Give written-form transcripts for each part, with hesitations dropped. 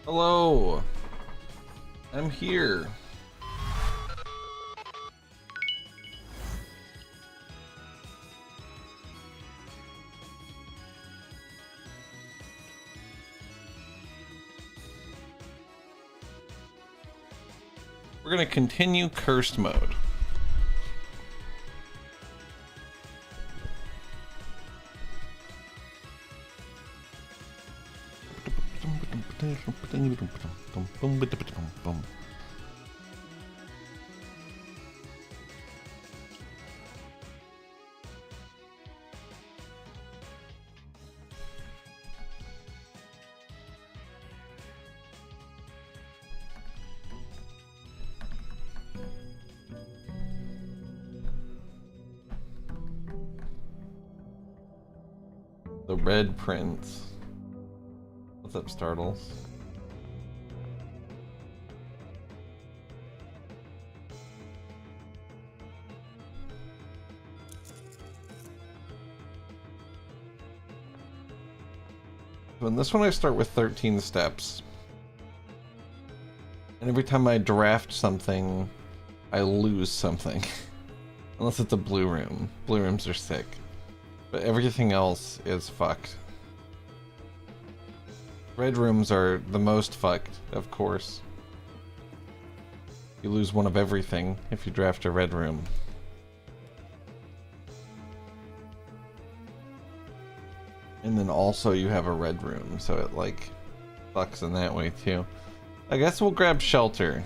Hello. I'm here. We're gonna continue cursed mode. The Red Prince. What's up, Startles? So in this one I start with 13 steps. And every time I draft something, I lose something. Unless it's a blue room. Blue rooms are sick. But everything else is fucked. Red rooms are the most fucked, of course. You lose one of everything if you draft a red room. And then also you have a red room, so it like fucks in that way too. I guess we'll grab shelter.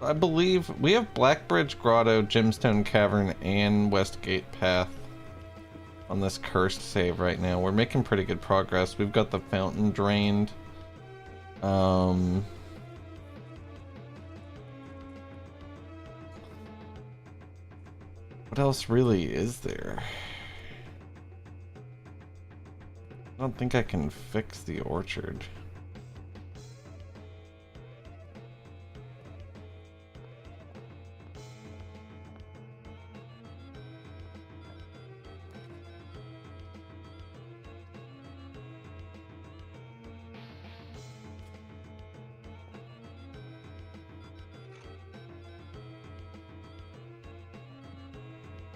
I believe we have Blackbridge Grotto, Gemstone Cavern, and Westgate Path on this cursed save right now. We're making pretty good progress. We've got the fountain drained. What else really is there? I don't think I can fix the orchard.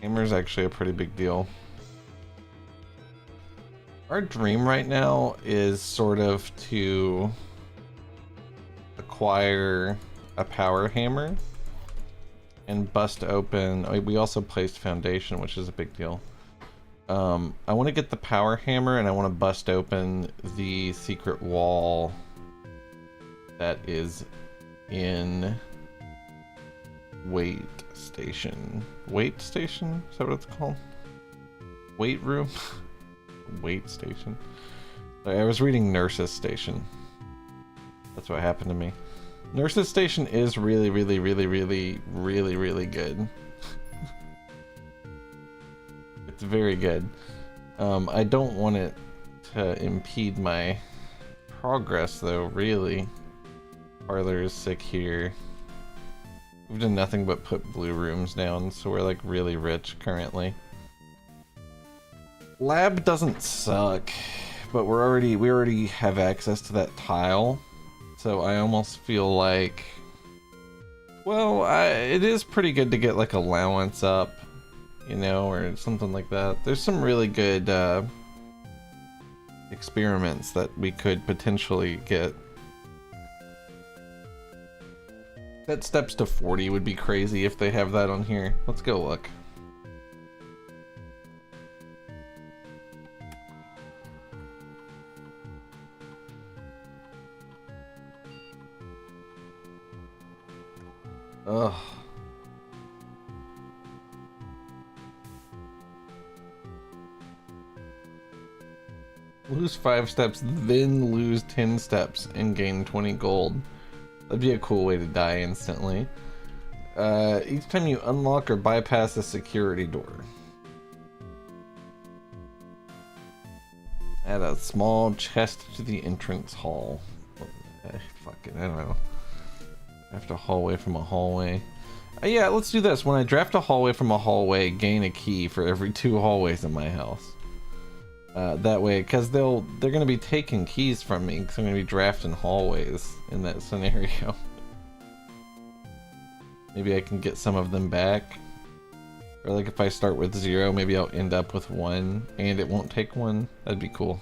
Hammer's actually a pretty big deal. Our dream right now is sort of to acquire a power hammer and bust open. We also placed foundation, which is a big deal. I want to get the power hammer and I want to bust open the secret wall that is in Wait Station. Wait Station? Is that what it's called? Wait room? Wait Station. Sorry, I was reading Nurse's Station. That's what happened to me. Nurse's Station is really good. It's very good. I don't want it to impede my progress though, really. Parlor is sick here. We've done nothing but put blue rooms down, so we're like really rich currently. Lab doesn't suck, but we already have access to that tile, so I almost feel like, well, it is pretty good to get like allowance up, you know, or something like that. There's some really good experiments that we could potentially get. That steps to 40 would be crazy if they have that on here. Let's go look. Ugh. Lose 5 steps, then lose 10 steps and gain 20 gold. That'd be a cool way to die instantly. Each time you unlock or bypass a security door. Add a small chest to the entrance hall. Fucking, I don't know. Draft a hallway from a hallway. Yeah, let's do this. When I draft a hallway from a hallway, gain a key for every 2 hallways in my house. That way, because they're gonna be taking keys from me, because I'm gonna be drafting hallways in that scenario. Maybe I can get some of them back. Or like if I start with 0, maybe I'll end up with 1 and it won't take 1. That'd be cool.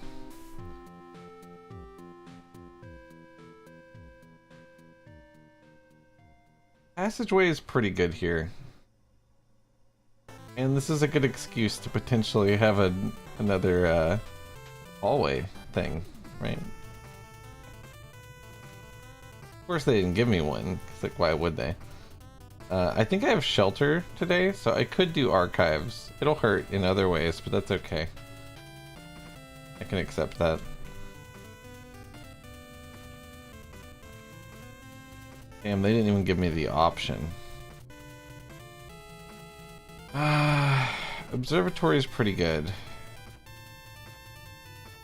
Passageway is pretty good here. And this is a good excuse to potentially have another hallway thing, right? Of course they didn't give me one, because like why would they? I think I have shelter today, so I could do archives. It'll hurt in other ways, but that's okay. I can accept that. Damn, they didn't even give me the option. Observatory is pretty good.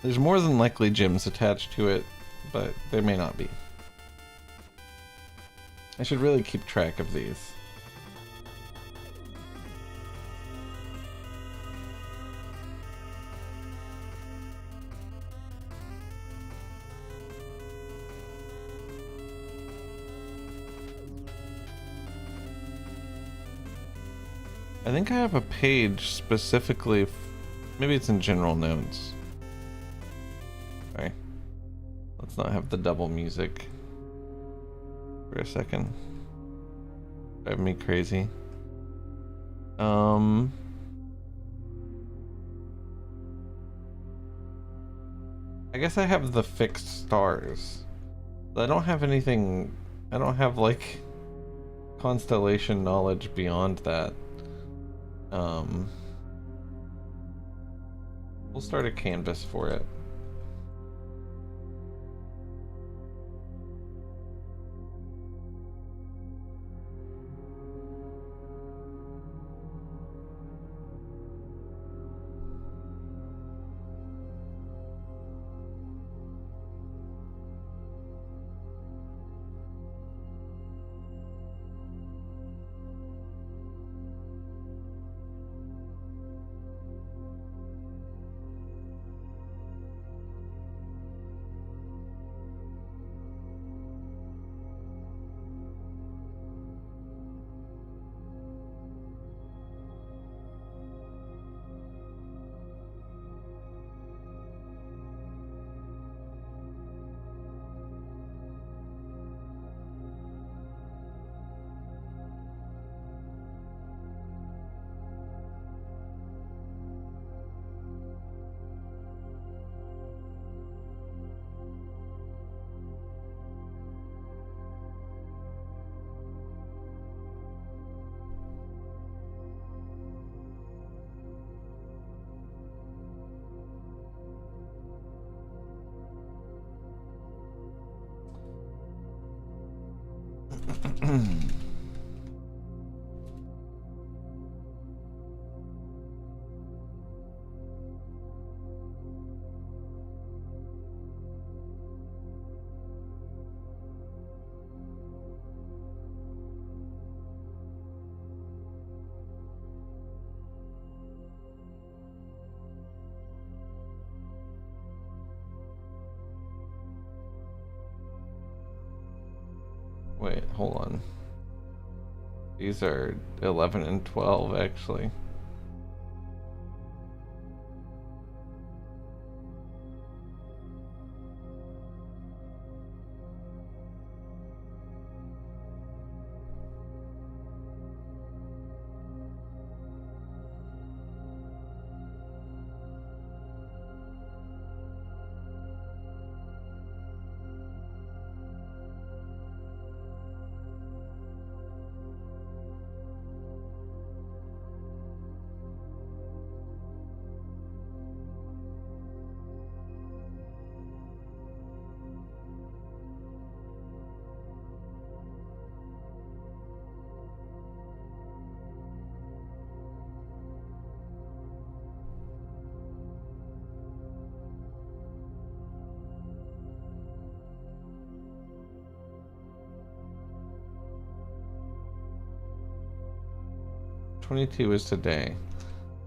There's more than likely gyms attached to it, but there may not be. I should really keep track of these. I think I have a page specifically, maybe it's in general notes. Sorry. Let's not have the double music for a second. Driving me crazy. I guess I have the fixed stars. I don't have anything, I don't have like constellation knowledge beyond that. We'll start a canvas for it. Wait, hold on. These are 11 and 12, actually. $22 is today.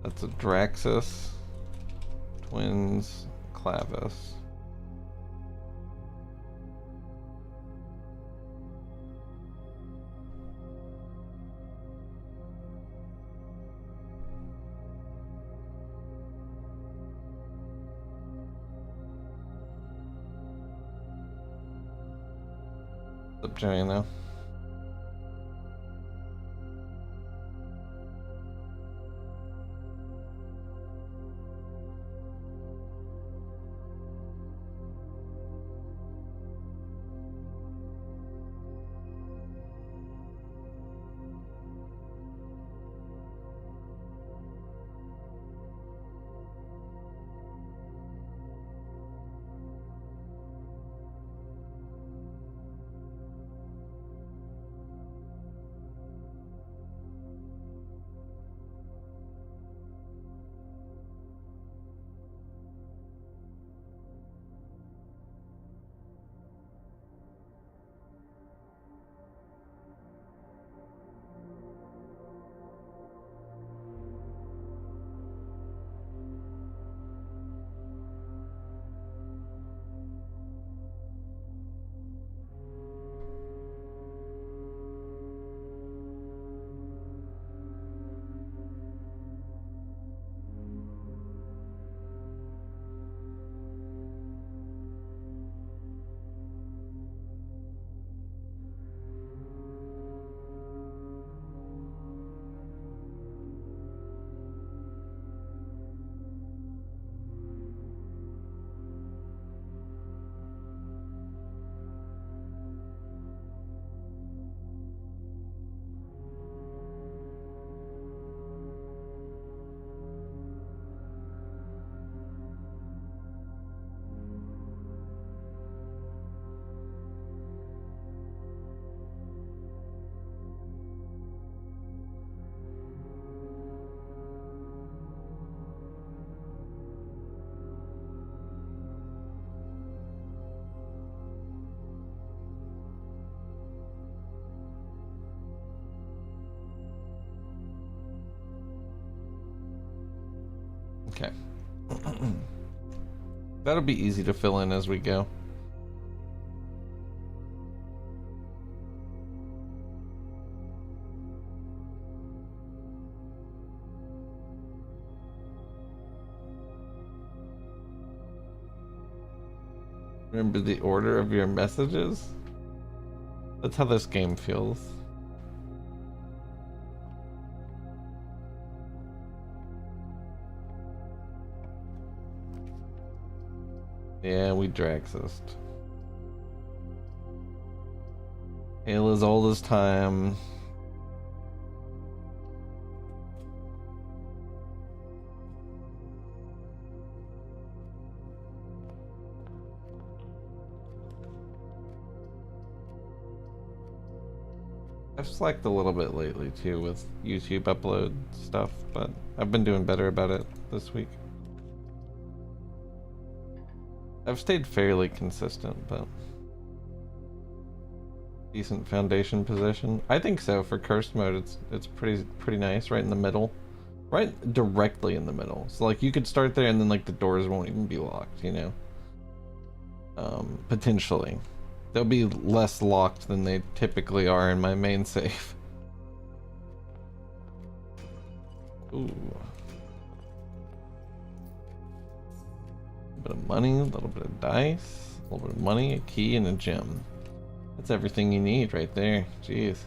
That's a Draxus. Twins, Clavis. What's up, Joanna? Okay. That'll be easy to fill in as we go. Remember the order of your messages? That's how this game feels. Yeah, we Draxist. Hail as old as time. I've slacked a little bit lately too with YouTube upload stuff, but I've been doing better about it this week. I've stayed fairly consistent, but decent foundation position. I think so for cursed mode. It's pretty nice, right in the middle, right directly in the middle. So like you could start there and then like the doors won't even be locked, you know. Potentially, they'll be less locked than they typically are in my main save. Ooh. Bit of money, a little bit of dice, a little bit of money, a key, and a gem. That's everything you need right there. Jeez.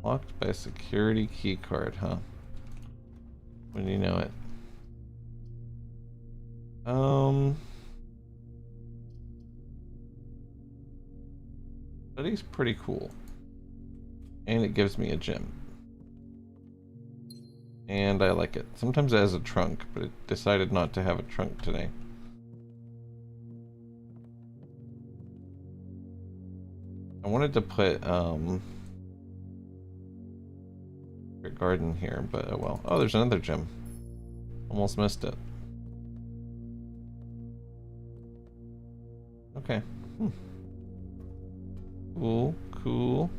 Locked by a security key card, huh? When you know it. Study's pretty cool. And it gives me a gem. And I like it. Sometimes it has a trunk, but it decided not to have a trunk today. I wanted to put a garden here, but oh well. Oh, there's another gem. Almost missed it. Okay. Cool, cool.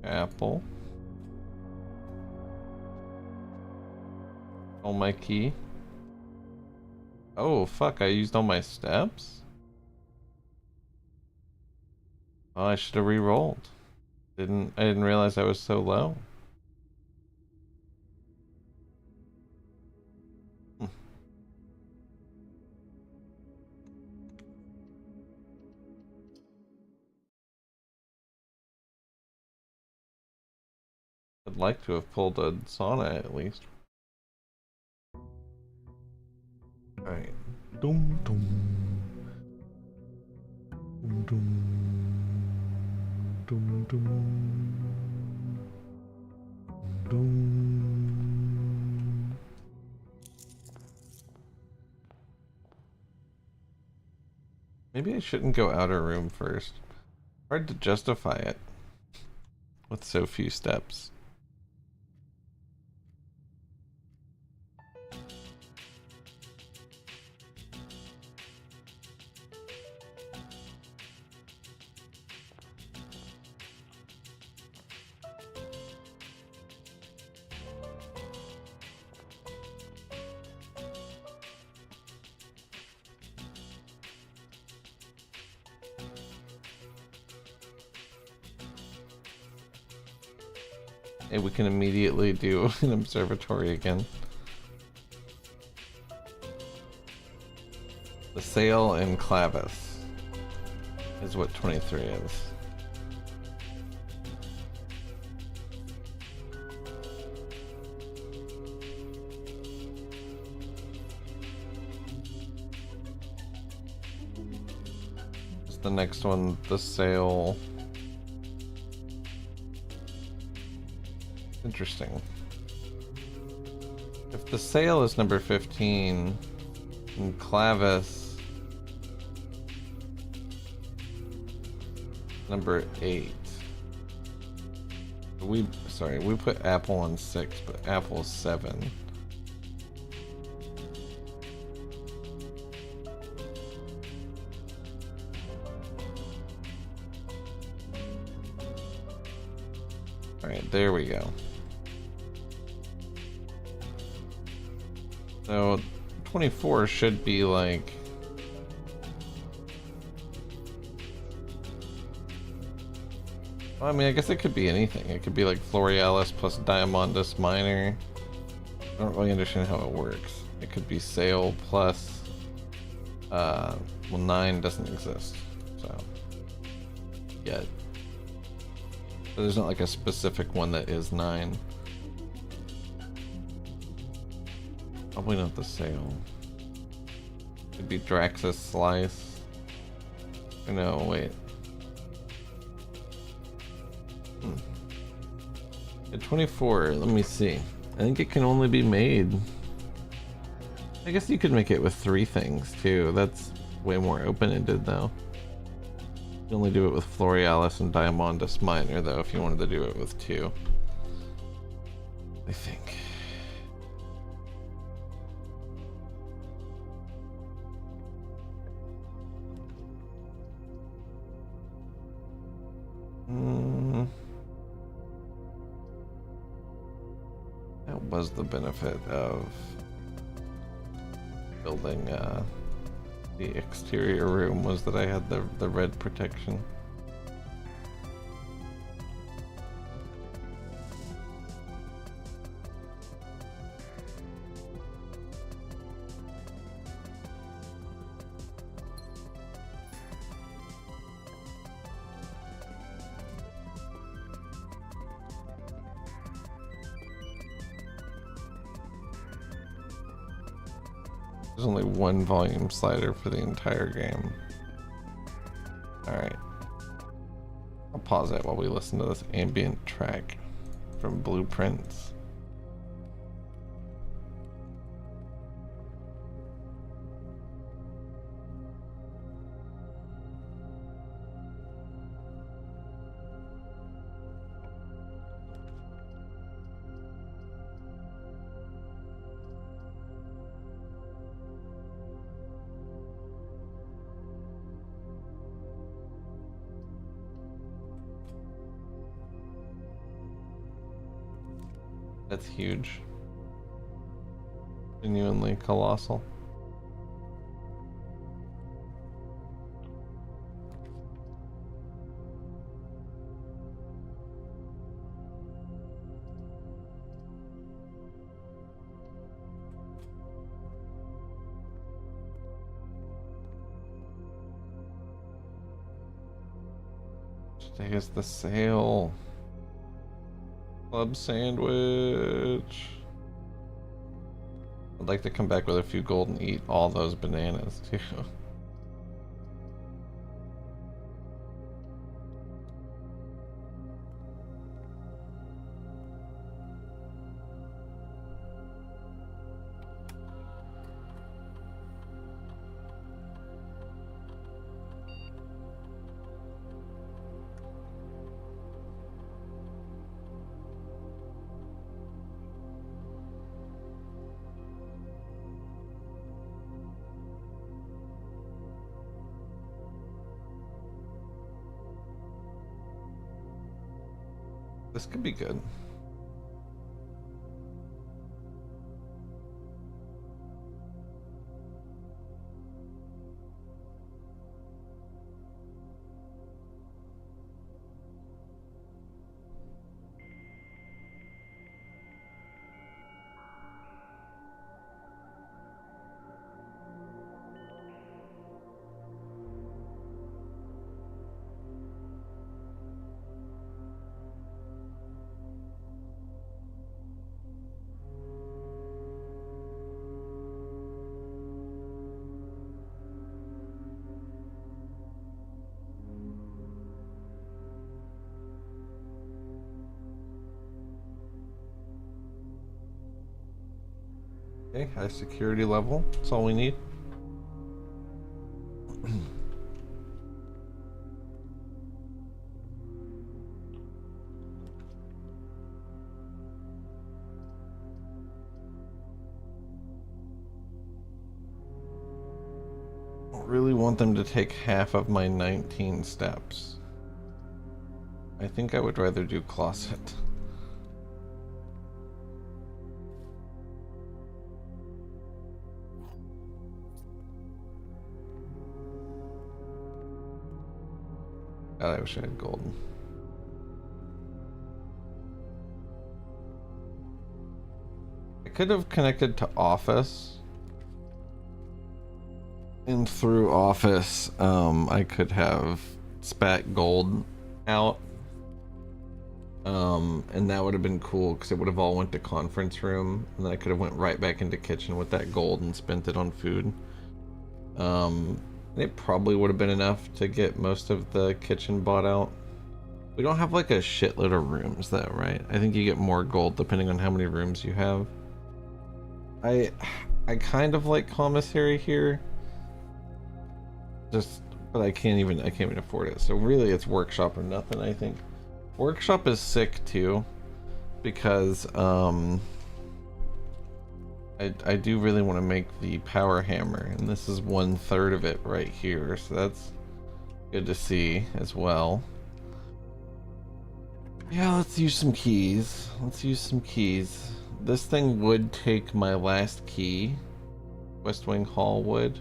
Apple. Oh, my key. Oh, fuck, I used all my steps? Oh, I should have re-rolled. I didn't realize I was so low. I'd like to have pulled a sauna at least. Alright. Dum dum. Dum dum. Dum dum. Dum. Maybe I shouldn't go outer room first. Hard to justify it with so few steps. And we can immediately do an observatory again. The sail and clavis is what 23 is. What's the next one? The sail. Interesting. If the sail is number 15 and clavis number 8. We put apple on 6, but apple is 7. Alright, there we go. So 24 should be like well, I mean, I guess it could be anything. It could be like Florealis plus Diamondus Minor. I don't really understand how it works. It could be Sail plus well, 9 doesn't exist, so yet. So there's not like a specific one that is 9. Probably not the Sail. Could be Draxus Slice. Or no, wait. At 24, let me see. I think it can only be made. I guess you could make it with 3 things too. That's way more open-ended though. You only do it with Florealis and Diamondus Minor though, if you wanted to do it with 2. I think. That was the benefit of building the exterior room, was that I had the red protection. There's only 1 volume slider for the entire game. Alright. I'll pause it while we listen to this ambient track from Blueprints. That's huge. Genuinely colossal. Today is the sale. Club sandwich. I'd like to come back with a few gold and eat all those bananas too. This could be good. Okay, high security level. That's all we need. I really want them to take half of my 19 steps. I think I would rather do closet. God, I wish I had gold. I could have connected to office. And through office, I could have spat gold out. And that would have been cool because it would have all went to conference room. And then I could have went right back into kitchen with that gold and spent it on food. It probably would have been enough to get most of the kitchen bought out. We don't have like a shitload of rooms though, right? I think you get more gold depending on how many rooms you have. I kind of like commissary here. But I can't even afford it. So really it's workshop or nothing, I think. Workshop is sick too because I do really want to make the power hammer, and this is 1/3 of it right here, so that's good to see as well. Yeah, let's use some keys. This thing would take my last key. West Wing Hall would.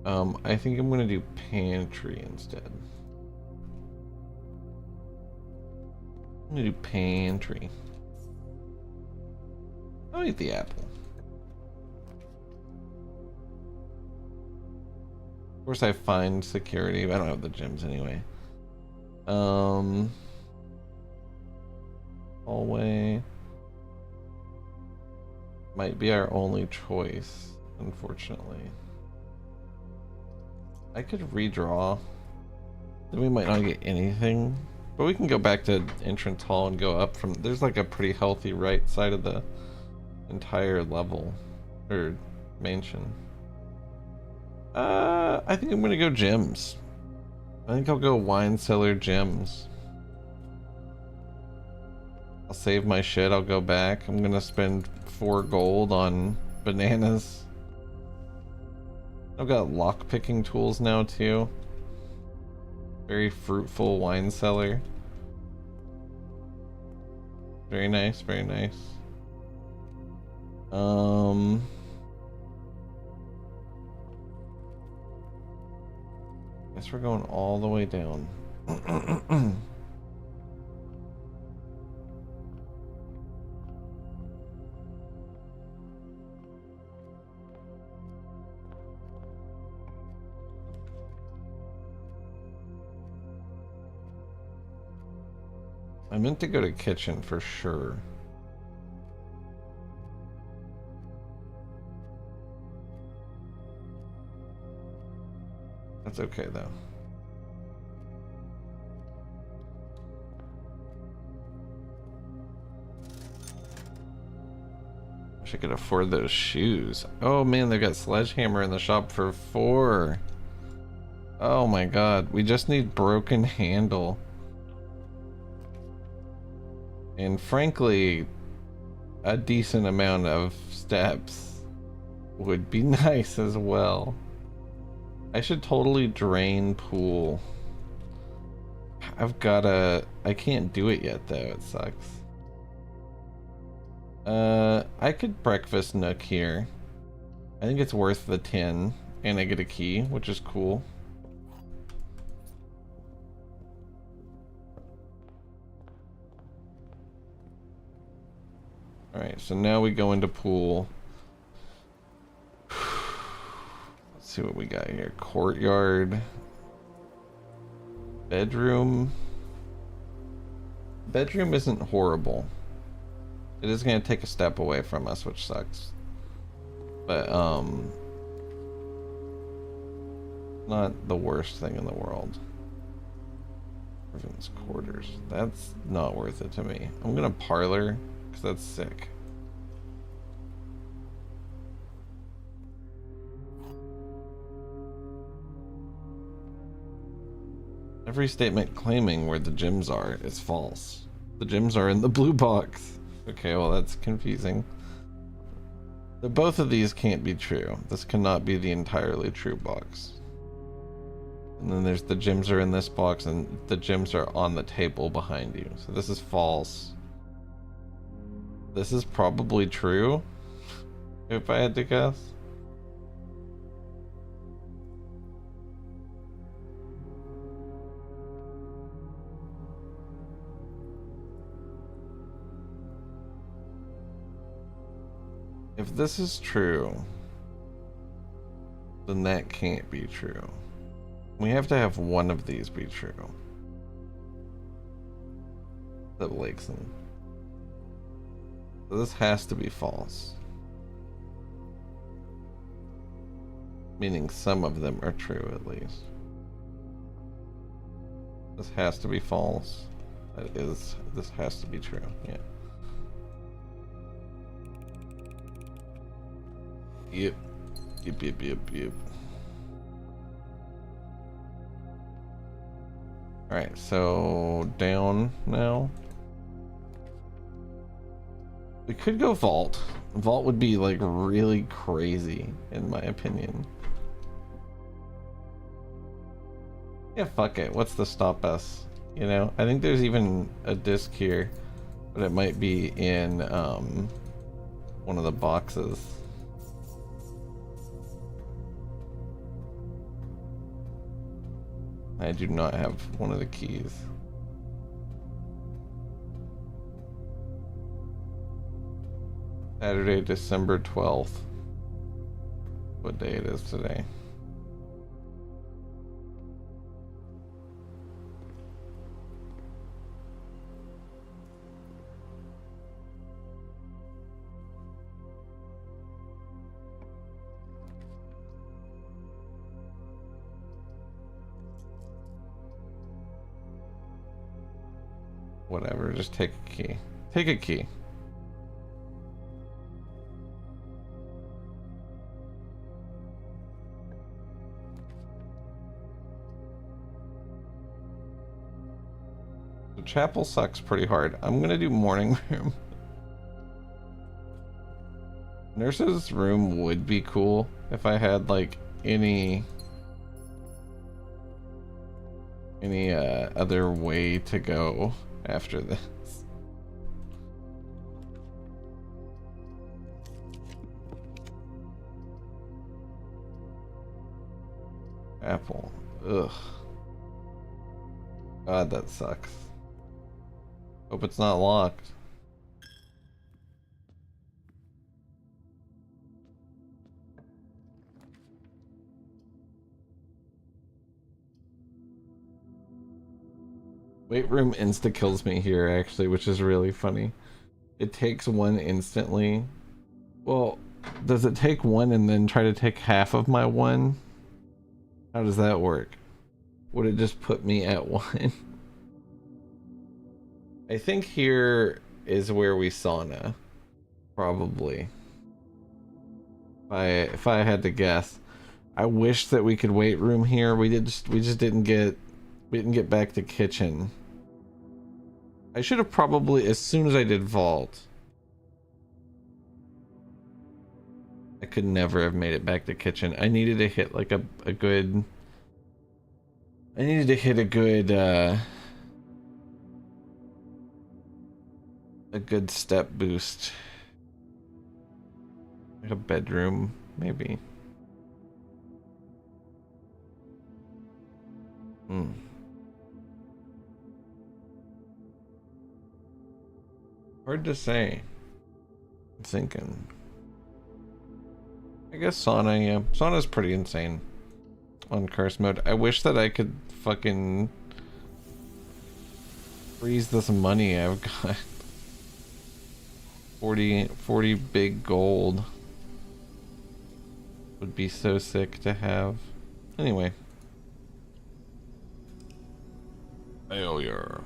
I think I'm gonna do pantry instead. I'm gonna do pantry. I'll eat the apple. Of course I find security, but I don't have the gems anyway. Hallway might be our only choice, unfortunately. I could redraw. Then we might not get anything. But we can go back to entrance hall and go up from... There's like a pretty healthy right side of the entire level. Or mansion. I think I'm gonna go gems. I think I'll go wine cellar gems. I'll save my shit, I'll go back. I'm gonna spend 4 gold on bananas. I've got lock picking tools now too. Very fruitful wine cellar. Very nice, very nice. Guess we're going all the way down. I meant to go to kitchen for sure. That's okay though. Wish I could afford those shoes. Oh man, they've got Sledgehammer in the shop for 4. Oh my god, we just need broken handle. And frankly, a decent amount of steps would be nice as well. I should totally drain pool. I can't do it yet though, it sucks. I could breakfast nook here. I think it's worth the 10 and I get a key, which is cool. Alright, so now we go into pool. Let's see what we got here. Courtyard. Bedroom. Bedroom isn't horrible. It is going to take a step away from us, which sucks. But, not the worst thing in the world. Servants' quarters. That's not worth it to me. I'm going to parlor. That's sick. Every statement claiming where the gyms are is false. The gyms are in the blue box. Okay, well that's confusing. Both of these can't be true. This cannot be the entirely true box. And then there's the gyms are in this box and the gyms are on the table behind you. So this is false. This is probably true, if I had to guess. If this is true, then that can't be true. We have to have one of these be true. The Lakeson. So this has to be false. Meaning some of them are true at least. This has to be false. This has to be true, yeah. Yep. Yep. Alright, so down now. We could go vault. Vault would be like really crazy in my opinion. Yeah, fuck it. What's to stop us? You know, I think there's even a disc here, but it might be in one of the boxes. I do not have one of the keys. Saturday, December 12th. What day it is today. Whatever, just take a key. Take a key. The chapel sucks pretty hard. I'm gonna do morning room. Nurse's room would be cool if I had like any other way to go after this. Apple. Ugh. God, that sucks. Hope it's not locked. Weight room insta kills me here, actually, which is really funny. It takes one instantly. Well, does it take one and then try to take half of my one? How does that work? Would it just put me at one? I think here is where we sauna. Probably. If I had to guess. I wish that we could weight room here. We just didn't get back to kitchen. I should have probably, as soon as I did vault. I could never have made it back to kitchen. I needed to hit like a good. I needed to hit a good step boost. Like a bedroom, maybe. Hard to say. I'm thinking. I guess sauna, yeah. Sauna's pretty insane on curse mode. I wish that I could fucking freeze this money I've got. 40 big gold. Would be so sick to have. Anyway. Failure.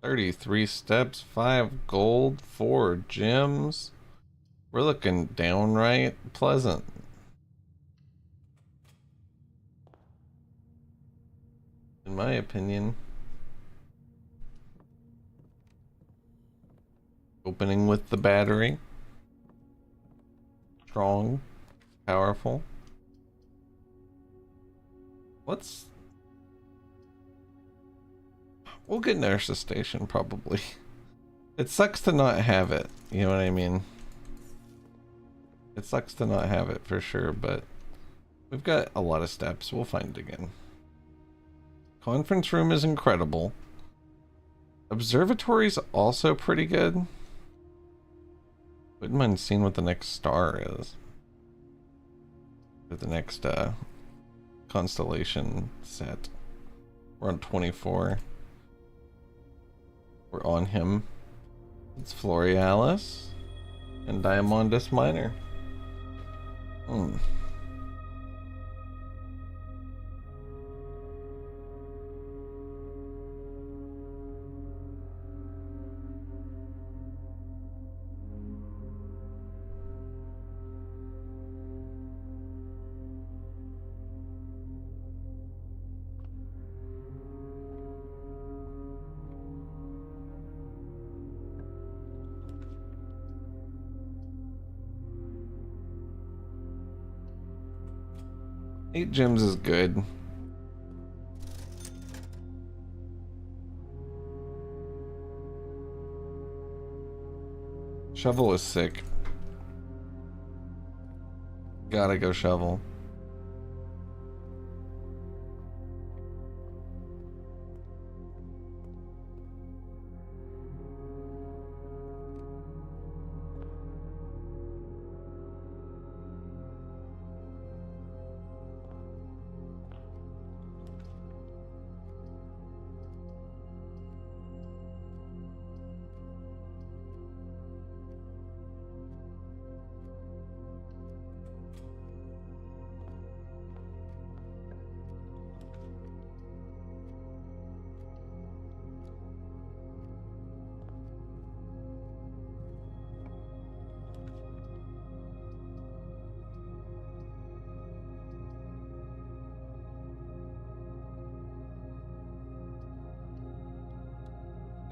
$33 steps, 5 gold, 4 gems. We're looking downright pleasant. In my opinion. Opening with the battery. Strong. Powerful. We'll get Nurse's Station, probably. It sucks to not have it, you know what I mean? It sucks to not have it, for sure, but we've got a lot of steps. We'll find it again. Conference room is incredible. Observatory's also pretty good. Wouldn't mind seeing what the next star is. Or the next, constellation set. We're on 24. We're on him. It's Florealis and Diamondus Minor. 8 gems is good. Shovel is sick. Gotta go shovel.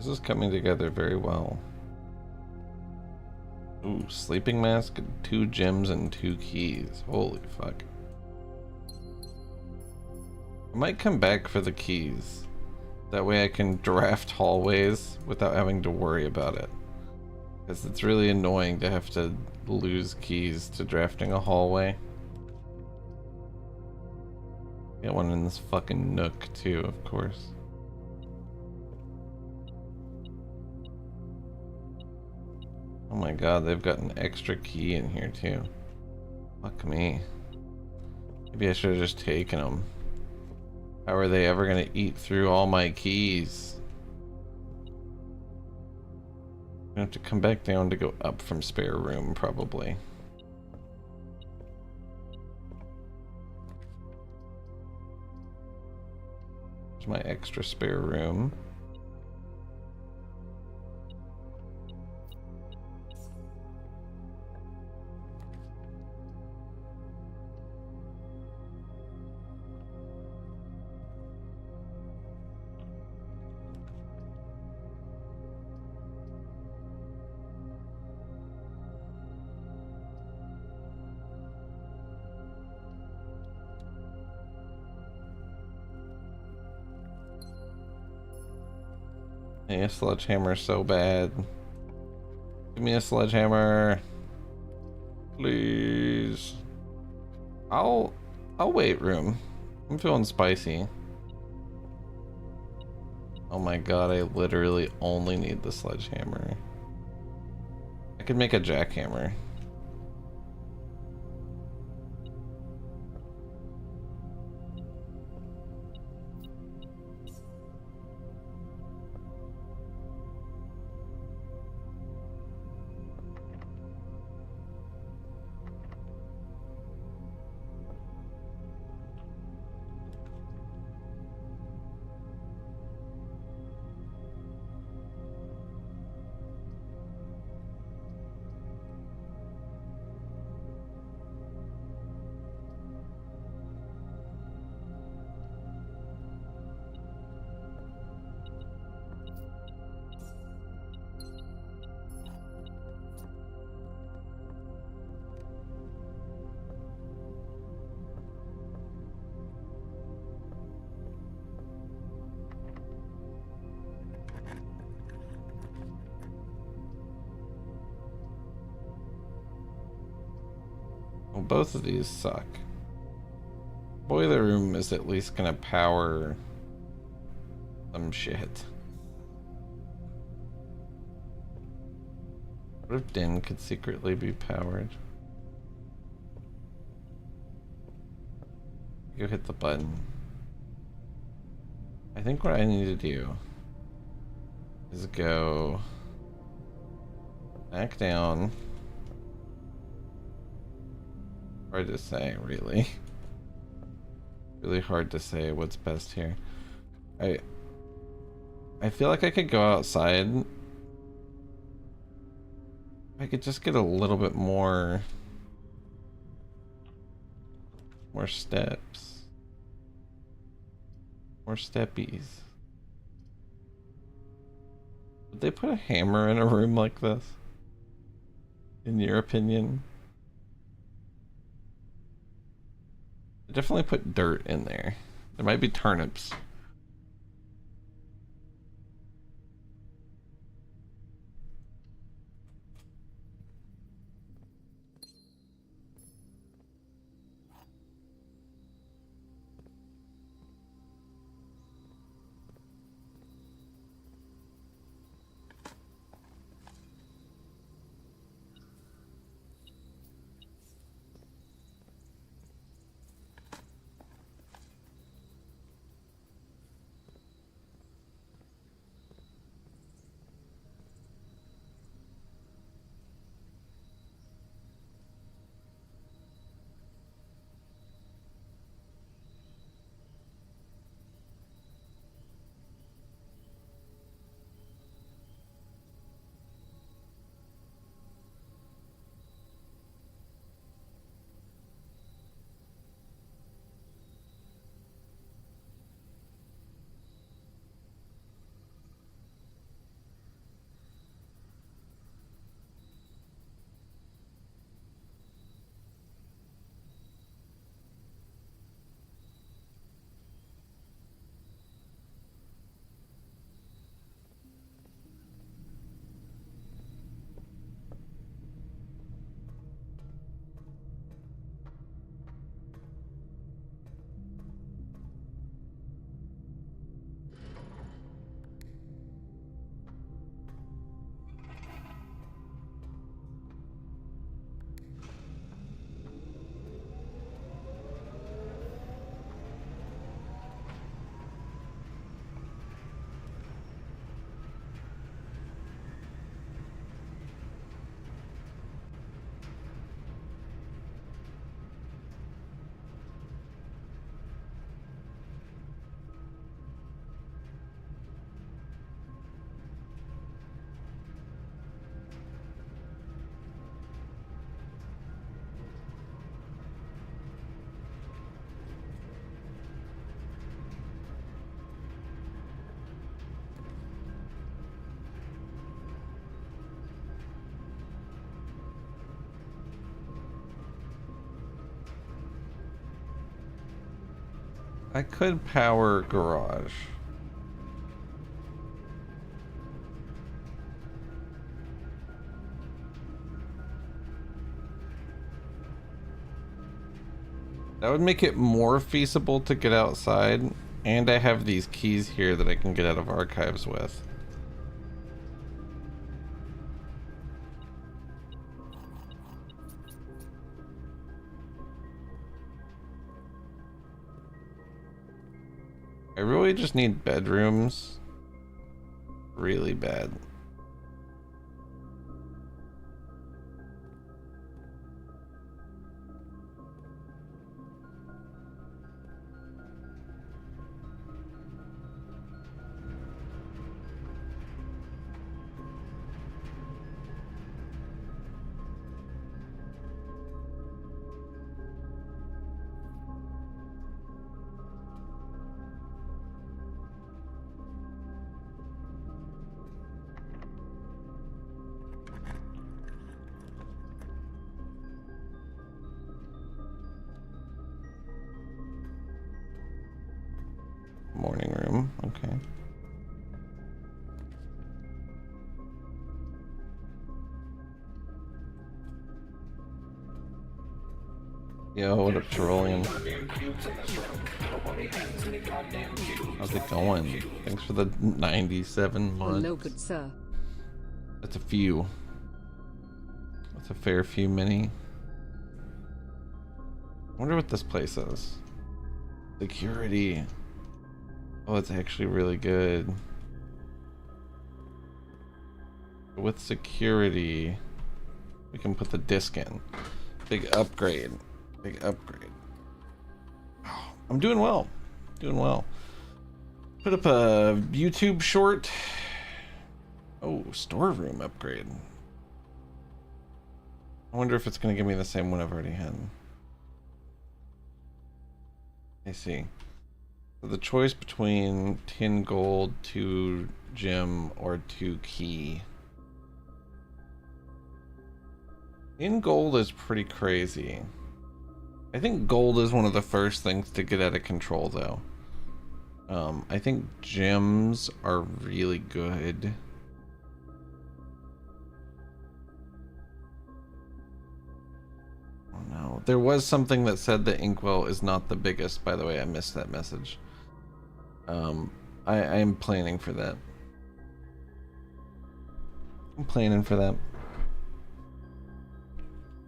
is coming together very well. Ooh, sleeping mask, 2 gems, and 2 keys. Holy fuck. I might come back for the keys. That way I can draft hallways without having to worry about it. Because it's really annoying to have to lose keys to drafting a hallway. Get one in this fucking nook too, of course. Oh my god, they've got an extra key in here too. Fuck me. Maybe I should have just taken them. How are they ever gonna eat through all my keys? I have to come back down to go up from spare room, probably. There's my extra spare room. Hey, a sledgehammer so bad. Give me a sledgehammer. Please. I'll wait room. I'm feeling spicy. Oh my god, I literally only need the sledgehammer. I could make a jackhammer. Well, both of these suck. Boiler room is at least gonna power some shit. What if Den could secretly be powered? Go hit the button. I think what I need to do is go back down. Hard to say, really. Really hard to say what's best here. I feel like I could go outside. I could just get a little bit more steps. More steppies. Would they put a hammer in a room like this? In your opinion? They definitely put dirt in there. There might be turnips. I could power garage. That would make it more feasible to get outside, and I have these keys here that I can get out of archives with. I really just need bedrooms. Really bad. Morning room, okay. Yo, what up, Tyrolean? How's it going? Thanks for the 97 months. Hello, good sir. That's a few. That's a fair few many. I wonder what this place is. Security. Oh, it's actually really good. With security, we can put the disc in. Big upgrade. Big upgrade. Oh, I'm doing well. Doing well. Put up a YouTube short. Oh, storeroom upgrade. I wonder if it's going to give me the same one I've already had. I see. So the choice between 10 gold, 2 gem, or 2 key. 10 gold is pretty crazy. I think gold is one of the first things to get out of control, though. I think gems are really good. Oh no. There was something that said that Inkwell is not the biggest, by the way. I missed that message. I am planning for that. I'm planning for that.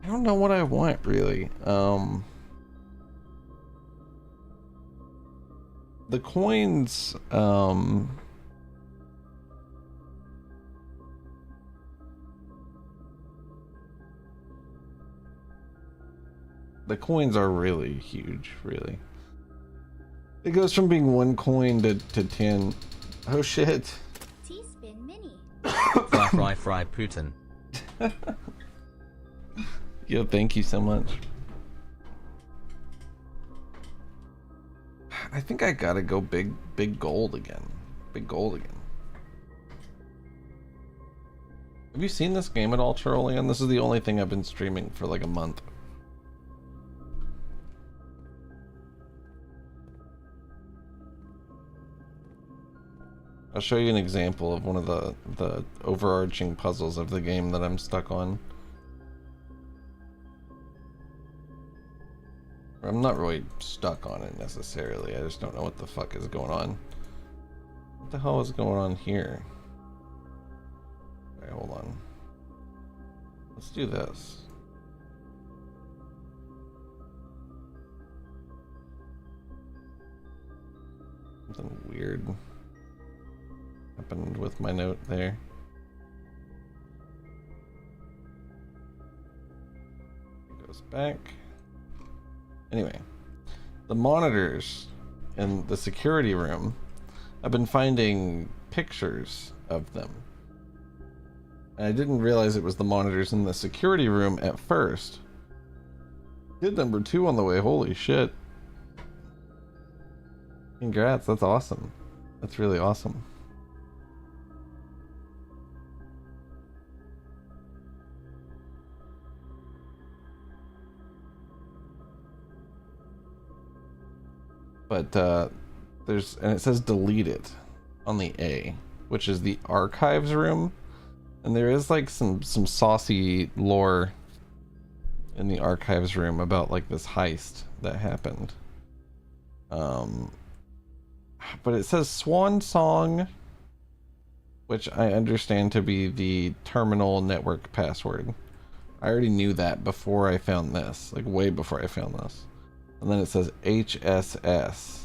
I don't know what I want, really. The coins, the coins are really huge, really. It goes from being 1 coin to 10. Oh shit. T-spin mini. Fry Putin. Yo, thank you so much. I think I gotta go big gold again. Big gold again. Have you seen this game at all, Tyrolean? This is the only thing I've been streaming for like a month. I'll show you an example of one of the overarching puzzles of the game that I'm stuck on. I'm not really stuck on it necessarily, I just don't know what the fuck is going on. What the hell is going on here? Okay, hold on. Let's do this. Something weird happened with my note there. It goes back. Anyway, the monitors in the security room, I've been finding pictures of them. And I didn't realize it was the monitors in the security room at first. Hit number 2 on the way, holy shit. Congrats, that's awesome. That's really awesome. But and it says delete it on the A, which is the archives room. And there is like some saucy lore in the archives room about like this heist that happened. But it says Swan Song, which I understand to be the terminal network password. I already knew that before I found this, like way before I found this. And then it says HSS.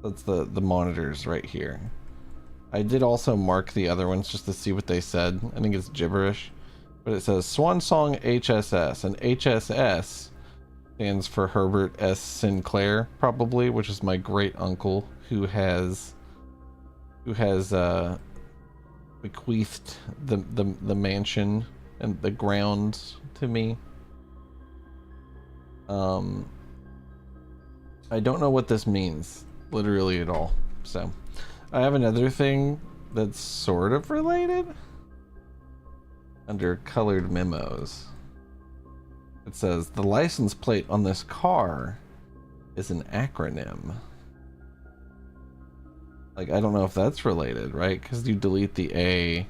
That's the monitors right here. I did also mark the other ones just to see what they said. I think it's gibberish. But it says Swan Song HSS, and HSS stands for Herbert S. Sinclair, probably, which is my great uncle who has bequeathed the mansion and the grounds to me. I don't know what this means literally at all. So I have another thing that's sort of related under colored memos. It says the license plate on this car is an acronym. Like, I don't know if that's related, right? Because you delete the A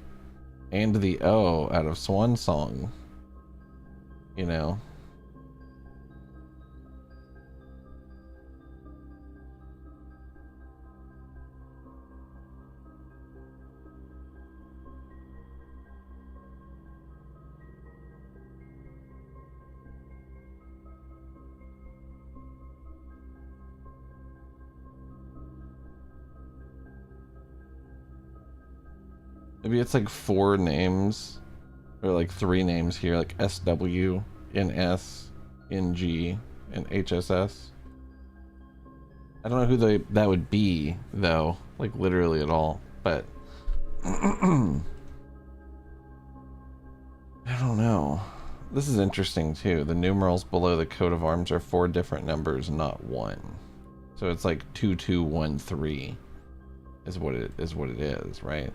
and the O out of Swan Song, you know. Maybe it's like 4 names, or like 3 names here, like SW, NS, NG, and HSS. I don't know who that would be, though, like literally at all, but I don't know. This is interesting too. The numerals below the coat of arms are 4 different numbers, not 1. So it's like 2213 is what it is, right?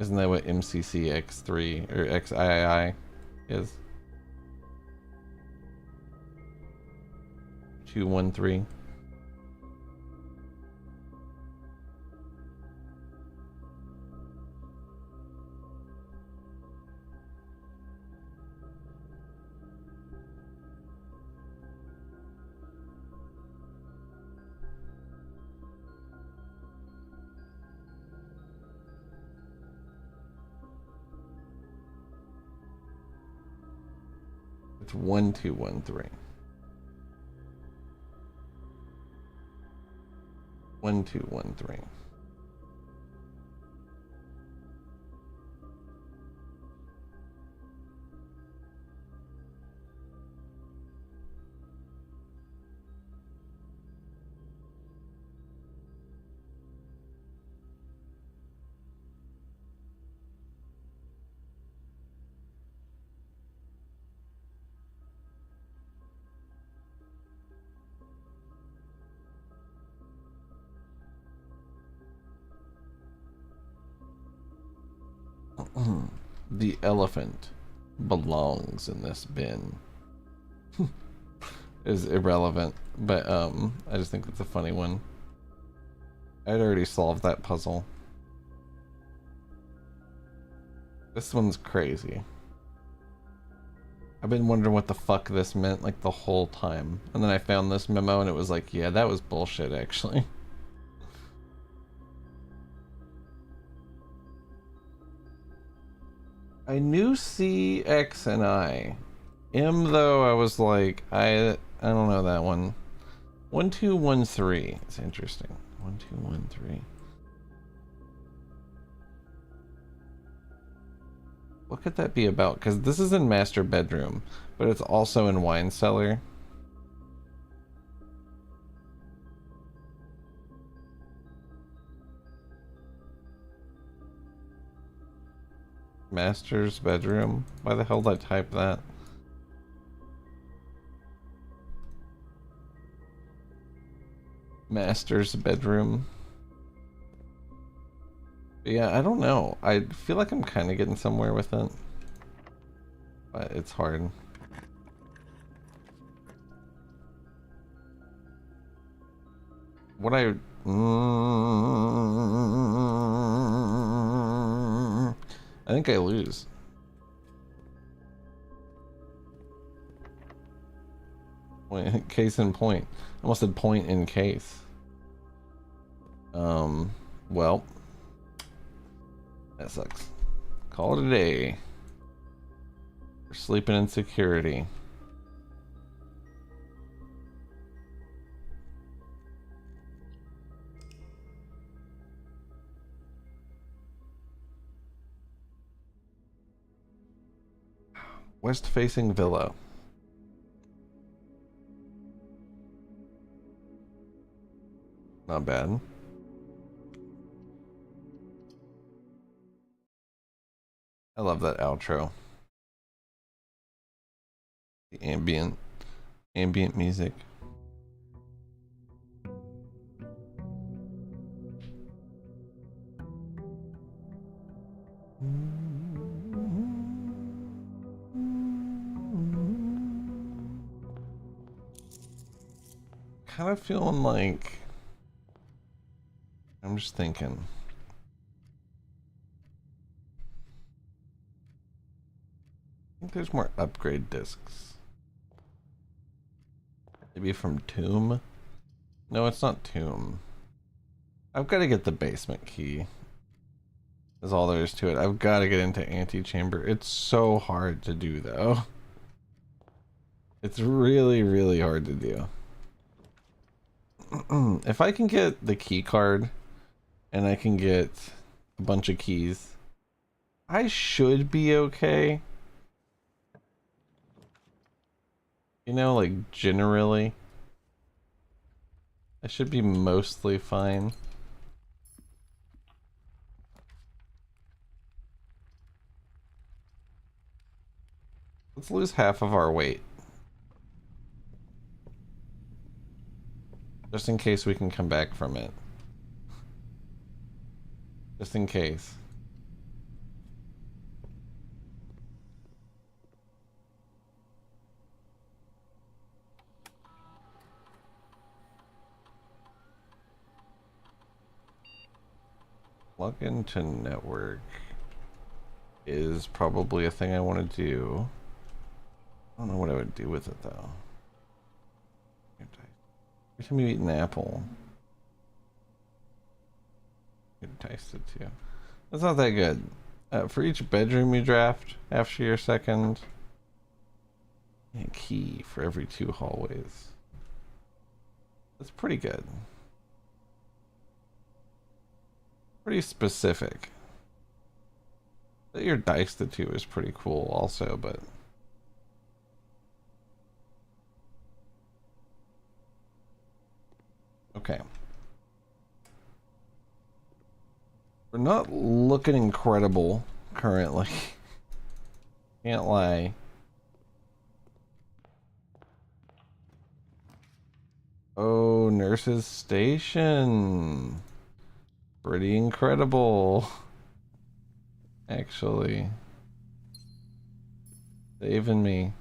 Isn't that what MCC X3 or XII is? 213. It's 1213. 1213. The elephant belongs in this bin. Is irrelevant, but I just think that's a funny one. I'd already solved that puzzle. This one's crazy. I've been wondering what the fuck this meant like the whole time, and then I found this memo and it was like, yeah, that was bullshit actually. I knew C, X, and I. M, though, I was like, I don't know that one. 1213. It's interesting. 1213. What could that be about? Because this is in master bedroom, but it's also in wine cellar. Master's bedroom? Why the hell did I type that? Master's bedroom. But yeah, I don't know. I feel like I'm kind of getting somewhere with it, but it's hard. what I think I lose. Case in point. I almost said point in case. Well, that sucks. Call it a day. We're sleeping in security. West-facing villa. Not bad. I love that outro. The ambient music. Kind of feeling like I'm just thinking. I think there's more upgrade discs. Maybe from Tomb? No, it's not Tomb. I've got to get the basement key. That's all there is to it. I've got to get into Antechamber. It's so hard to do, though. It's really, really hard to do. If I can get the key card and I can get a bunch of keys, I should be okay. You know, like generally, I should be mostly fine. Let's lose half of our weight. Just in case we can come back from it. Just in case. Plug into network is probably a thing I want to do. I don't know what I would do with it though. Every time you eat an apple, you taste it too. That's not that good. For each bedroom you draft after your second, a key for every 2 hallways. That's pretty good. Pretty specific. That you're diced to 2 is pretty cool also, but okay. We're not looking incredible currently. Can't lie. Oh, Nurse's Station. Pretty incredible. Actually. Saving me.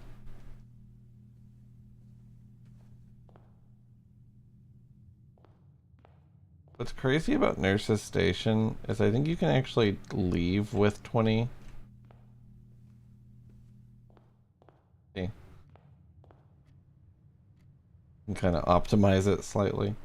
What's crazy about Nurse's Station is I think you can actually leave with 20. See? You can kind of optimize it slightly.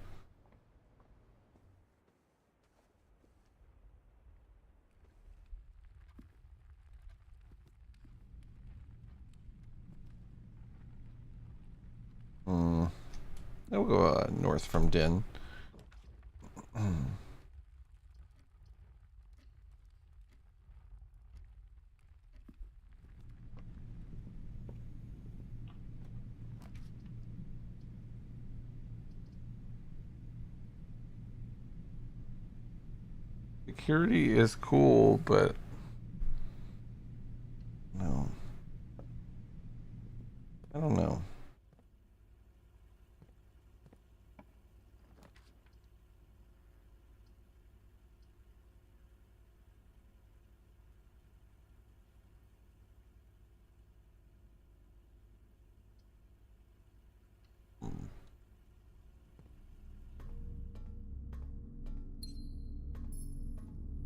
We'll go north from Din. Security is cool, but no. I don't know.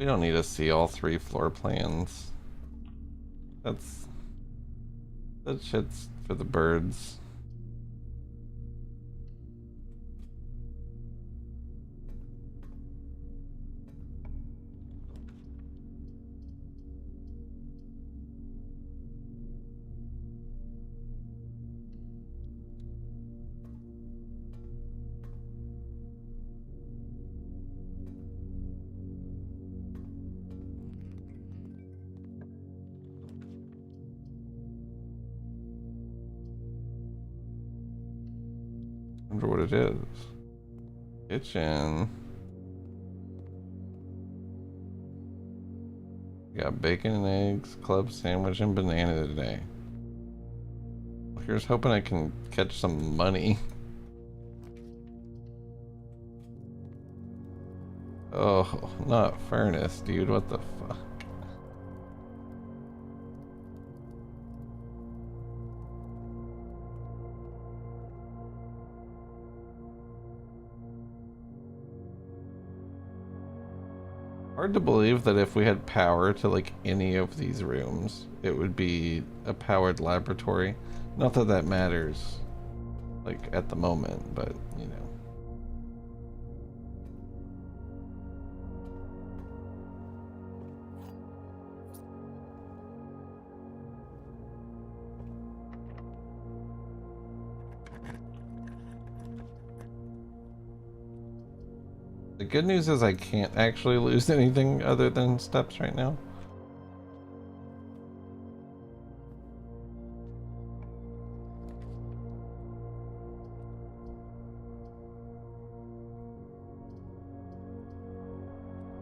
We don't need to see all 3 floor plans. That shit's for the birds. Wonder what it is. Kitchen. We got bacon and eggs, club sandwich, and banana today. Here's hoping I can catch some money. Oh, not furnace, dude. What the fuck? Hard to believe that if we had power to like any of these rooms, it would be a powered laboratory. Not that that matters, like at the moment, but you know. The good news is I can't actually lose anything other than steps right now.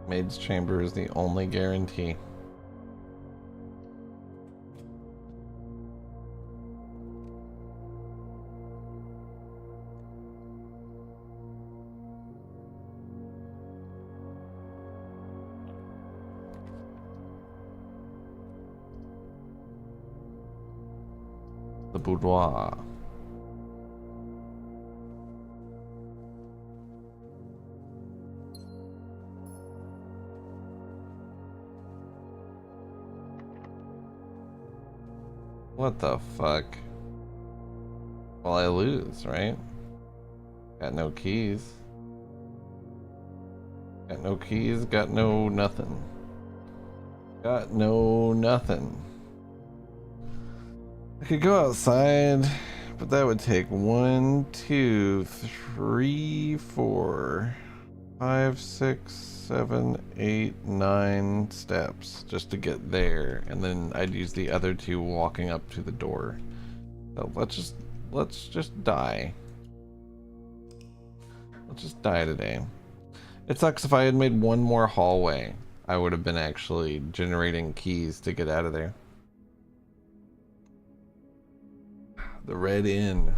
Maid's chamber is the only guarantee. The boudoir. What the fuck? Well, I lose, right? Got no keys. Got no keys, got no nothing. Got no nothing. I could go outside, but that would take 1, 2, 3, 4, 5, 6, 7, 8, 9 steps just to get there, and then I'd use the other 2 walking up to the door. So let's just die. Let's just die today. It sucks. If I had made one more hallway, I would have been actually generating keys to get out of there. The Red Inn.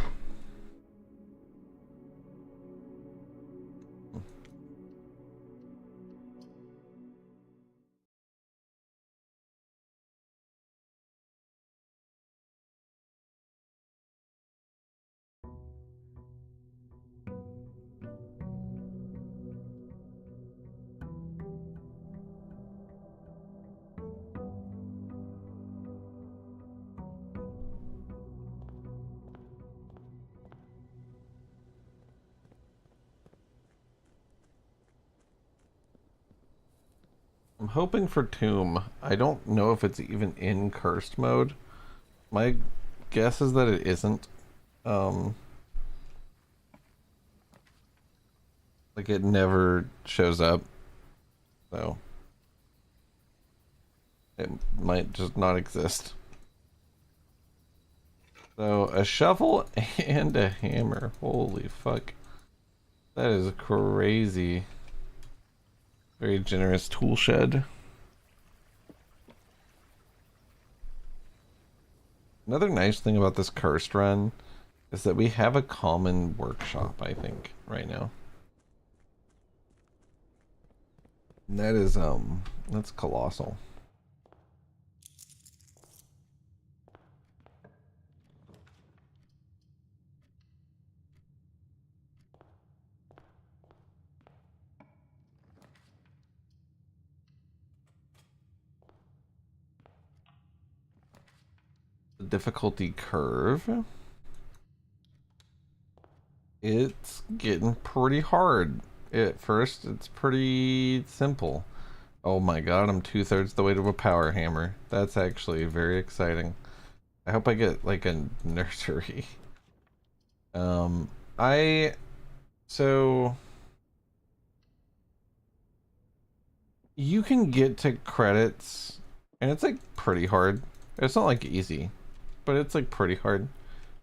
I'm hoping for Tomb. I don't know if it's even in cursed mode. My guess is that it isn't. Like it never shows up. So it might just not exist. So a shovel and a hammer. Holy fuck. That is crazy. Very generous tool shed. Another nice thing about this cursed run is that we have a common workshop, I think, right now. And that is, that's colossal. difficulty curve. It's getting pretty hard. At first, it's pretty simple. Oh my god, I'm 2/3 the way to a power hammer. That's actually very exciting. I hope I get like a nursery. So you can get to credits and it's like pretty hard. It's not like easy, but it's like pretty hard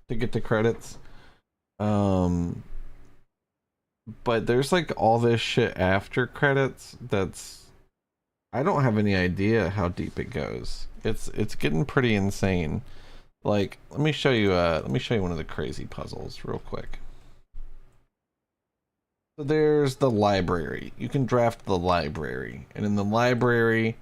to get to credits. But there's like all this shit after credits that's, I don't have any idea how deep it goes. It's getting pretty insane. Like, let me show you one of the crazy puzzles real quick. So there's the library. You can draft the library, and in the library,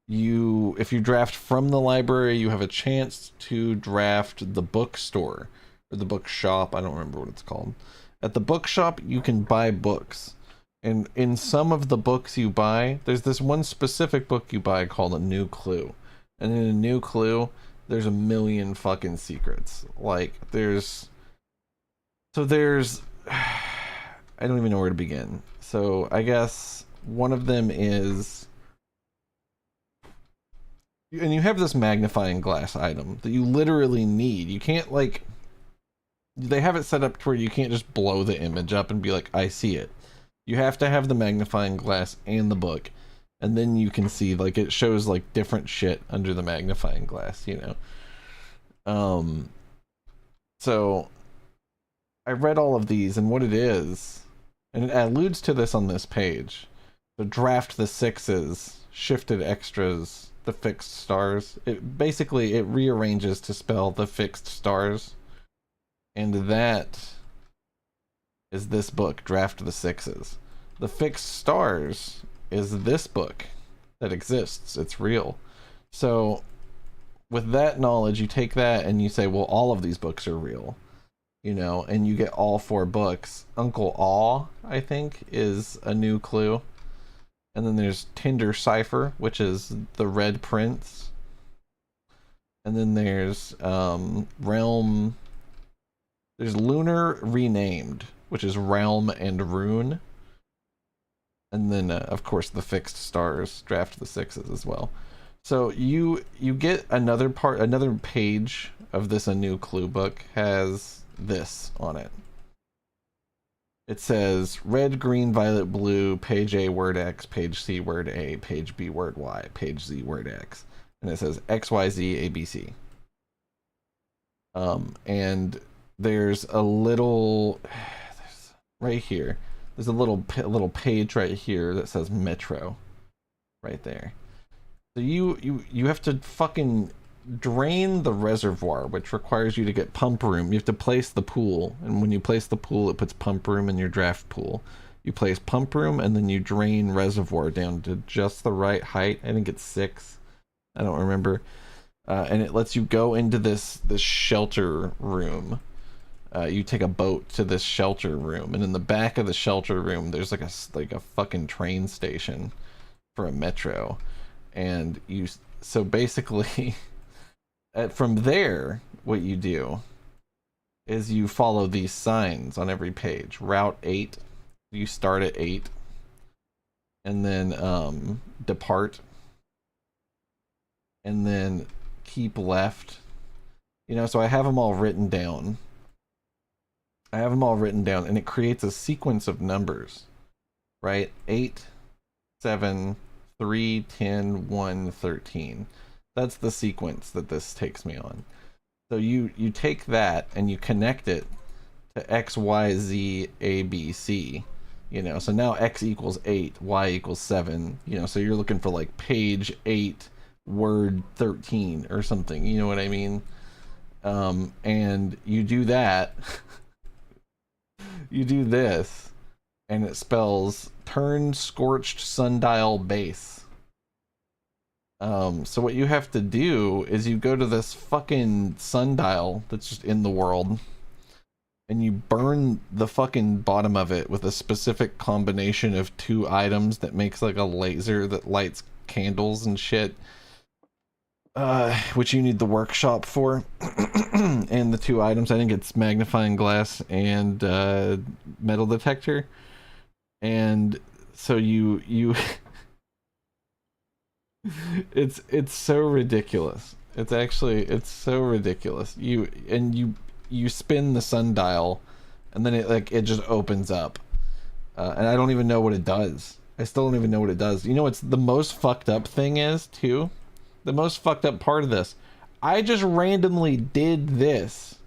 if you draft from the library, you have a chance to draft the bookstore or the bookshop. I don't remember what it's called. At the bookshop, you can buy books. And in some of the books you buy, there's this one specific book you buy called A New Clue. And in A New Clue, there's a million fucking secrets. Like, there's I don't even know where to begin. So I guess one of them is, and you have this magnifying glass item that you literally need. You can't, like, they have it set up to where you can't just blow the image up and be like, I see it. You have to have the magnifying glass and the book, and then you can see, like, it shows like different shit under the magnifying glass, you know. So I read all of these, and what it is, and it alludes to this on this page. So draft the sixes, shifted extras, the fixed stars. It basically, it rearranges to spell the fixed stars. And that is this book, Draft the Sixes. The Fixed Stars is this book that exists. It's real. So with that knowledge, you take that and you say, well, all of these books are real. You know, and you get all 4 books. Uncle Aw, I think, is A New Clue. And then there's Tinder Cipher, which is The Red Prince. And then there's Realm... There's Lunar Renamed, which is Realm and Rune. And then, of course, the Fixed Stars, Draft the Sixes as well. So you get another page of this A New Clue book has this on it. It says red, green, violet, blue, page A, word X, page C, word A, page B, word Y, page Z, word X. And it says X, Y, Z, ABC. And there's a little, right here, there's a little page right here that says Metro, right there. So you have to fucking drain the reservoir, which requires you to get pump room. You have to place the pool, and when you place the pool, it puts pump room in your draft pool. You place pump room, and then you drain reservoir down to just the right height. I think it's 6. I don't remember. And it lets you go into this shelter room. You take a boat to this shelter room, and in the back of the shelter room, there's like a fucking train station for a metro, and so basically, from there, what you do is you follow these signs on every page. Route 8, you start at 8, and then depart, and then keep left. You know, so I have them all written down. And it creates a sequence of numbers, right? 8, 7, 3, 10, 1, 13. That's the sequence that this takes me on. So you take that and you connect it to X, Y, Z, A, B, C. You know, so now X equals 8, Y equals 7. You know, so you're looking for like page 8, word 13 or something. You know what I mean? And you do that. You do this, and it spells turn scorched sundial base. So what you have to do is you go to this fucking sundial that's just in the world, and you burn the fucking bottom of it with a specific combination of 2 items that makes like a laser that lights candles and shit. which you need the workshop for. And the two items, I think it's magnifying glass and metal detector. And so you it's so ridiculous. It's so ridiculous. You spin the sundial, and then it just opens up, and I don't even know what it does. I still don't even know what it does. You know what's the most fucked up thing is too? The most fucked up part of this, I just randomly did this.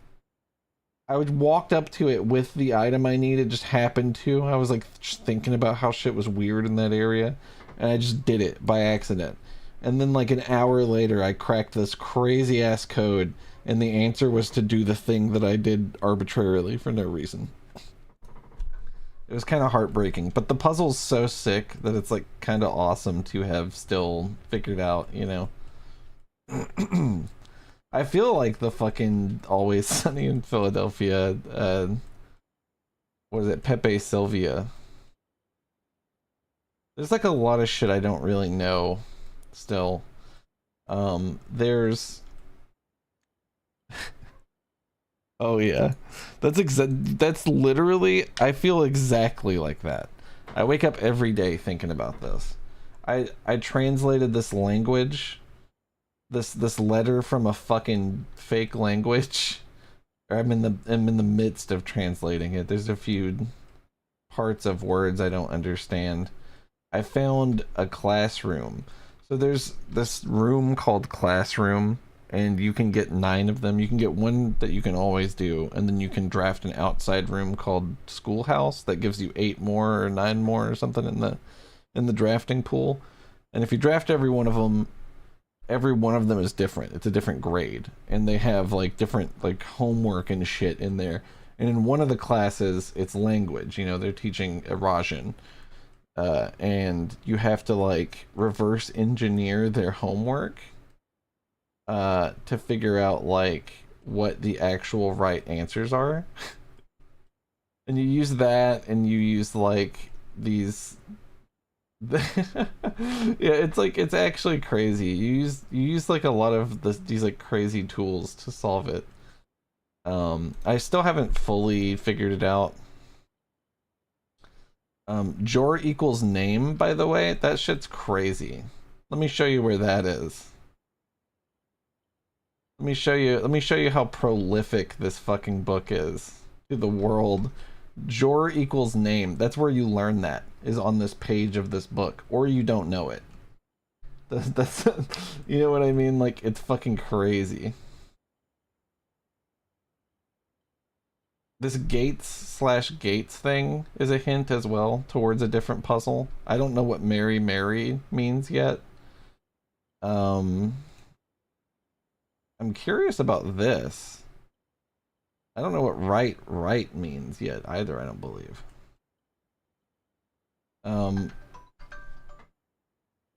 I walked up to it with the item I needed, just happened to. I was like just thinking about how shit was weird in that area, and I just did it by accident. And then like an hour later, I cracked this crazy ass code, and the answer was to do the thing that I did arbitrarily for no reason. It was kind of heartbreaking, but the puzzle's so sick that it's like kind of awesome to have still figured out, you know. I feel like the fucking Always Sunny in Philadelphia, what is it, Pepe Sylvia. There's like a lot of shit I don't really know still. There's oh yeah. That's literally, I feel exactly like that. I wake up every day thinking about this. I translated this language, this letter from a fucking fake language. I'm in the midst of translating it. There's a few parts of words I don't understand. I found a classroom. So there's this room called classroom, and you can get 9 of them. You can get one that you can always do, and then you can draft an outside room called schoolhouse that gives you 8 more or 9 more or something in the drafting pool. And if you draft every one of them is different. It's a different grade, and they have like different like homework and shit in there. And in one of the classes, it's language. You know, they're teaching Eurasian, and you have to like reverse engineer their homework to figure out like what the actual right answers are. And you use that, and you use like these yeah, it's like it's actually crazy. You use like a lot of these like crazy tools to solve it. I still haven't fully figured it out. Jor equals name, by the way, that shit's crazy. Let me show you where that is. Let me show you how prolific this fucking book is to the world. Jor equals name. That's where you learn that, is on this page of this book, or you don't know it. That's you know what I mean? Like, it's fucking crazy. This Gates/Gates thing is a hint as well towards a different puzzle. I don't know what Mary Mary means yet. I'm curious about this. I don't know what right means yet either, I don't believe. One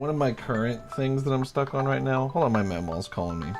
of my current things that I'm stuck on right now. Hold on, my mammal's calling me.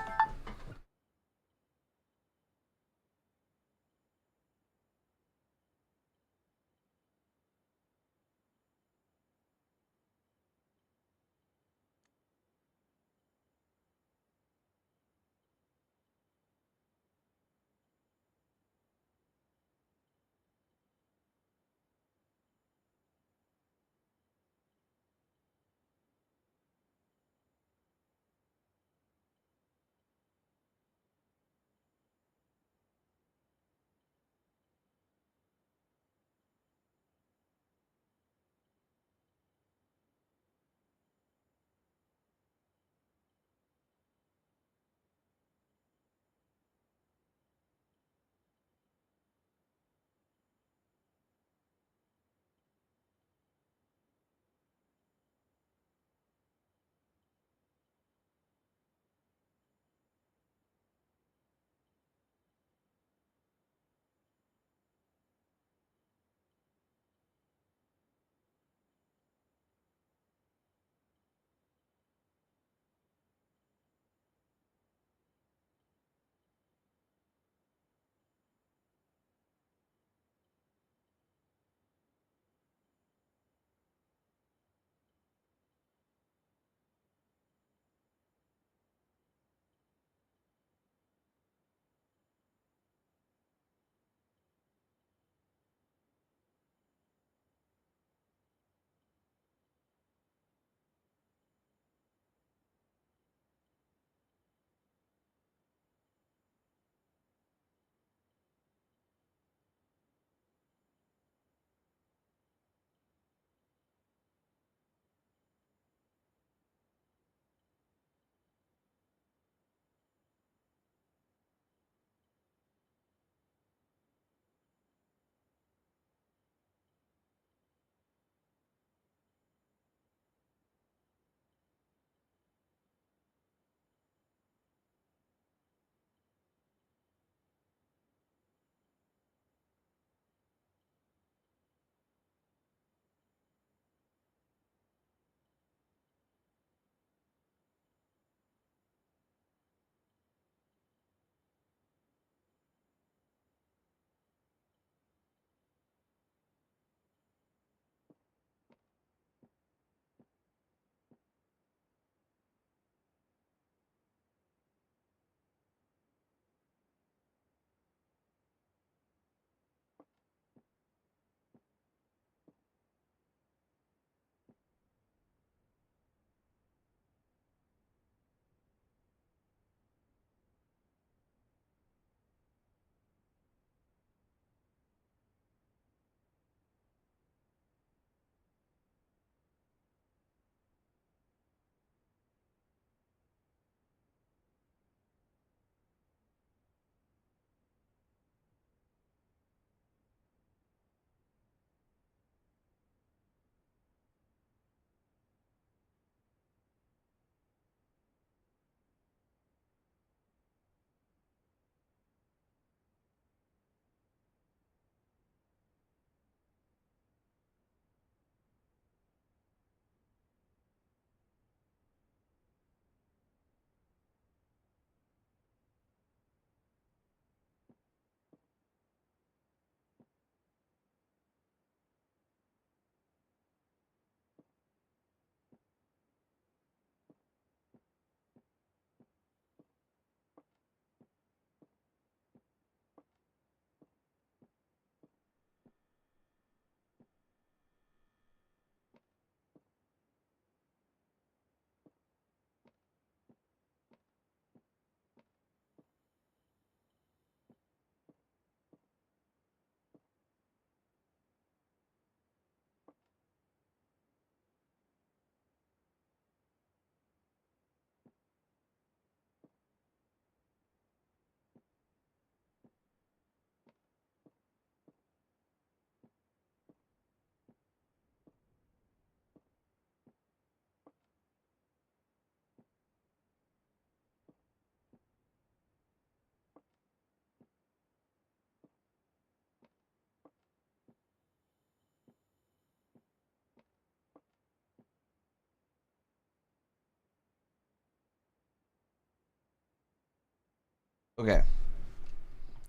Okay.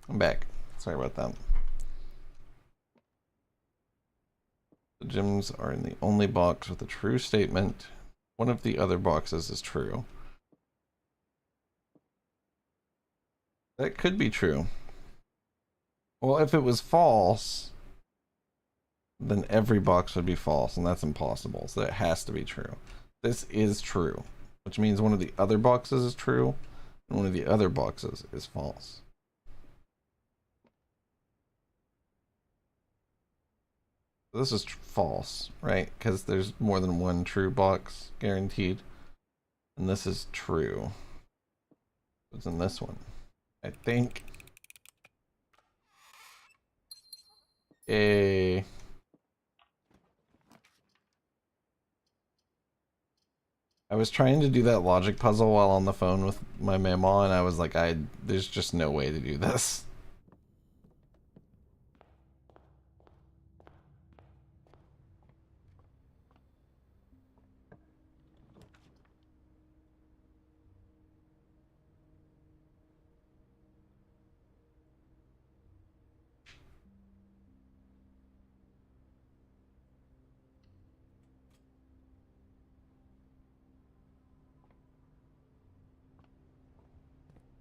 I'm back. Sorry about that. The gems are in the only box with a true statement. One of the other boxes is true. That could be true. Well, if it was false, then every box would be false, and that's impossible. So that has to be true. This is true, which means one of the other boxes is true, and one of the other boxes is false. So this is false, right? Because there's more than one true box guaranteed. And this is true. It's in this one, I think. A. I was trying to do that logic puzzle while on the phone with my mama, and I was like, there's just no way to do this.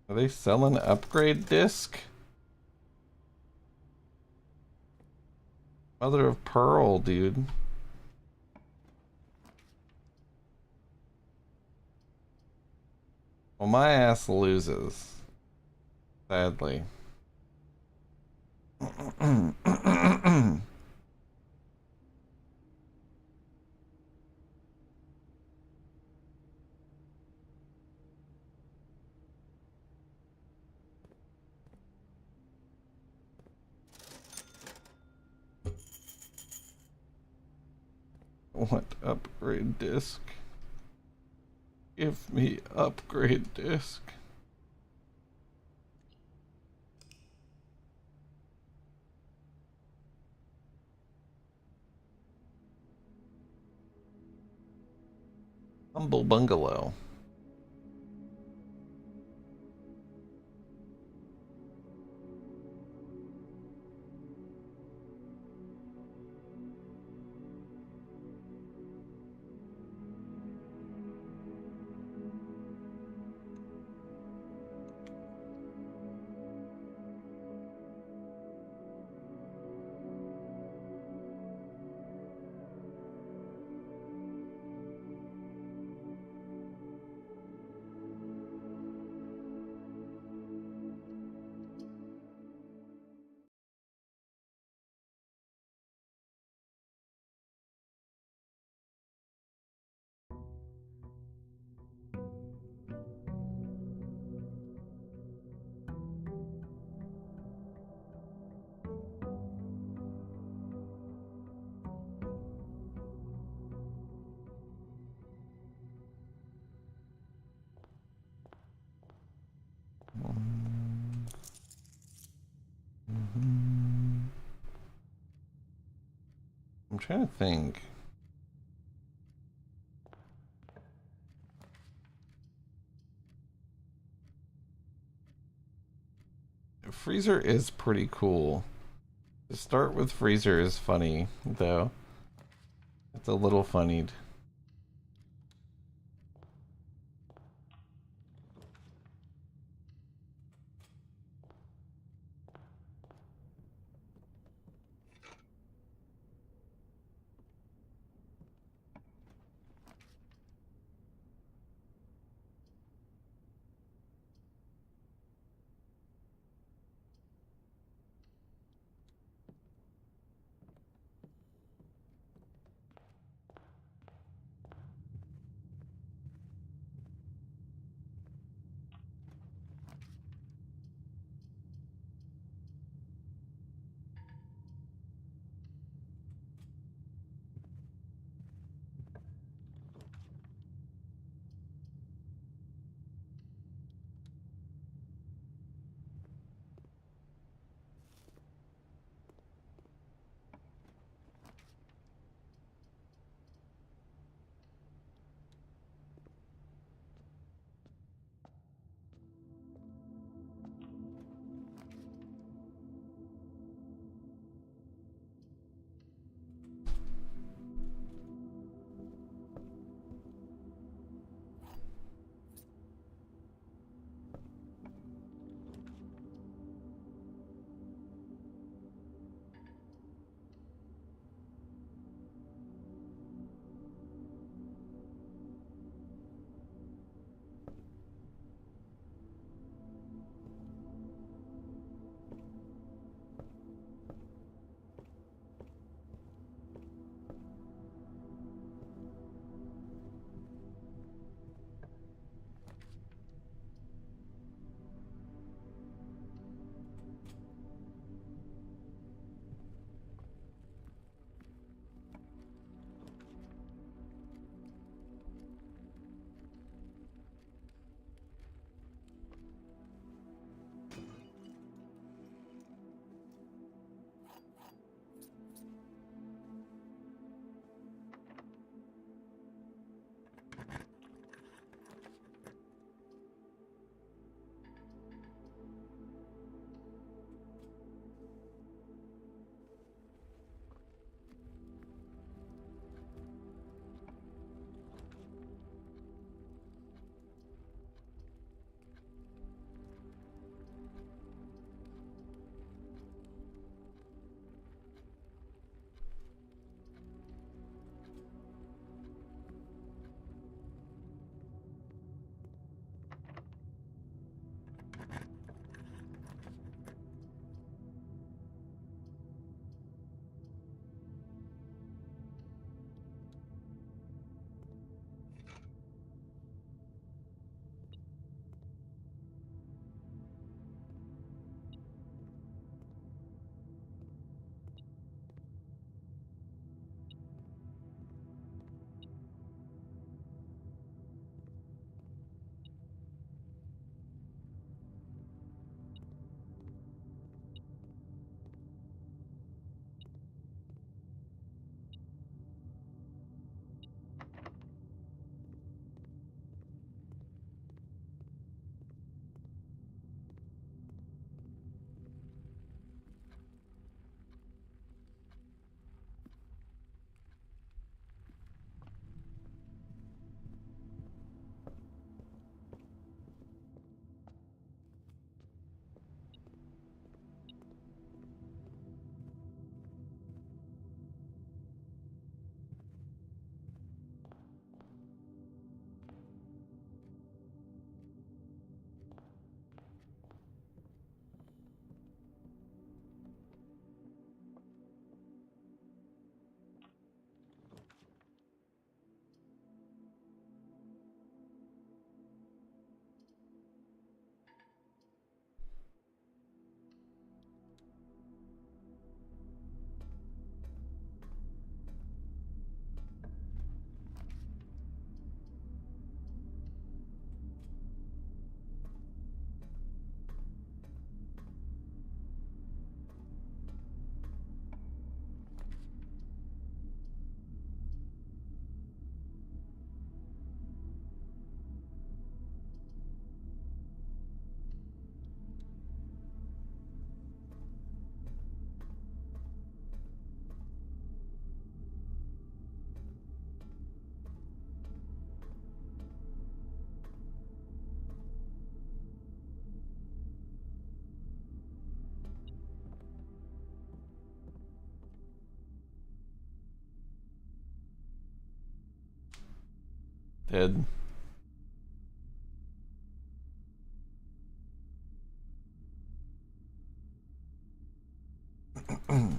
Are they selling upgrade disc? Mother of pearl, dude. Well, my ass loses. Sadly. What upgrade disc? Give me upgrade disc. Humble bungalow. I'm trying to think. Freezer is pretty cool. To start with Freezer is funny, though. It's a little funnied. Did. Hmm.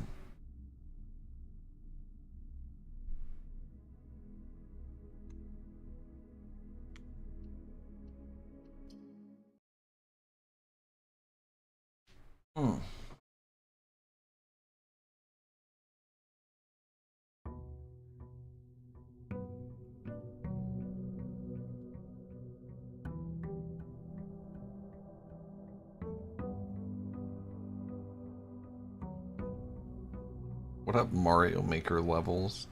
What up, Mario Maker levels?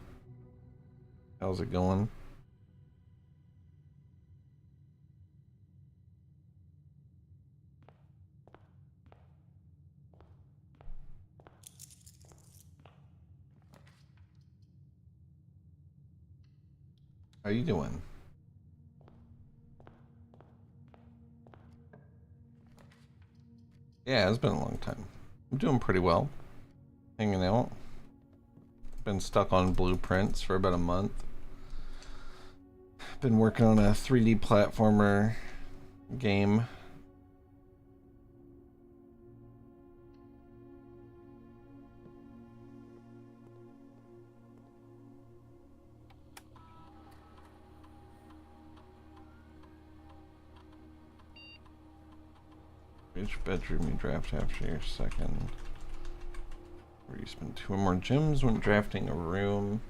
How's it going? How you doing? Yeah, it's been a long time. I'm doing pretty well. Hanging out. Been stuck on blueprints for about a month. Been working on a 3D platformer game. Which bedroom you draft after your second? Where you spend 2 or more gems when drafting a room.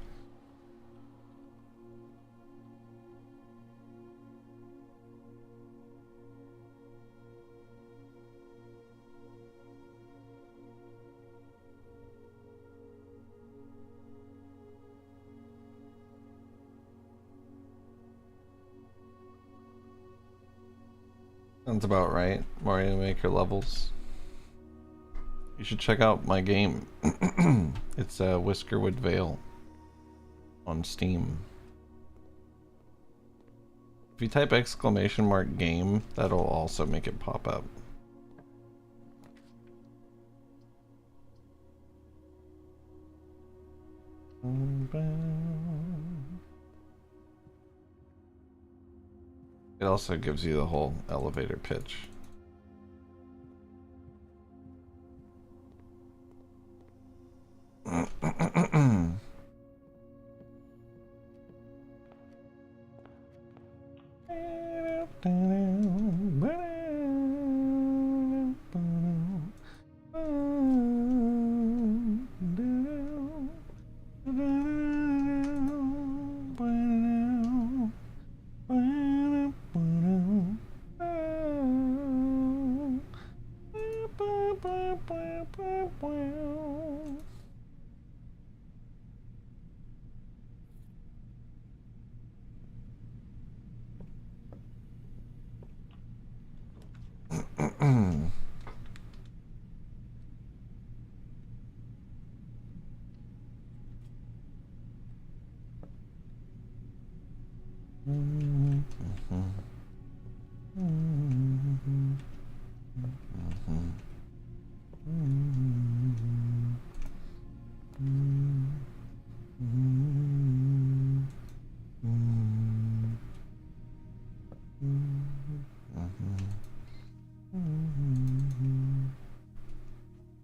Sounds about right. Mario Maker levels. You should check out my game. It's Whiskerwood Vale on Steam. If you type !game, that'll also make it pop up. It also gives you the whole elevator pitch.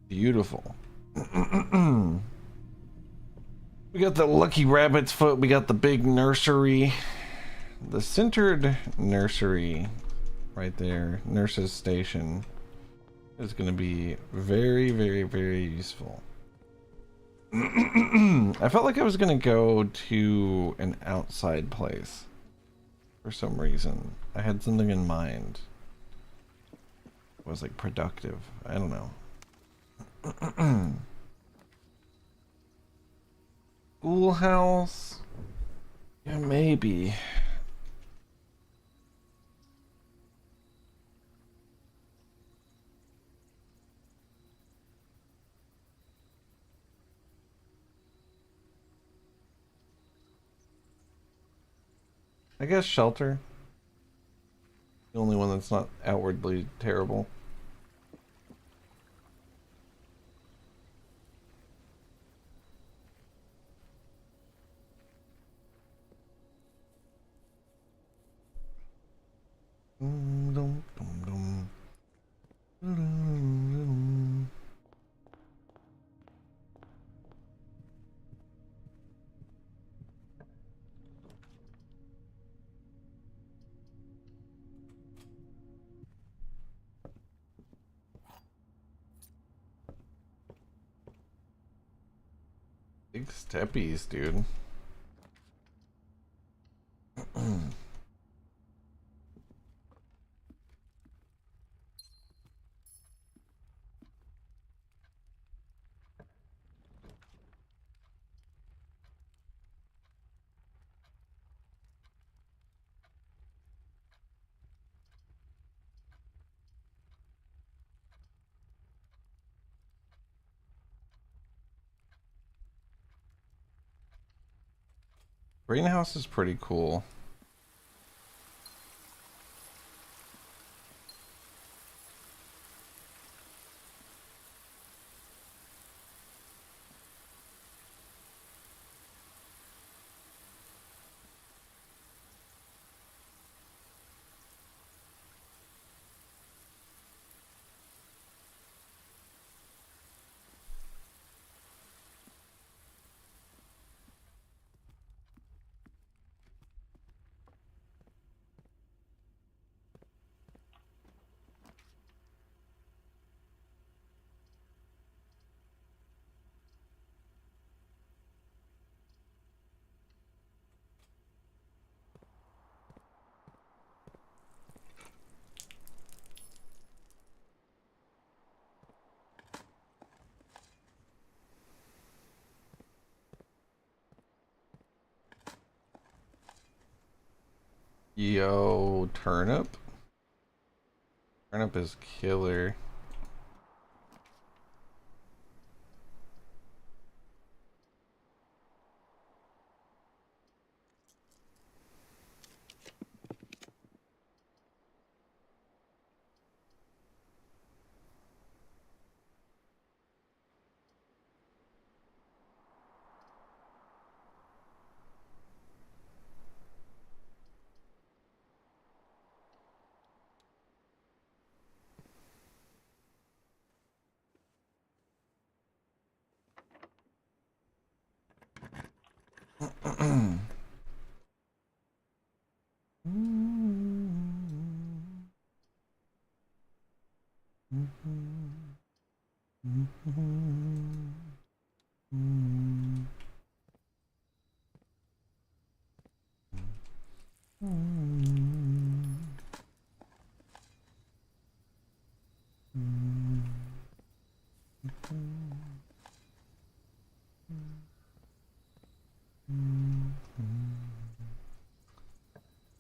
Beautiful. We got the lucky rabbit's foot. We got the big nursery. The centered nursery right there, nurse's station, is going to be very, very, very useful. I felt like I was going to go to an outside place for some reason. I had something in mind. It was like productive. I don't know. Schoolhouse? Yeah, maybe. I guess shelter. The only one that's not outwardly terrible. Big steppies, dude. Greenhouse is pretty cool. Yo, turnip. Turnip is killer.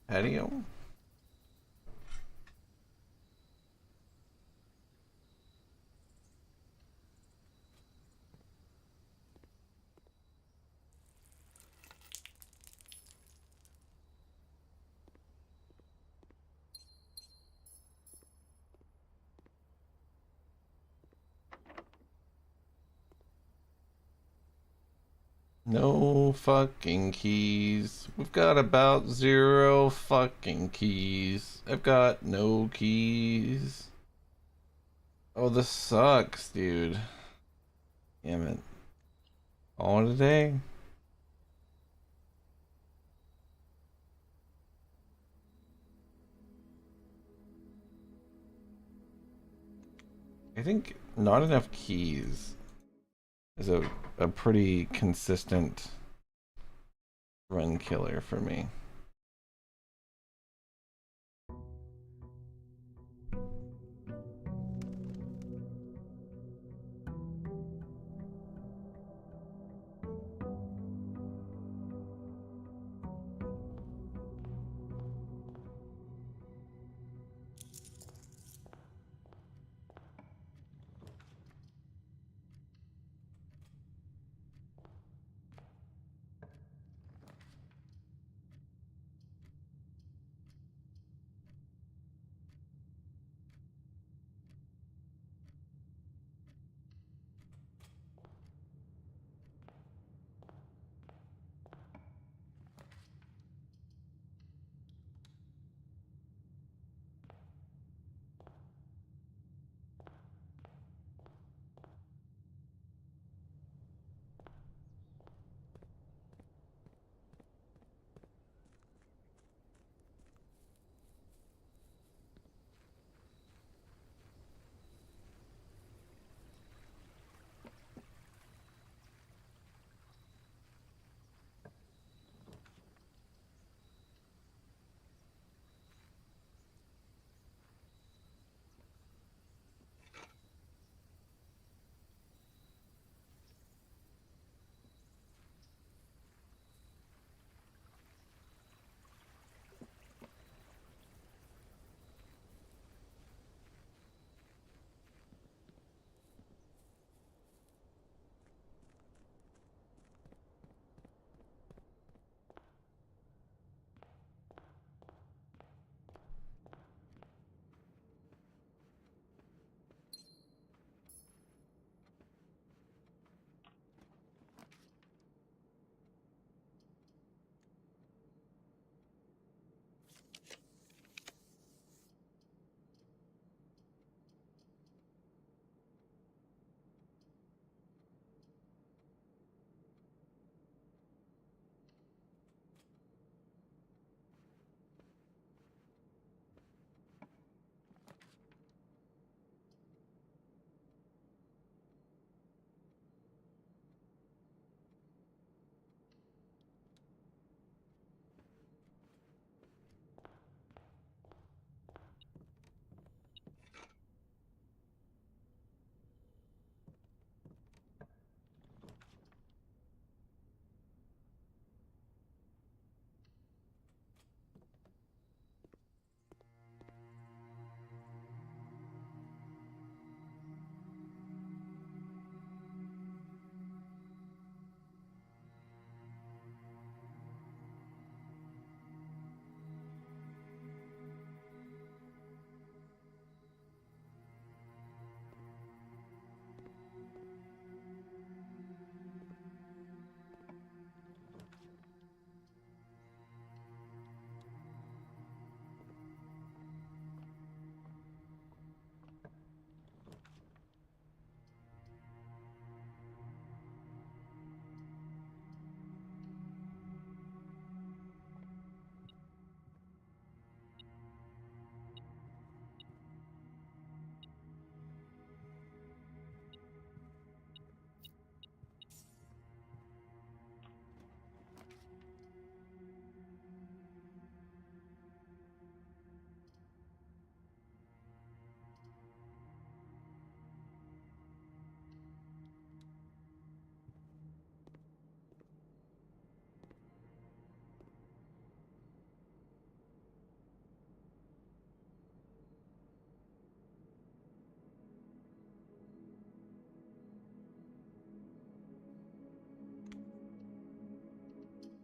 Patio? No fucking keys. We've got about 0 fucking keys. I've got no keys. Oh, this sucks, dude. Damn it. All today? I think not enough keys is a pretty consistent run killer for me.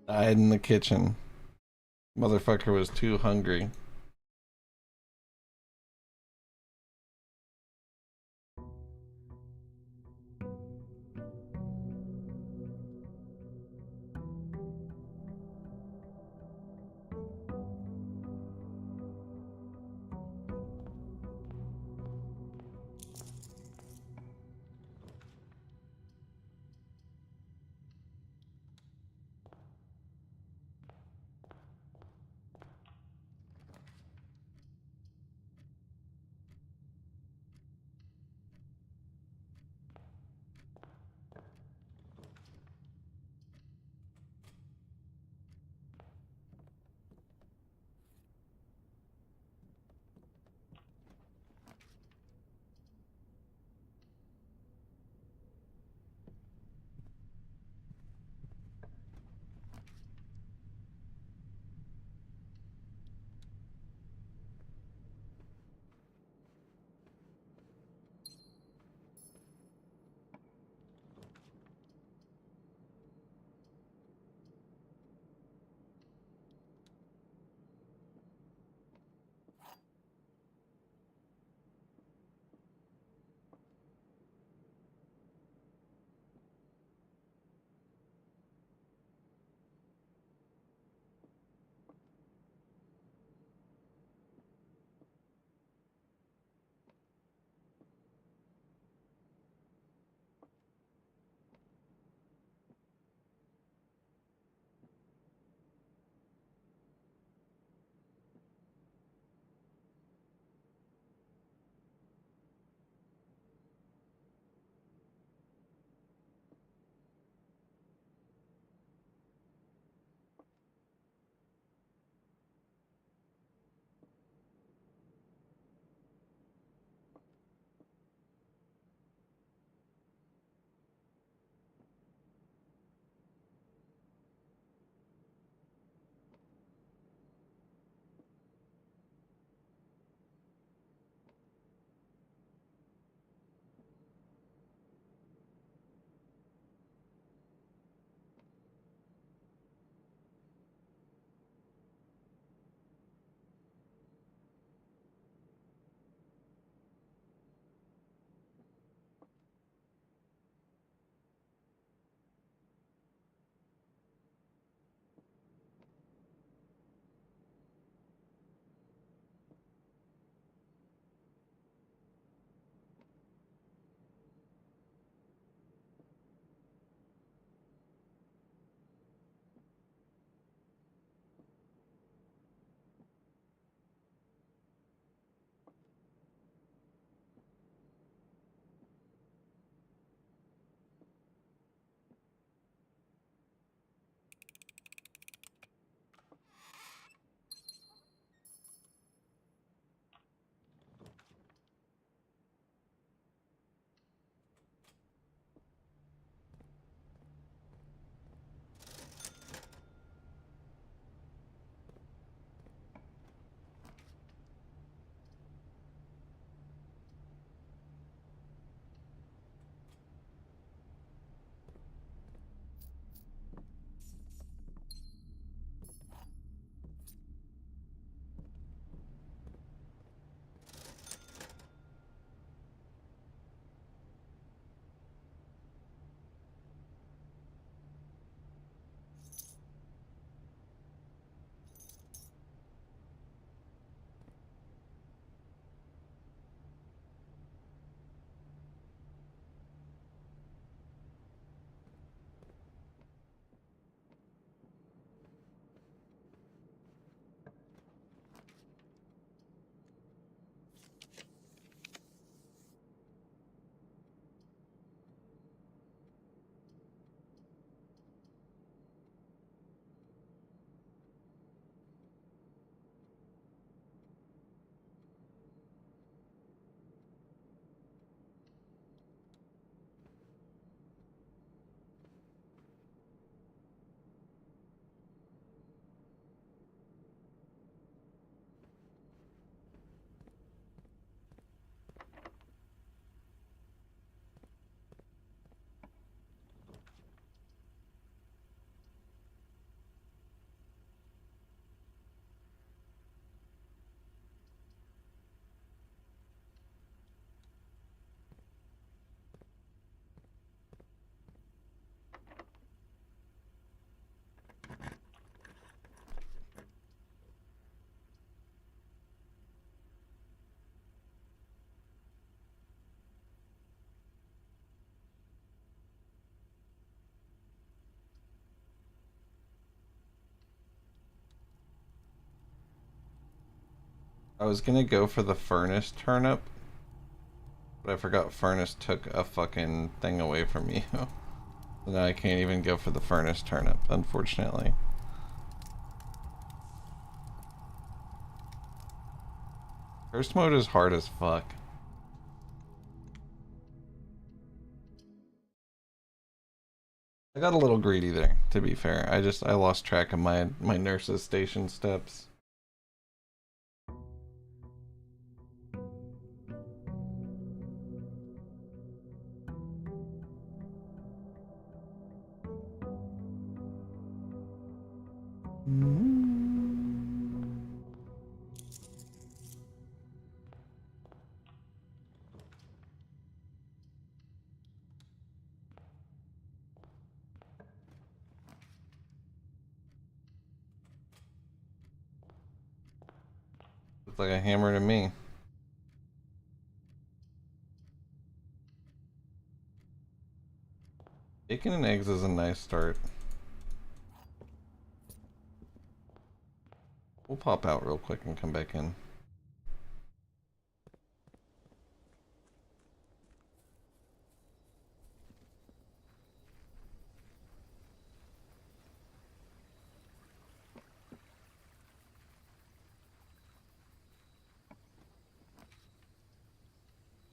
Died in the kitchen. Motherfucker was too hungry. I was gonna go for the furnace turnip, but I forgot furnace took a fucking thing away from you. So now I can't even go for the furnace turnip, unfortunately. First mode is hard as fuck. I got a little greedy there, to be fair. I lost track of my nurse's station steps. Looks like a hammer to me. Bacon and eggs is a nice start. We'll pop out real quick and come back in.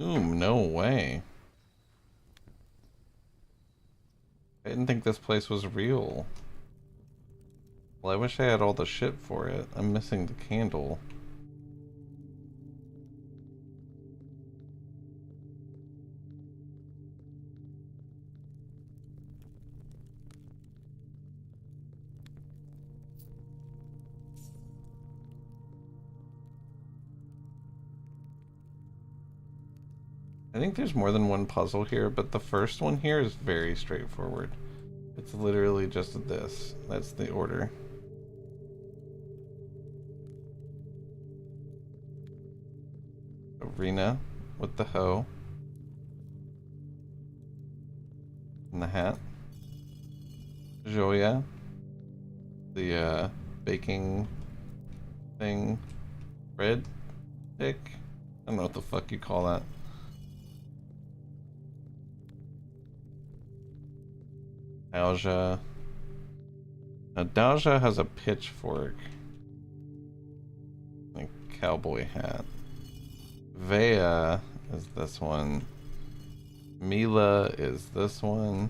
Ooh, no way. I didn't think this place was real. Well, I wish I had all the shit for it. I'm missing the candle. I think there's more than one puzzle here, but the first one here is very straightforward. It's literally just this. That's the order. Arena with the hoe. And the hat. Joya. The baking thing. Bread stick? I don't know what the fuck you call that. Dalja. Now Dalja has a pitchfork. A cowboy hat. Vea is this one. Mila is this one.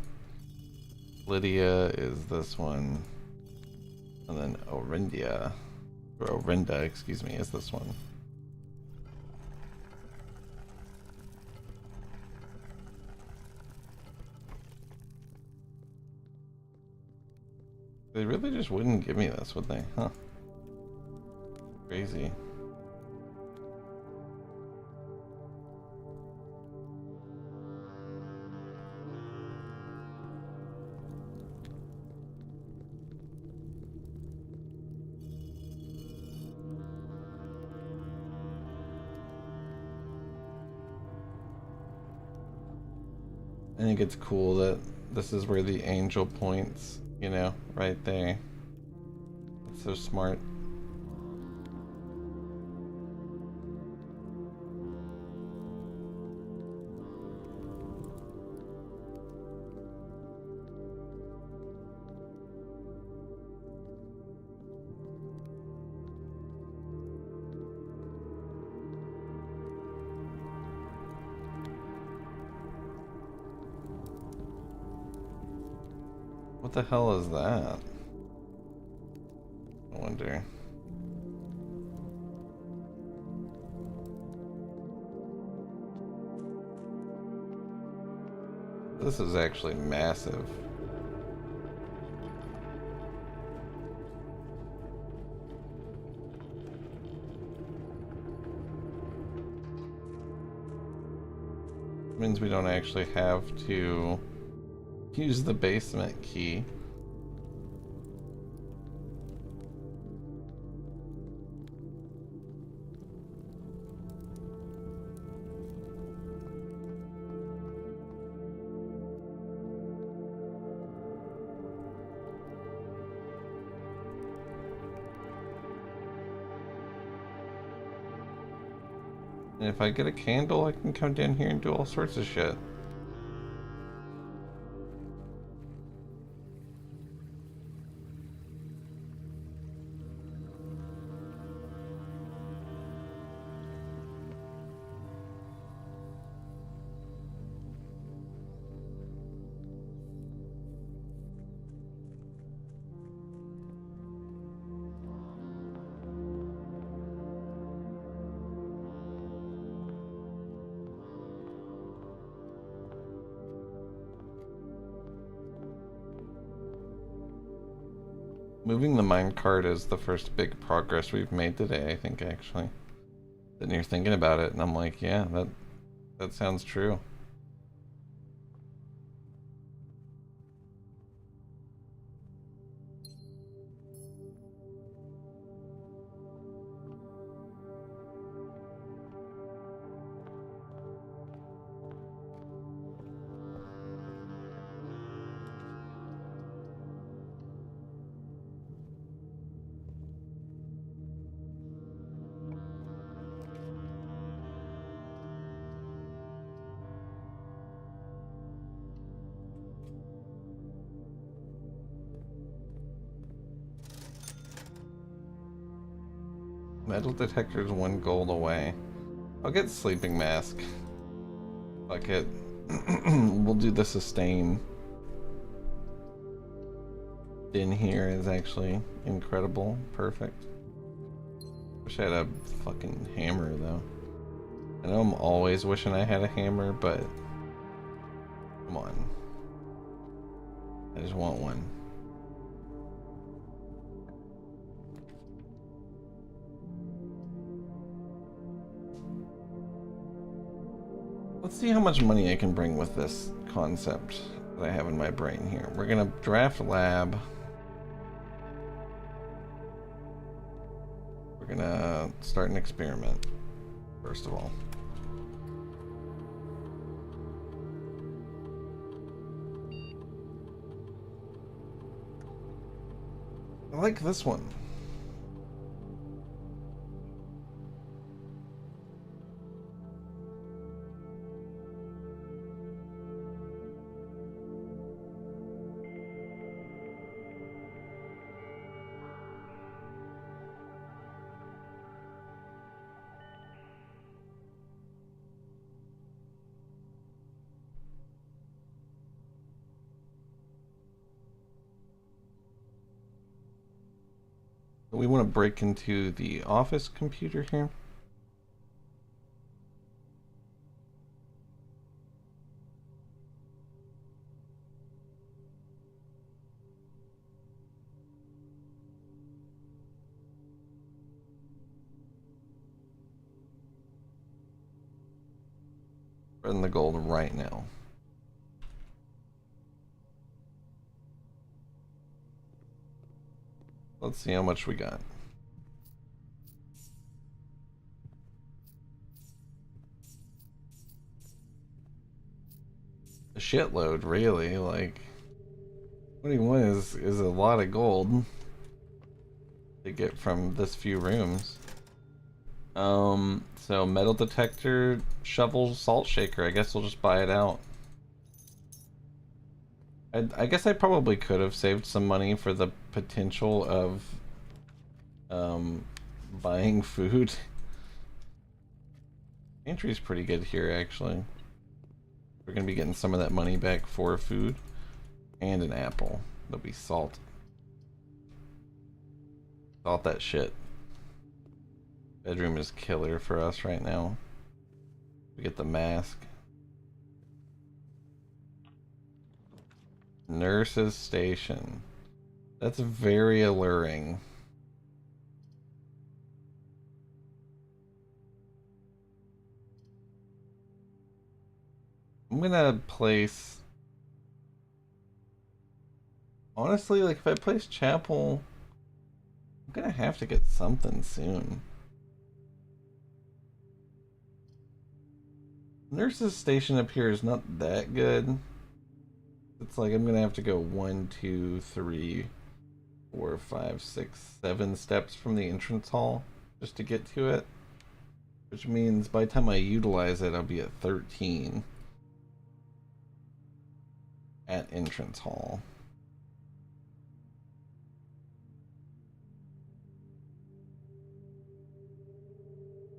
Lydia is this one. And then Orinda, or Orinda, excuse me, is this one. They really just wouldn't give me this, would they? Huh. Crazy. I think it's cool that this is where the angel points, you know, right there. It's so smart. What the hell is that? I wonder. This is actually massive. Means we don't actually have to use the basement key. And if I get a candle, I can come down here and do all sorts of shit. Moving the minecart is the first big progress we've made today, I think, actually. Then you're thinking about it, and I'm like, yeah, that sounds true. Metal detector's 1 gold away. I'll get sleeping mask. Fuck it. We'll do the sustain. In here is actually incredible. Perfect. Wish I had a fucking hammer though. I know I'm always wishing I had a hammer, but come on. I just want one. Let's see how much money I can bring with this concept that I have in my brain here. We're gonna draft lab. We're gonna start an experiment, first of all. I like this one. We want to break into the office computer here. Spreading the gold right now. Let's see how much we got. A shitload, really. Like 21 is a lot of gold to get from this few rooms. So metal detector, shovel, salt shaker. I guess we'll just buy it out. I guess I probably could have saved some money for the potential of buying food. Pantry's pretty good here, actually. We're gonna be getting some of that money back for food and an apple. That'll be salt. Salt that shit. Bedroom is killer for us right now. We get the mask. Nurse's station. That's very alluring. I'm gonna place... Honestly, like if I place chapel, I'm gonna have to get something soon. Nurse's station up here is not that good. It's like I'm gonna have to go 1, 2, 3, 4, 5, 6, 7 steps from the entrance hall just to get to it. Which means by the time I utilize it, I'll be at 13 at entrance hall.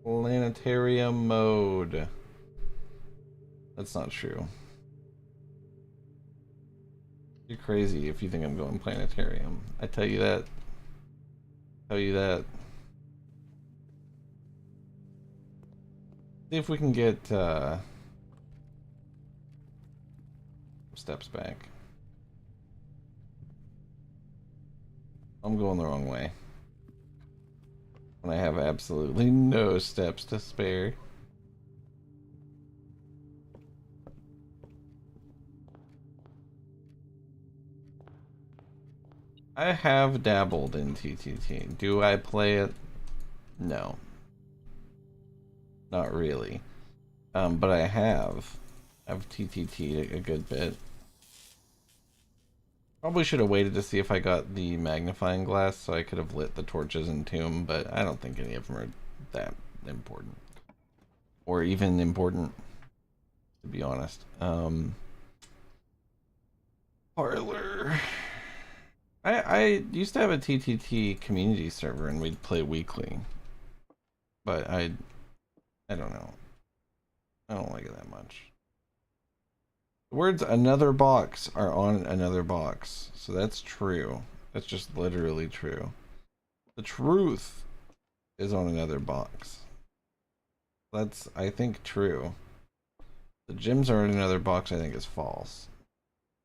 Planetarium mode. That's not true. You're crazy if you think I'm going planetarium. I tell you that. Tell you that. See if we can get steps back. I'm going the wrong way. When I have absolutely no steps to spare. I have dabbled in TTT. Do I play it? No. Not really. But I have. I've TTT'd a good bit. Probably should have waited to see if I got the magnifying glass so I could have lit the torches in Tomb, but I don't think any of them are that important. Or even important, to be honest. Parlor. I used to have a TTT community server and we'd play weekly. But I don't know. I don't like it that much. The words another box are on another box. So that's true. That's just literally true. The truth is on another box. That's, I think, true. The gems are in another box, I think, is false.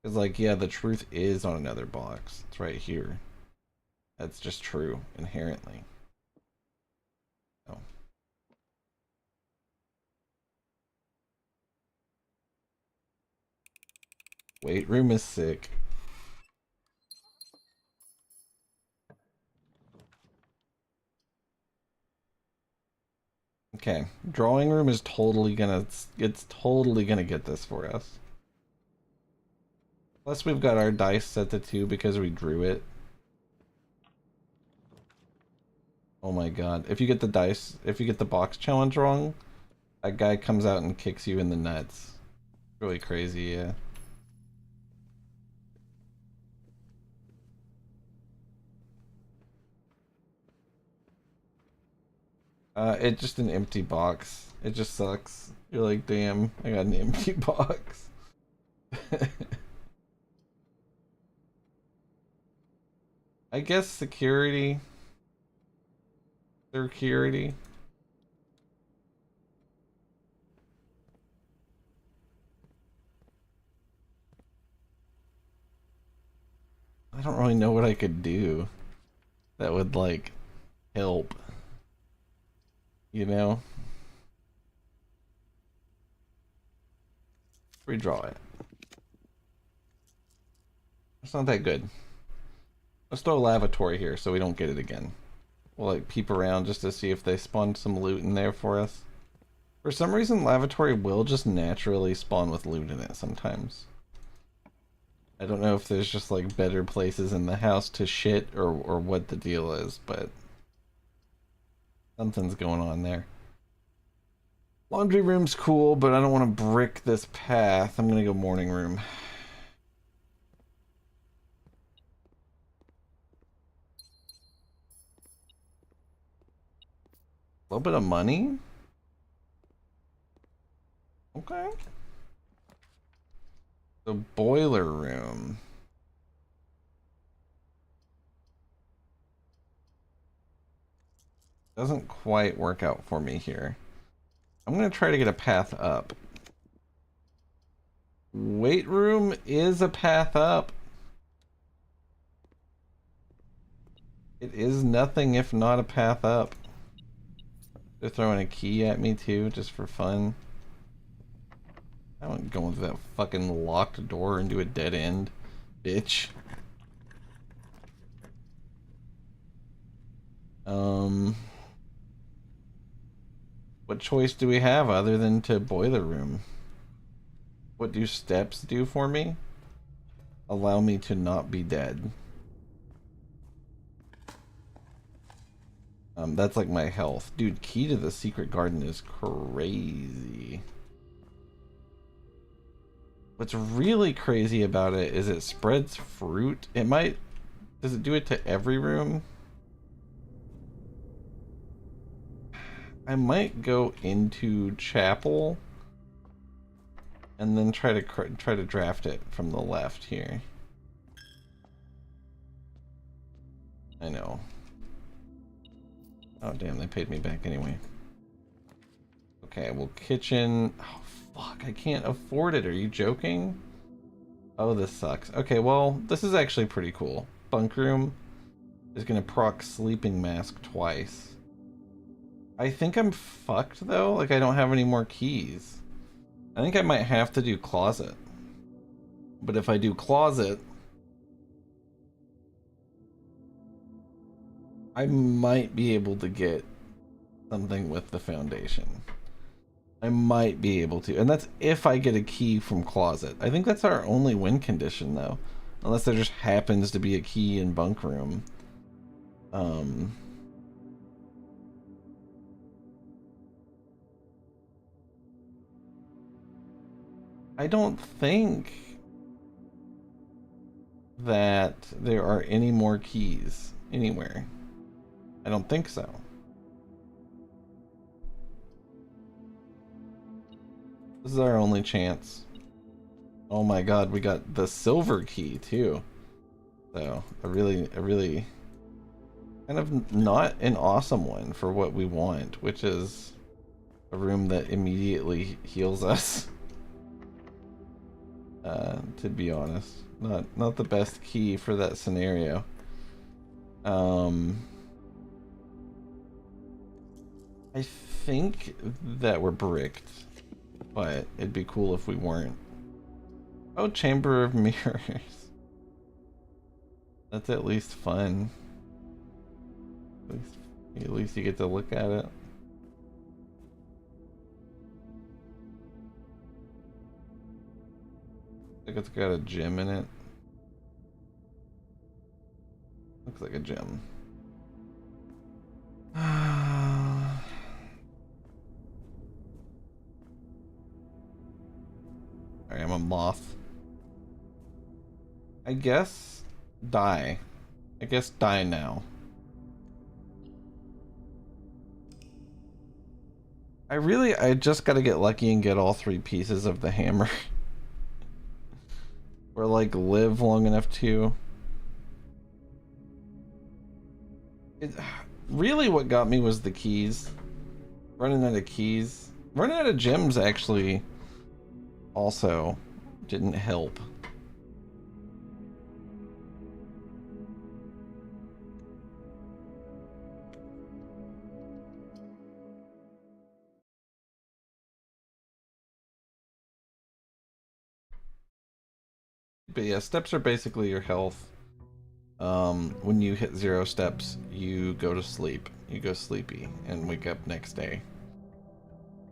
It's like, yeah, the truth is on another box. It's right here. That's just true, inherently. Oh. Weight room is sick. Okay, drawing room is totally gonna, it's totally gonna get this for us. Plus we've got our dice set to 2 because we drew it. Oh my god, if you get the dice, if you get the box challenge wrong, that guy comes out and kicks you in the nuts. Really crazy, yeah. It's just an empty box. It just sucks. You're like, damn, I got an empty box. I guess security. Security. I don't really know what I could do that would, like, help. You know? Redraw it. It's not that good. Let's throw a lavatory here so we don't get it again. We'll like peep around just to see if they spawned some loot in there for us. For some reason, lavatory will just naturally spawn with loot in it sometimes. I don't know if there's just like better places in the house to shit or what the deal is, but something's going on there. Laundry room's cool, but I don't want to brick this path. I'm gonna go morning room. A little bit of money? Okay. The boiler room. Doesn't quite work out for me here. I'm gonna try to get a path up. Weight room is a path up. It is nothing if not a path up. They're throwing a key at me too, just for fun. I won't go into that fucking locked door into a dead end, bitch. What choice do we have other than to boiler room? What do steps do for me? Allow me to not be dead. That's like my health. Dude, key to the secret garden is crazy. What's really crazy about it is it spreads fruit. It might... Does it do it to every room? I might go into chapel and then try to draft it from the left here. I know. Oh damn, they paid me back anyway. Okay, well, kitchen. Oh fuck, I can't afford it. Are you joking? Oh, this sucks. Okay, well, this is actually pretty cool. Bunk room is gonna proc sleeping mask twice. I think I'm fucked though. Like, I don't have any more keys. I think I might have to do closet. But if I do closet, I might be able to get something with the foundation. I might be able to. And that's if I get a key from closet. I think that's our only win condition though. Unless there just happens to be a key in bunk room. I don't think that there are any more keys anywhere. I don't think so. This is our only chance. Oh my god, we got the silver key too. So, a really kind of not an awesome one for what we want, which is a room that immediately heals us. To be honest, not the best key for that scenario. I think that we're bricked, but it'd be cool if we weren't. Oh, Chamber of Mirrors. That's at least fun. At least you get to look at it. I think it's got a gym in it. Looks like a gym. Alright, I'm a moth. I guess die. I guess die now. I just gotta get lucky and get all 3 pieces of the hammer. Or like live long enough to. Really what got me was the keys. Running out of keys. Running out of gems actually also didn't help. But yeah, steps are basically your health. When you hit 0 steps, you go to sleep. You go sleepy and wake up next day.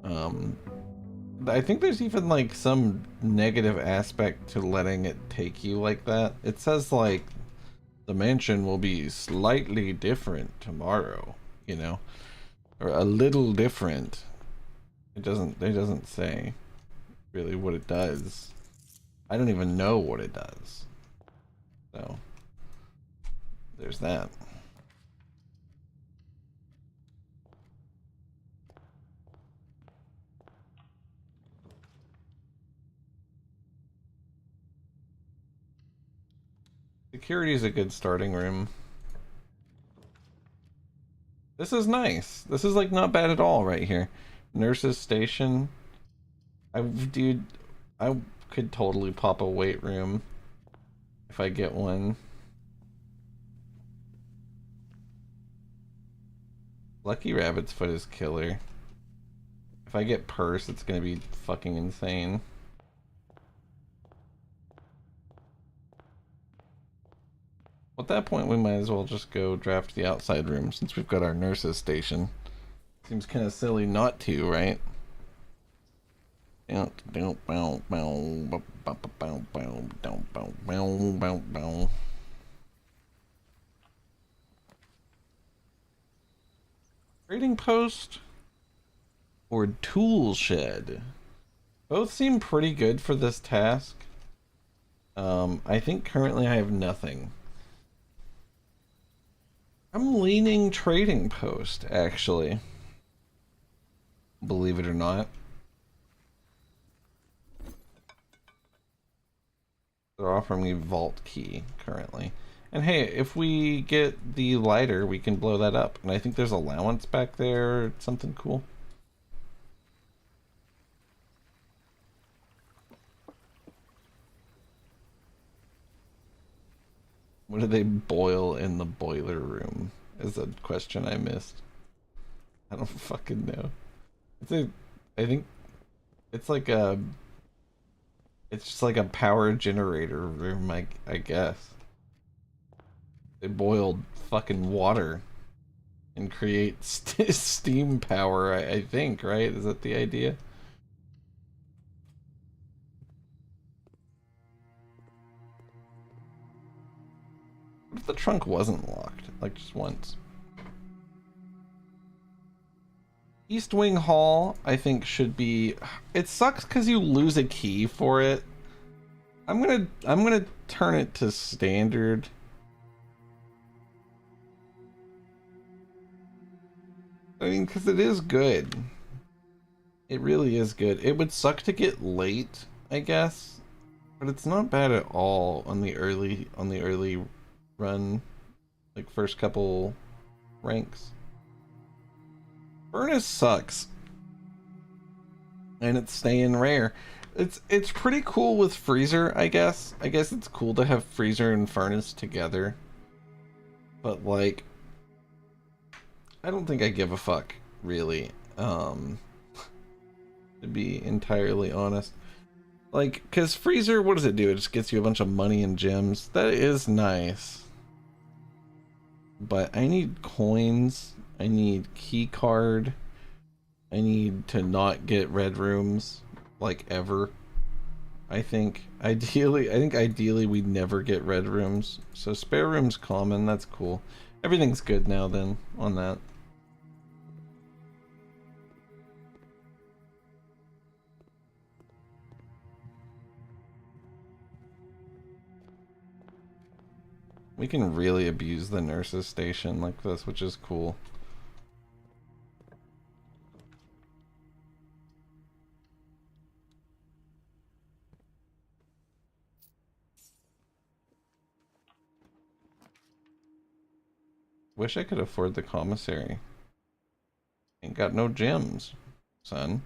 I think there's even like some negative aspect to letting it take you like that. It says like the mansion will be slightly different tomorrow, you know, or a little different. It doesn't say really what it does. I don't even know what it does. So there's that. Security is a good starting room. This is nice. This is like not bad at all right here. Nurse's station. Dude, I could totally pop a weight room if I get one. Lucky Rabbit's foot is killer. If I get purse, it's gonna be fucking insane. At that point, we might as well just go draft the outside room since we've got our nurse's station. Seems kind of silly not to, right? Trading post or tool shed? Both seem pretty good for this task. I think currently I have nothing. I'm leaning trading post, actually. Believe it or not. They're offering me vault key currently. And hey, if we get the lighter, we can blow that up. And I think there's allowance back there, something cool. What do they boil in the boiler room? Is a question I missed. I don't fucking know. I think it's like a, it's just like a power generator room, I guess. They boiled fucking water and create steam power, I think, right? Is that the idea? What if the trunk wasn't locked? Like, just once. East Wing Hall, I think, should be... It sucks because you lose a key for it. I'm gonna turn it to standard. I mean, because it is good. It really is good. It would suck to get late, I guess, but it's not bad at all on the early run, like first couple ranks. Furnace sucks, and it's staying rare. It's pretty cool with freezer, I guess. I guess it's cool to have freezer and furnace together, but like, I don't think I give a fuck really. To be entirely honest. Like, because freezer, what does it do? It just gets you a bunch of money and gems. That is nice. But I need coins. I need key card. I need to not get red rooms, like, ever. I think ideally we never get red rooms. So spare rooms common, that's cool. Everything's good now then on that. We can really abuse the nurses station like this, which is cool. Wish I could afford the commissary. Ain't got no gems, son.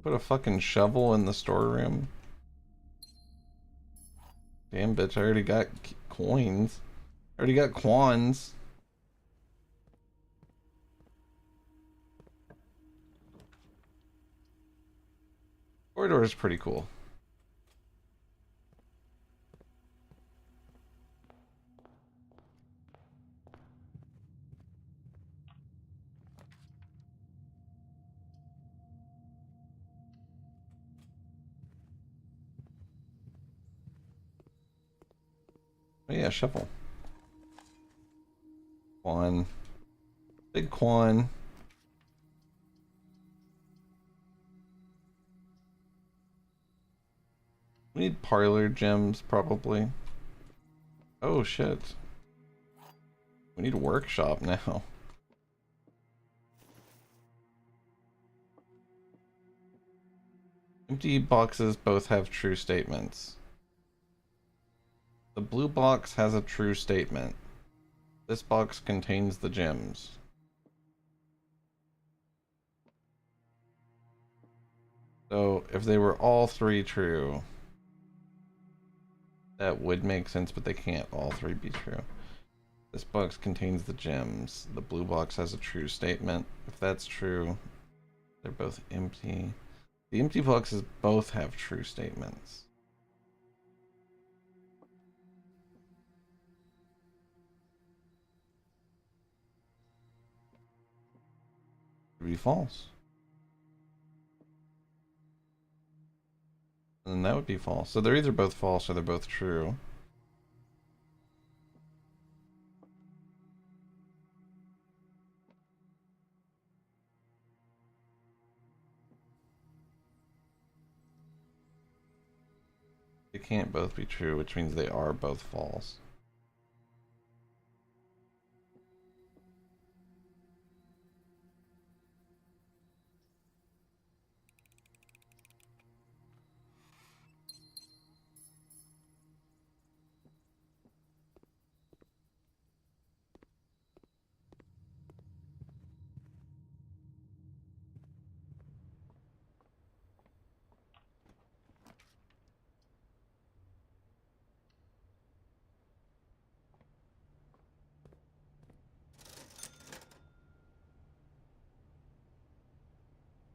Put a fucking shovel in the storeroom. Damn bitch, I already got coins. I already got quans. Corridor is pretty cool. Oh yeah, shovel. Quan. Big Quan. We need parlor gems, probably. Oh shit. We need a workshop now. Empty boxes both have true statements. The blue box has a true statement. This box contains the gems. So if they were all three true, that would make sense, but they can't all three be true. This box contains the gems. The blue box has a true statement. If that's true, they're both empty. The empty boxes both have true statements. It would be false. And then that would be false. So they're either both false or they're both true. They can't both be true, which means they are both false.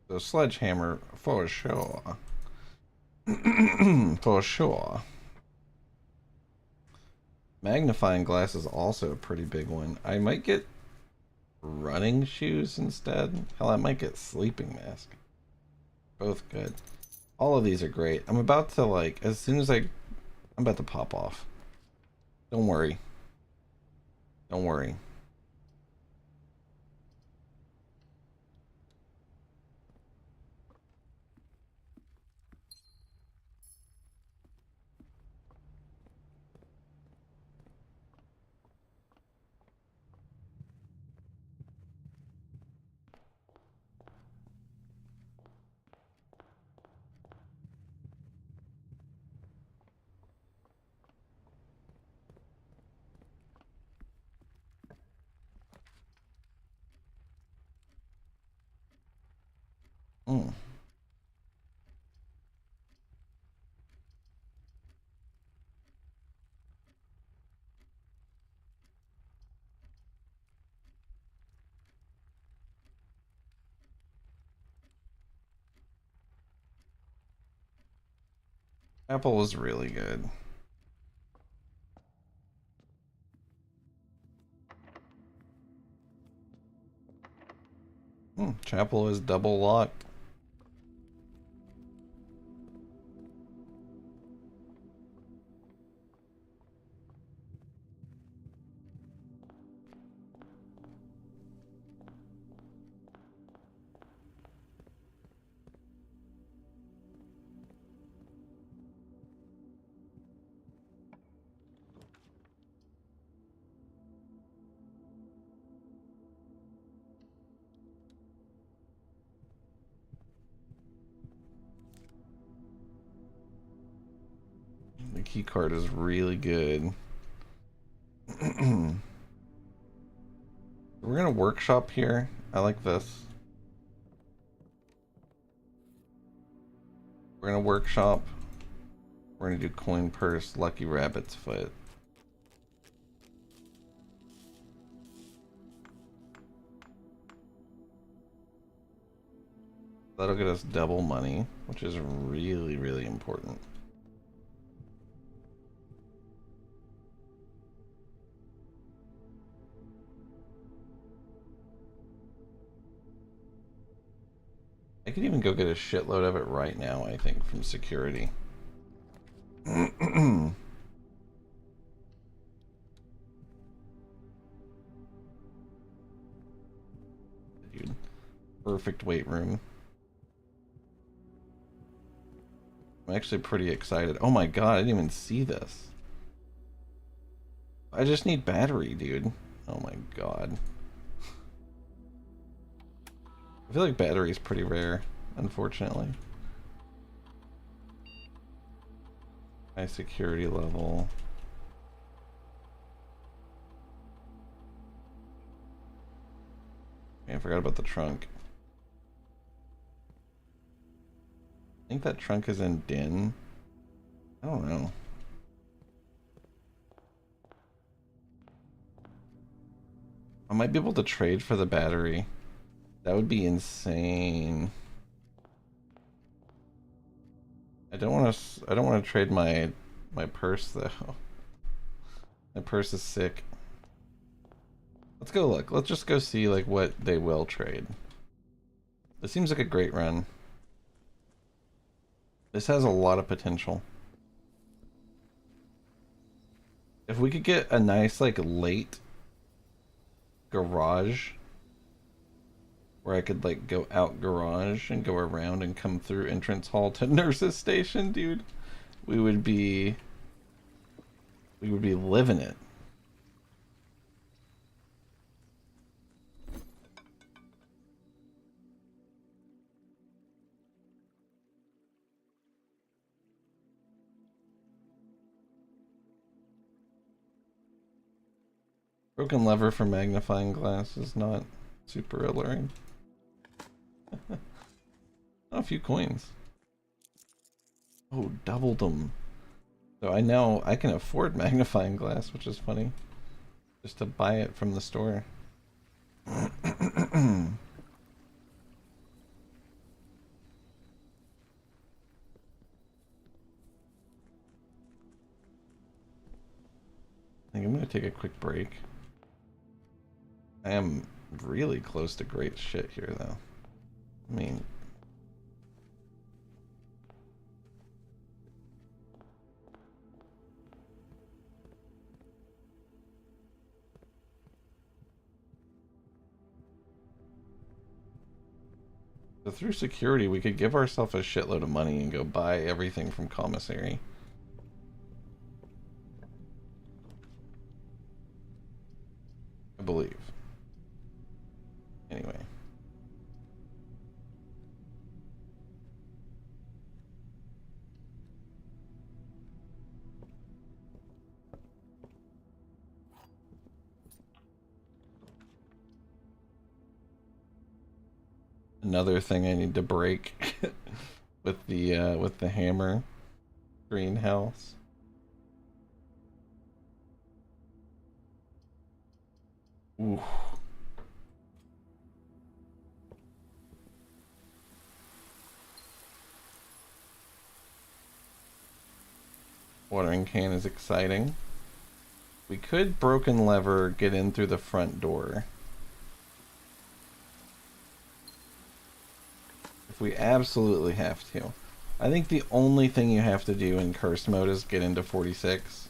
The sledgehammer, for sure. For sure. Magnifying glass is also a pretty big one. I might get running shoes instead. Hell, I might get sleeping mask. Both good. All of these are great. I'm about to, like, as soon as I'm about to pop off. Don't worry. Don't worry. Mm. Apple was really good. Chapel is double locked. The key card is really good. We're gonna workshop here. I like this. We're gonna workshop. We're gonna do coin purse, lucky rabbit's foot. That'll get us double money, which is really, really important. I could even go get a shitload of it right now, I think, from security. Dude, perfect weight room. I'm actually pretty excited. Oh my god, I didn't even see this. I just need battery, dude. Oh my god. I feel like battery is pretty rare, unfortunately. High security level. I forgot about the trunk. I think that trunk is in Din. I don't know. I might be able to trade for the battery. That would be insane. I don't want to trade my purse though. My purse is sick. Let's go look. Let's just go see like what they will trade. This seems like a great run. This has a lot of potential. If we could get a nice like late garage where I could like go out garage and go around and come through entrance hall to nurse's station, dude, we would be living it. Broken lever for magnifying glass is not super alluring. A few coins. Oh, doubled them. So I can afford magnifying glass, which is funny. Just to buy it from the store. I think I'm gonna take a quick break. I am really close to great shit here, though. I mean... So through security, we could give ourselves a shitload of money and go buy everything from commissary. I believe. Anyway. Another thing I need to break with the hammer. Greenhouse. Ooh. Watering can is exciting. We could broken lever get in through the front door. If we absolutely have to. I think the only thing you have to do in curse mode is get into 46.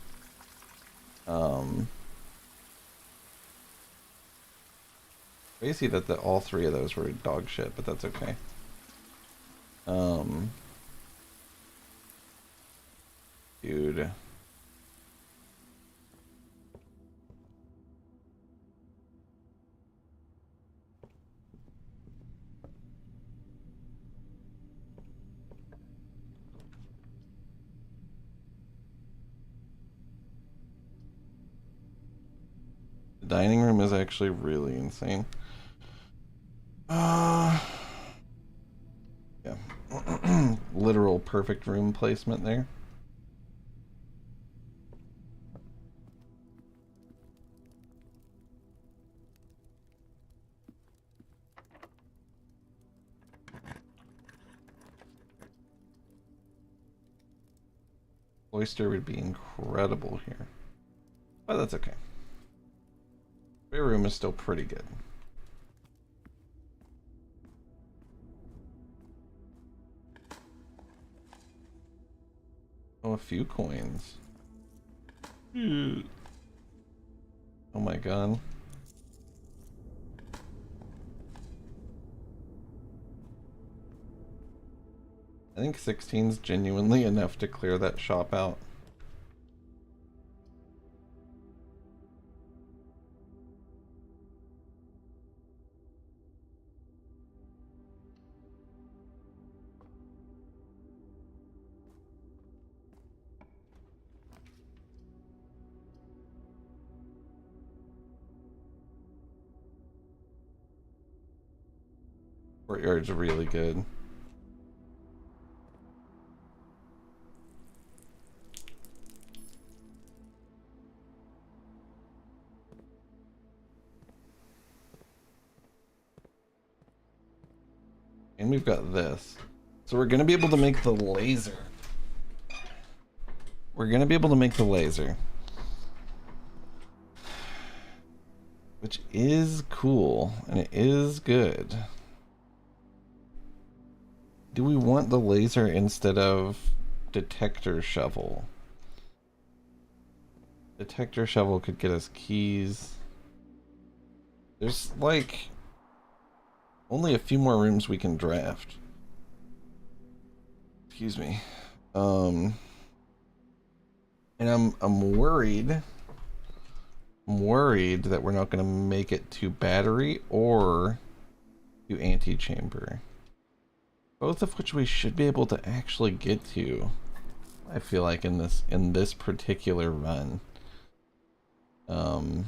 Crazy that all three of those were dog shit, but that's okay. Dude. The dining room is actually really insane. Yeah. Literal perfect room placement there. Oyster would be incredible here. But that's okay. Spare room is still pretty good. Oh, a few coins. Oh my god. I think 16's genuinely enough to clear that shop out. Courtyard's really good. And we've got this. So we're gonna be able to make the laser. We're gonna be able to make the laser. Which is cool, and it is good. Do we want the laser instead of detector shovel? Detector shovel could get us keys. There's like only a few more rooms we can draft. Excuse me. And I'm worried. I'm worried that we're not going to make it to battery or to antechamber. Both of which we should be able to actually get to. I feel like in this particular run. So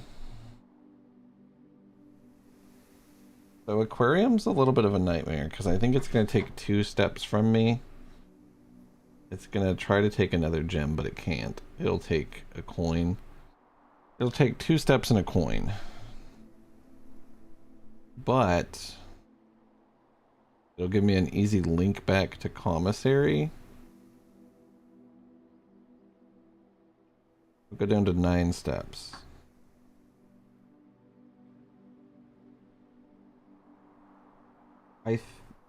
aquarium's a little bit of a nightmare because I think it's going to take 2 steps from me. It's going to try to take another gem, but it can't. It'll take a coin. It'll take 2 steps and a coin. But it'll give me an easy link back to commissary. We'll go down to 9 steps.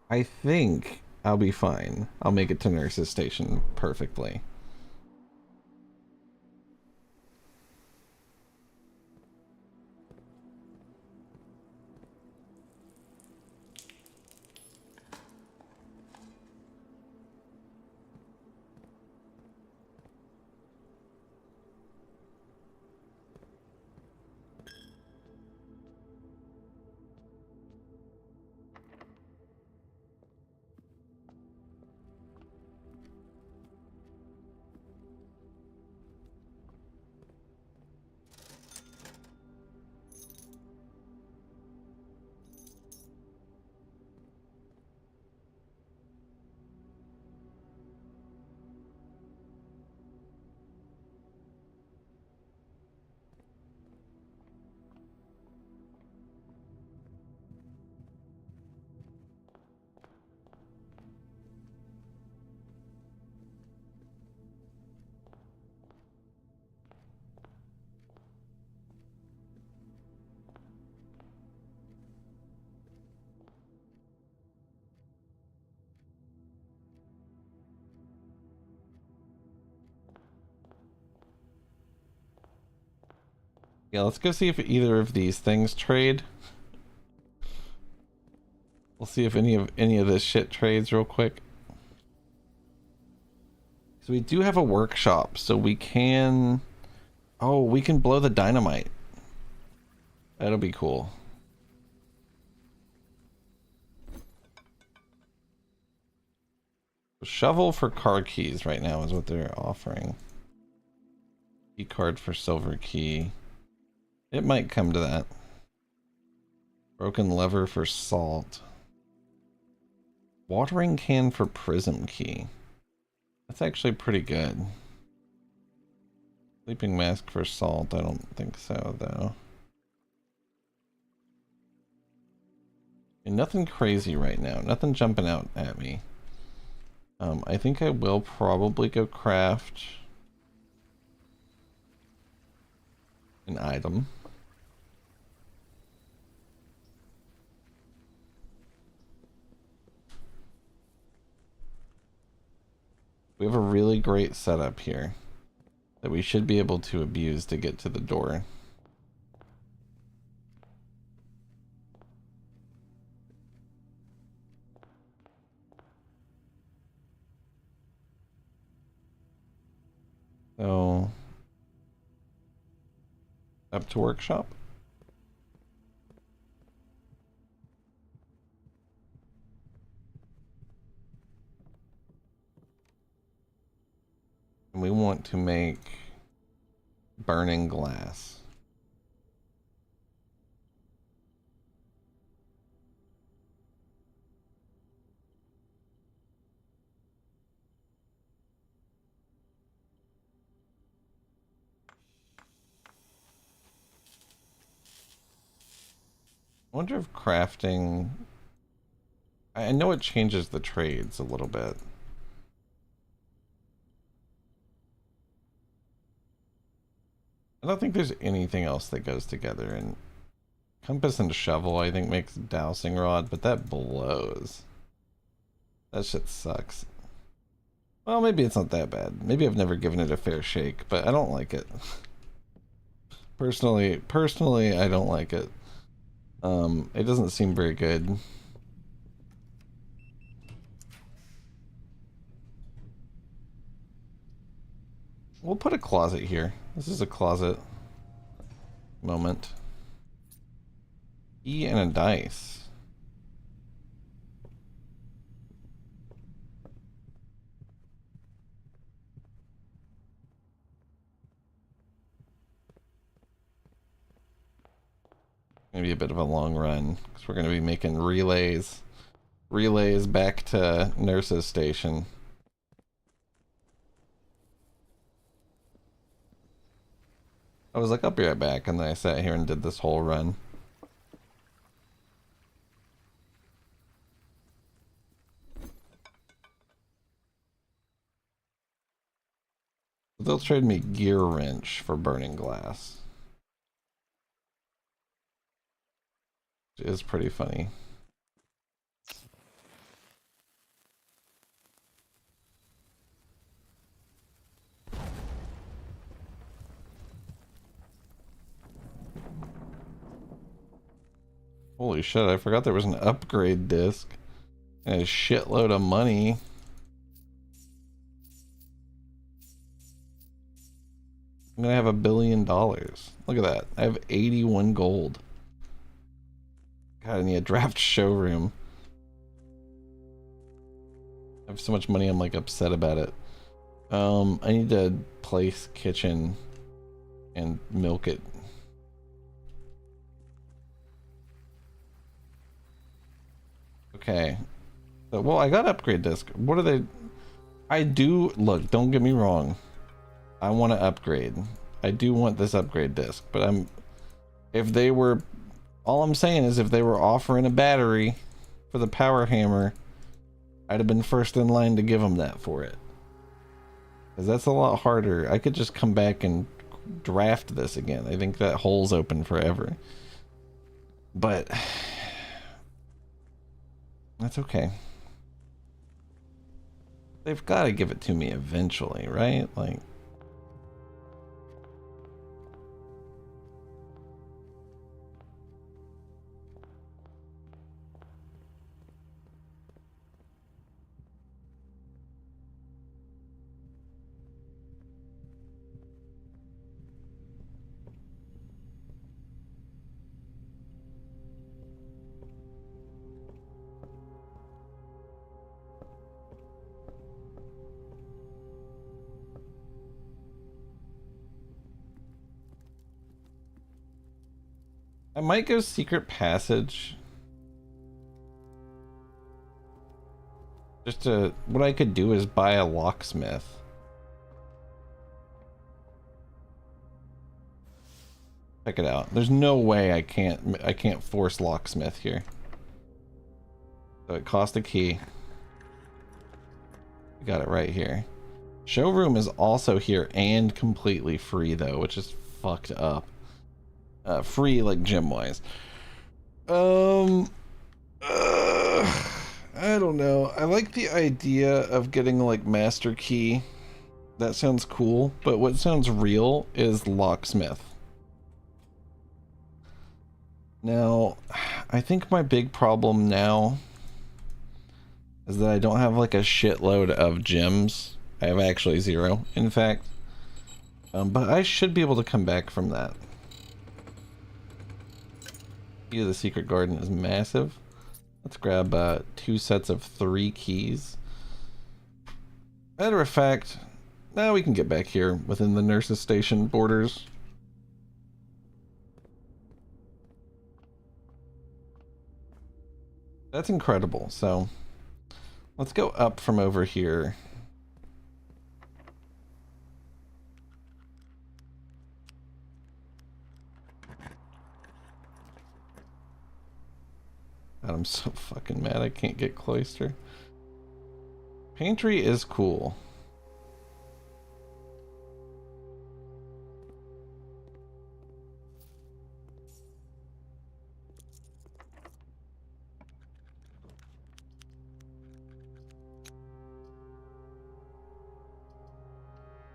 I think I'll be fine. I'll make it to nurse's station perfectly. Yeah, let's go see if either of these things trade. We'll see if any of this shit trades real quick. So we do have a workshop, so we can... Oh, we can blow the dynamite. That'll be cool. Shovel for car keys right now is what they're offering. Key card for silver key. It might come to that. Broken lever for salt. Watering can for prism key. That's actually pretty good. Sleeping mask for salt. I don't think so, though. And nothing crazy right now. Nothing jumping out at me. I think I will probably go craft an item. We have a really great setup here that we should be able to abuse to get to the door. So, up to workshop. And we want to make burning glass. I wonder if crafting... I know it changes the trades a little bit. I don't think there's anything else that goes together. And compass and shovel, I think, makes dowsing rod, but that blows. That shit sucks. Well, maybe it's not that bad. Maybe I've never given it a fair shake, but I don't like it. Personally, I don't like it. It doesn't seem very good. We'll put a closet here. This is a closet moment. E and a dice. Maybe a bit of a long run because we're going to be making relays back to Nurse's station. I was like, I'll be right back, and then I sat here and did this whole run. They'll trade me gear wrench for burning glass. Which is pretty funny. Holy shit, I forgot there was an upgrade disc and a shitload of money. I'm gonna have $1 billion. Look at that. I have 81 gold. God, I need a draft showroom. I have so much money, I'm like upset about it. I need to place kitchen and milk it. Okay. So, well, I got upgrade disc. What are they? I do, look, don't get me wrong. I want to upgrade. I do want this upgrade disc, but if they were, all I'm saying is if they were offering a battery for the power hammer, I'd have been first in line to give them that for it. Because that's a lot harder. I could just come back and draft this again. I think that hole's open forever. But that's okay. They've got to give it to me eventually, right? Like, I might go secret passage. Just to, what I could do is buy a locksmith. Check it out. There's no way I can't force locksmith here. So it cost a key. We got it right here. Showroom is also here and completely free though, which is fucked up. Free like gym wise. I don't know. I like the idea of getting like master key. That sounds cool, but what sounds real is locksmith. Now, I think my big problem now is that I don't have like a shitload of gems. I have actually 0, in fact. But I should be able to come back from that. Key to the secret garden is massive. Let's grab 2 sets of 3 keys. Matter of fact, now we can get back here within the nurse's station borders. That's incredible. So let's go up from over here. God, I'm so fucking mad I can't get cloister. Pantry is cool.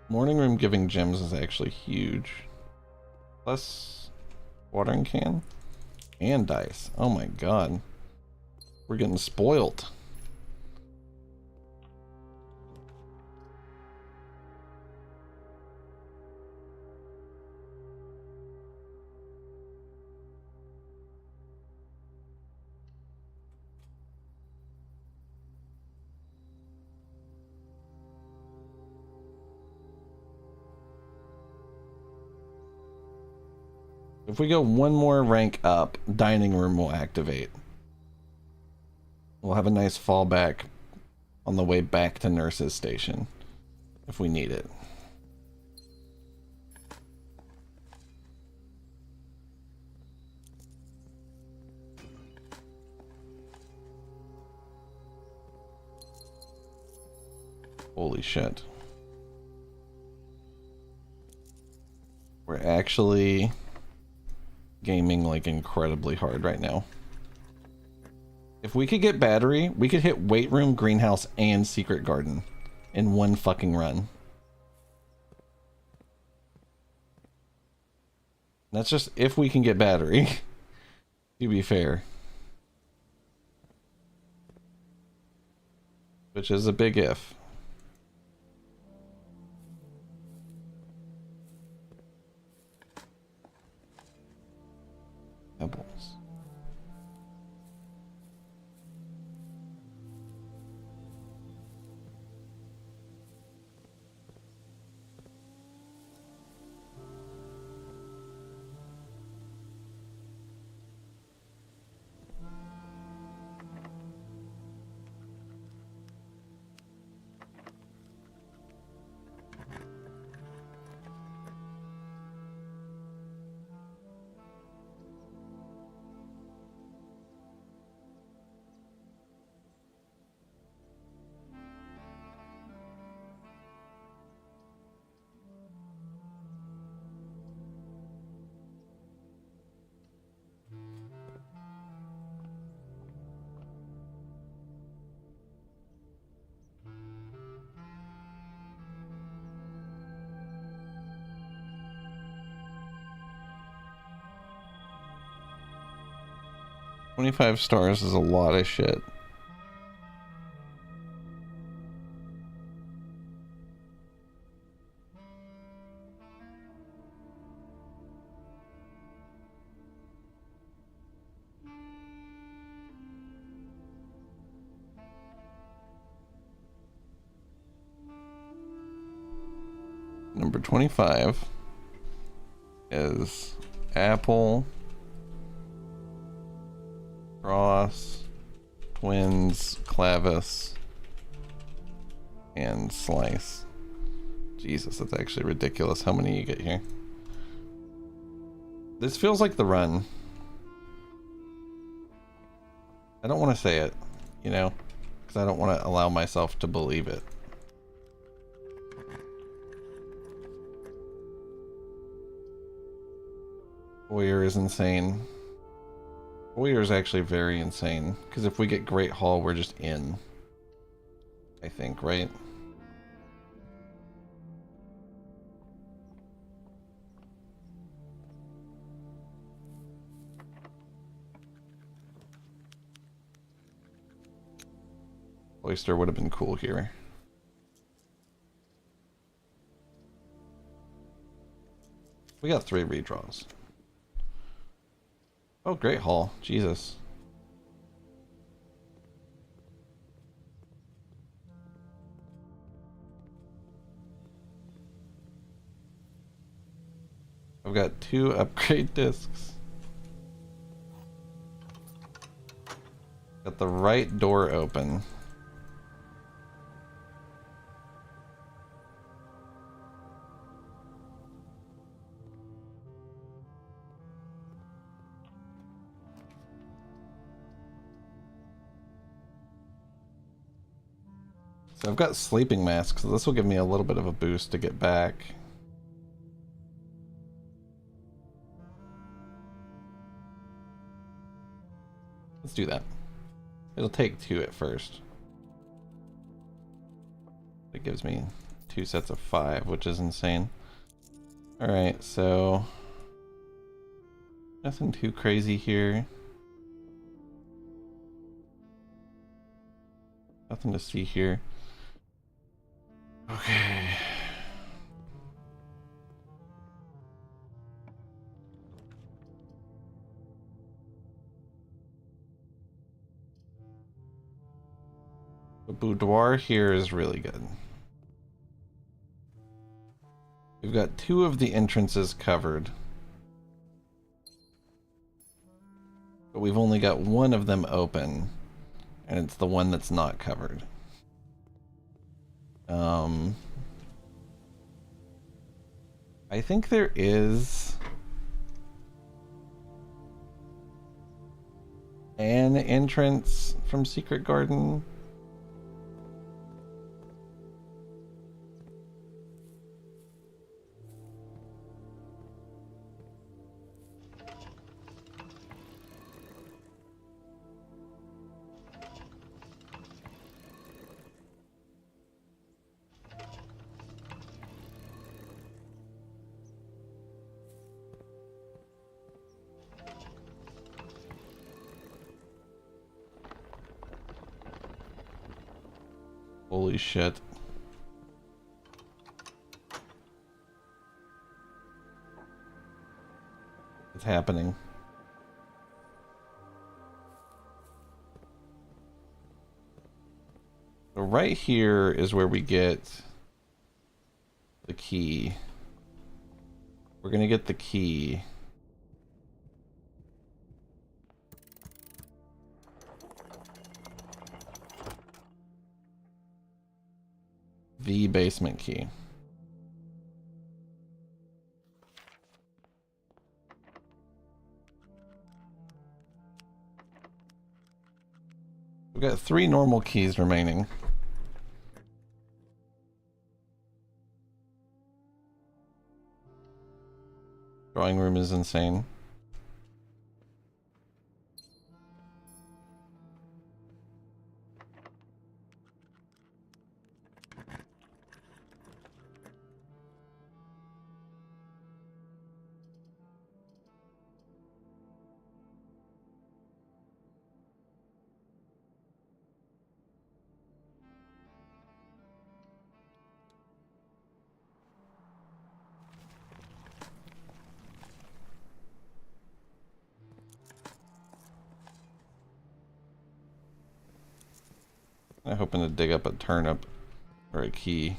Morning room giving gems is actually huge. Plus watering can and dice. Oh my god. We're getting spoiled. If we go one more rank up, dining room will activate. We'll have a nice fallback on the way back to nurse's station if we need it. Holy shit. We're actually gaming like incredibly hard right now. If we could get battery, we could hit weight room, greenhouse, and secret garden in one fucking run. That's just if we can get battery, to be fair. Which is a big if. Pebbles. $25 stars is a lot of shit. Number 25 is Apple, Cross, Twins, Clavis, and Slice. Jesus, that's actually ridiculous how many you get here. This feels like the run. I don't want to say it, you know, because I don't want to allow myself to believe it. Warrior is insane. Warrior is actually very insane, because if we get Great Hall, we're just in. I think, right? Oyster would have been cool here. We got 3 redraws. Oh, Great Hall. Jesus. I've got 2 upgrade discs. Got the right door open. So I've got sleeping masks, so this will give me a little bit of a boost to get back. Let's do that. It'll take 2 at first. It gives me 2 sets of 5, which is insane. Alright, so nothing too crazy here. Nothing to see here. Okay. The boudoir here is really good. We've got 2 of the entrances covered. But we've only got one of them open, and it's the one that's not covered. I think there is an entrance from Secret Garden. Holy shit. It's happening. So right here is where we get the key. We're gonna get the key. The basement key. We've got 3 normal keys remaining. Drawing room is insane. I'm hoping to dig up a turnip or a key.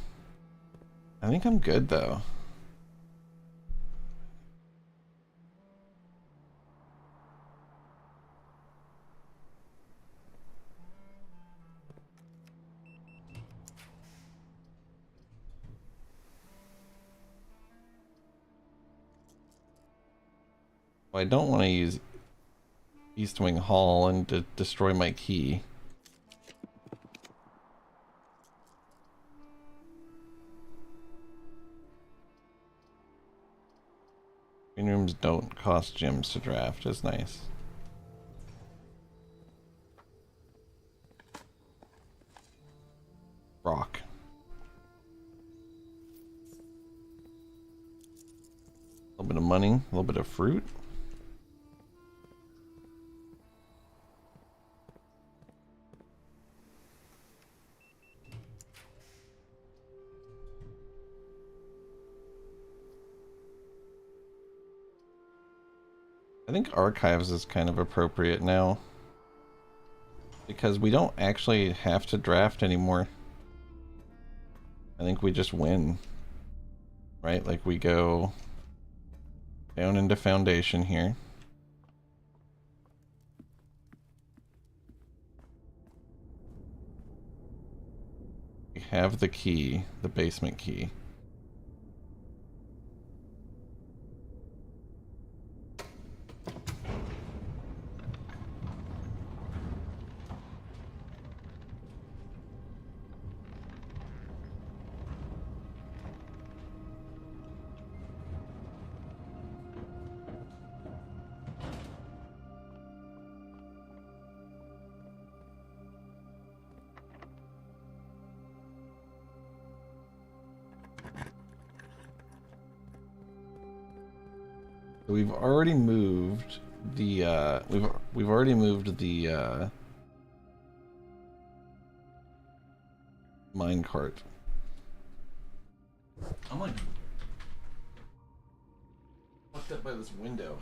I think I'm good though. Well, I don't want to use East Wing Hall and to destroy my key. Green rooms don't cost gems to draft, is nice. Rock. A little bit of money, a little bit of fruit. I think archives is kind of appropriate now, because we don't actually have to draft anymore. I think we just win, right? Like we go down into foundation here. We have the key, the basement key. We've already moved the we've already moved the minecart. I'm like fucked up by this window.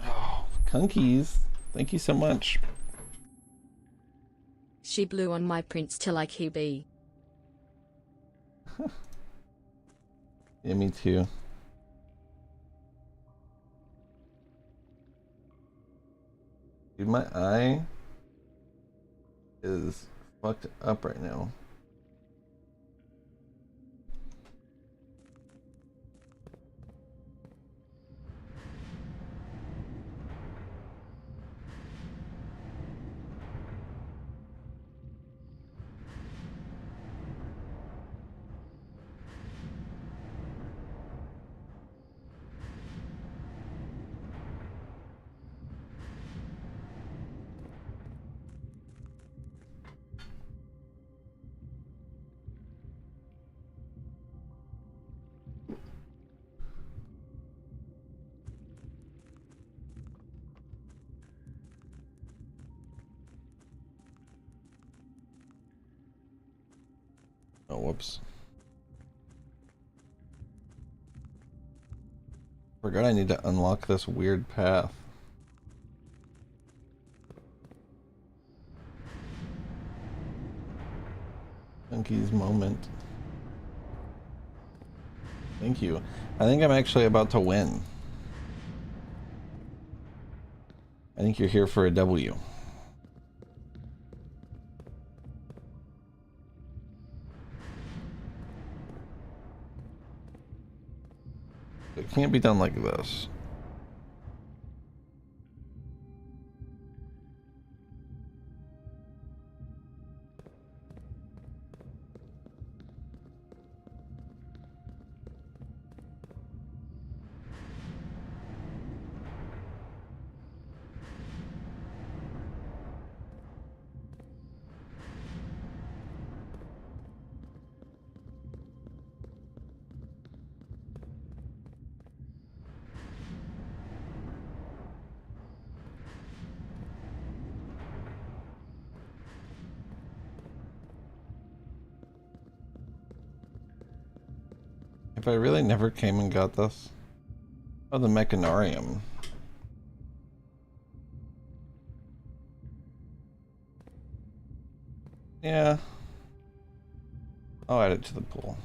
Oh, Kunkies. Thank you so much. She blew on my prints till like he be. Yeah, me too. Dude, my eye is fucked up right now. Oh, whoops. Forgot I need to unlock this weird path. Monkey's moment. Thank you. I think I'm actually about to win. I think you're here for a W. It can't be done like this. If I really never came and got this. Oh, the Mechanarium. Yeah. I'll add it to the pool.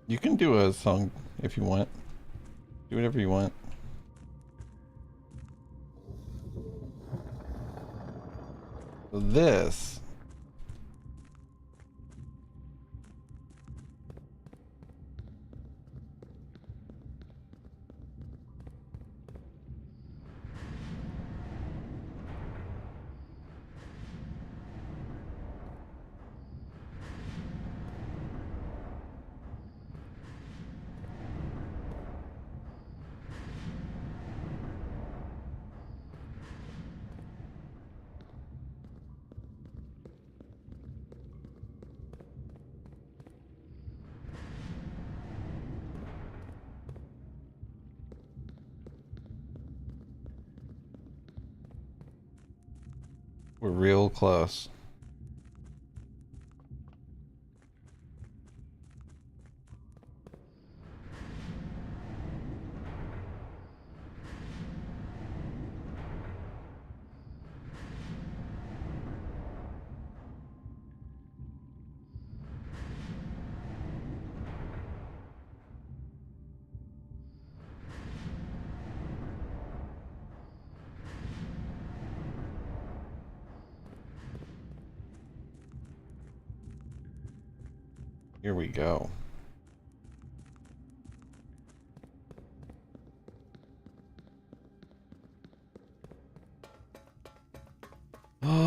You can do a song if you want. Do whatever you want. So this. We're real close. Here we go. All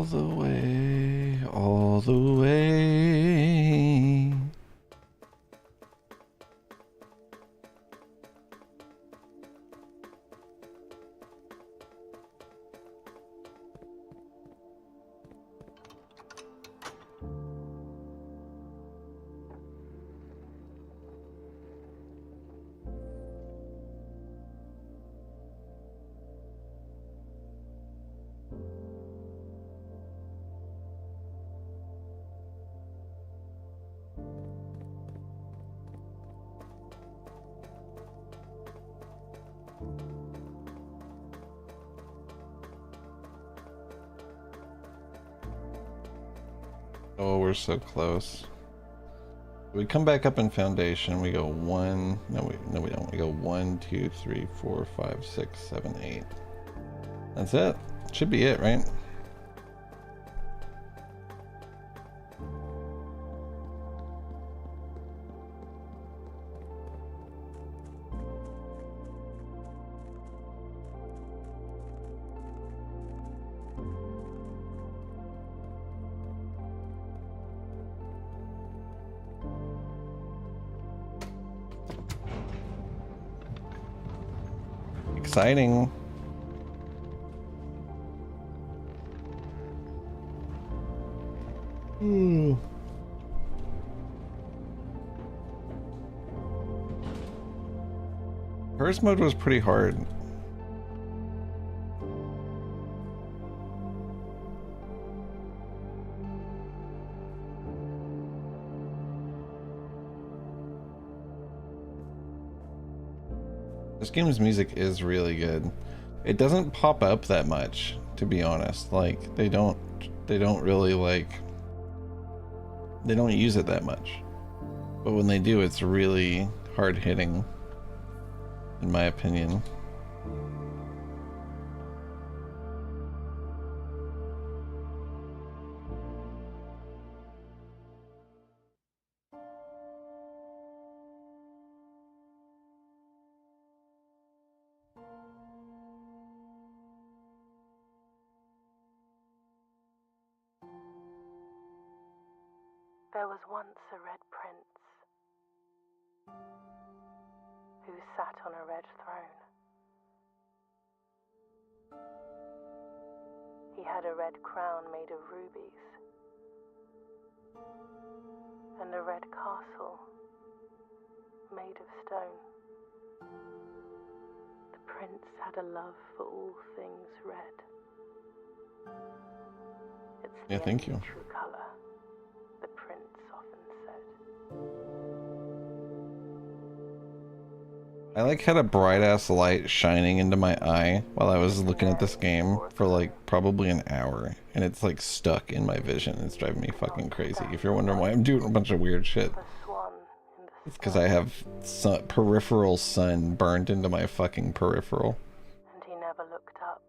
the way, all the way. Oh, we're so close. We come back up in foundation. We go one. No, we don't. We go 1, 2, 3, 4, 5, 6, 7, 8. That's it. Should be it, right? Exciting. First mode was pretty hard. This game's music is really good. It doesn't pop up that much, to be honest. Like, they don't really they don't use it that much. But when they do, it's really hard hitting, in my opinion. There was once a red prince who sat on a red throne. He had a red crown made of rubies and a red castle made of stone. The prince had a love for all things red. It's the Thank you. only true color, the prince often said. I like had a bright ass light shining into my eye while I was looking at this game for like probably an hour, and it's like stuck in my vision. It's driving me fucking crazy. If you're wondering why I'm doing a bunch of weird shit, The swan in the it's because I have peripheral sun burned into my fucking peripheral. and he never looked up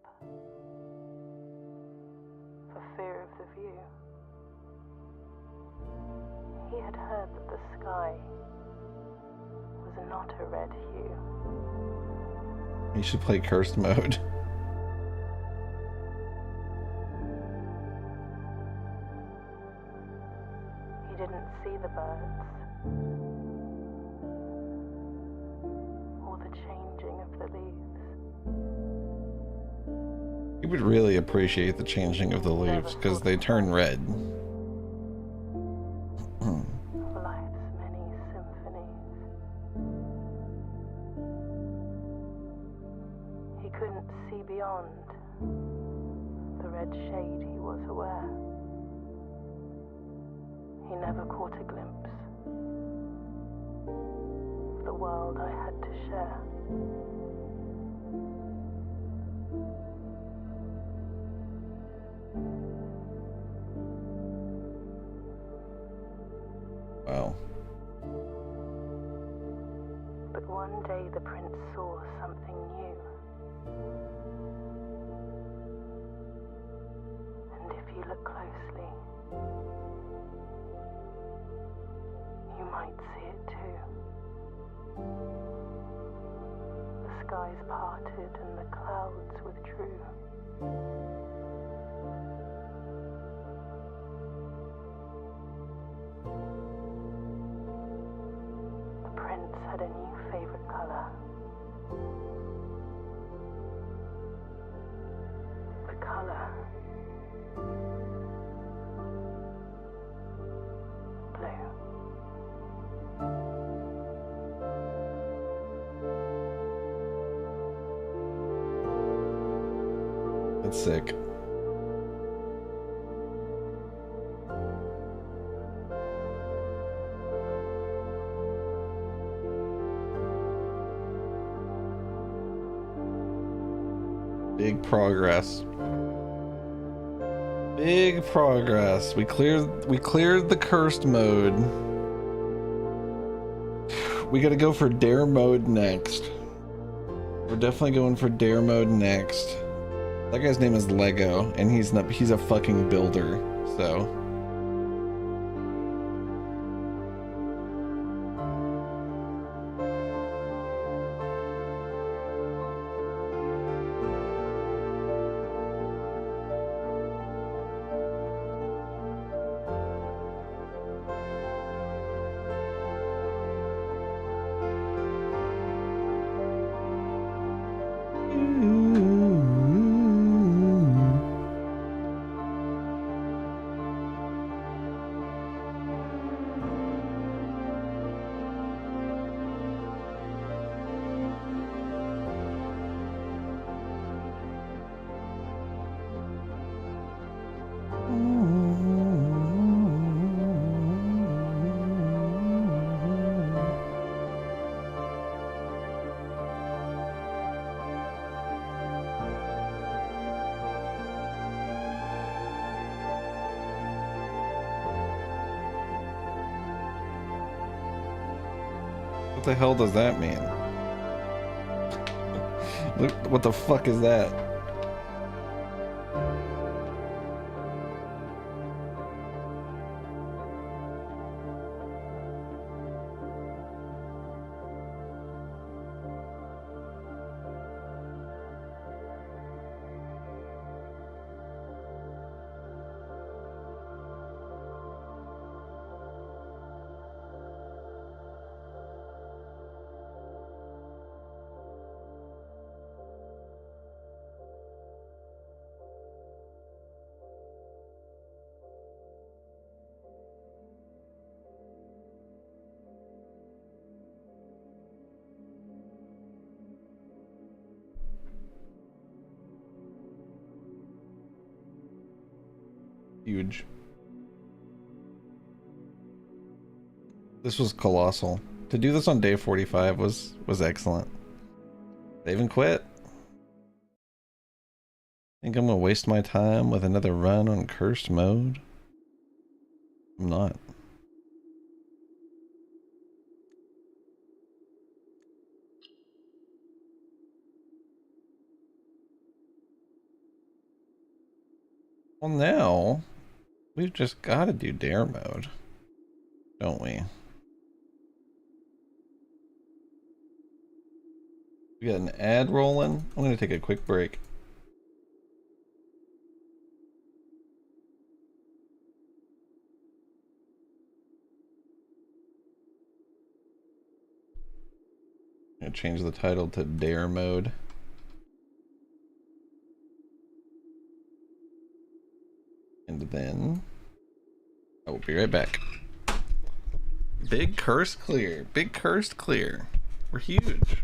for fear of the view. He had heard that the sky was not a red hue. You should play cursed mode. He didn't see the birds or the changing of the leaves. You would really appreciate the changing of the leaves because they turn red. Of life's many symphonies. He couldn't see beyond the red shade, he was aware. He never caught a glimpse of the world I had to share. Wow. But one day the prince saw something new. And if you look closely, you might see it too. The skies parted and the clouds withdrew. The prince had a new favorite color. The color blue. That's sick. Big progress. Big progress. We cleared the cursed mode. We gotta go for dare mode next. We're definitely going for dare mode next. That guy's name is Lego, and he's a fucking builder, so. What the hell does that mean? Look, what the fuck is that? Huge. This was colossal. To do this on day 45 was excellent. Save and quit. Think I'm gonna waste my time with another run on cursed mode? I'm not. Well, now we've just got to do dare mode, don't we? We got an ad rolling. I'm gonna take a quick break. I'm gonna change the title to dare mode. And then I will be right back. Big curse clear. Big cursed clear. We're huge.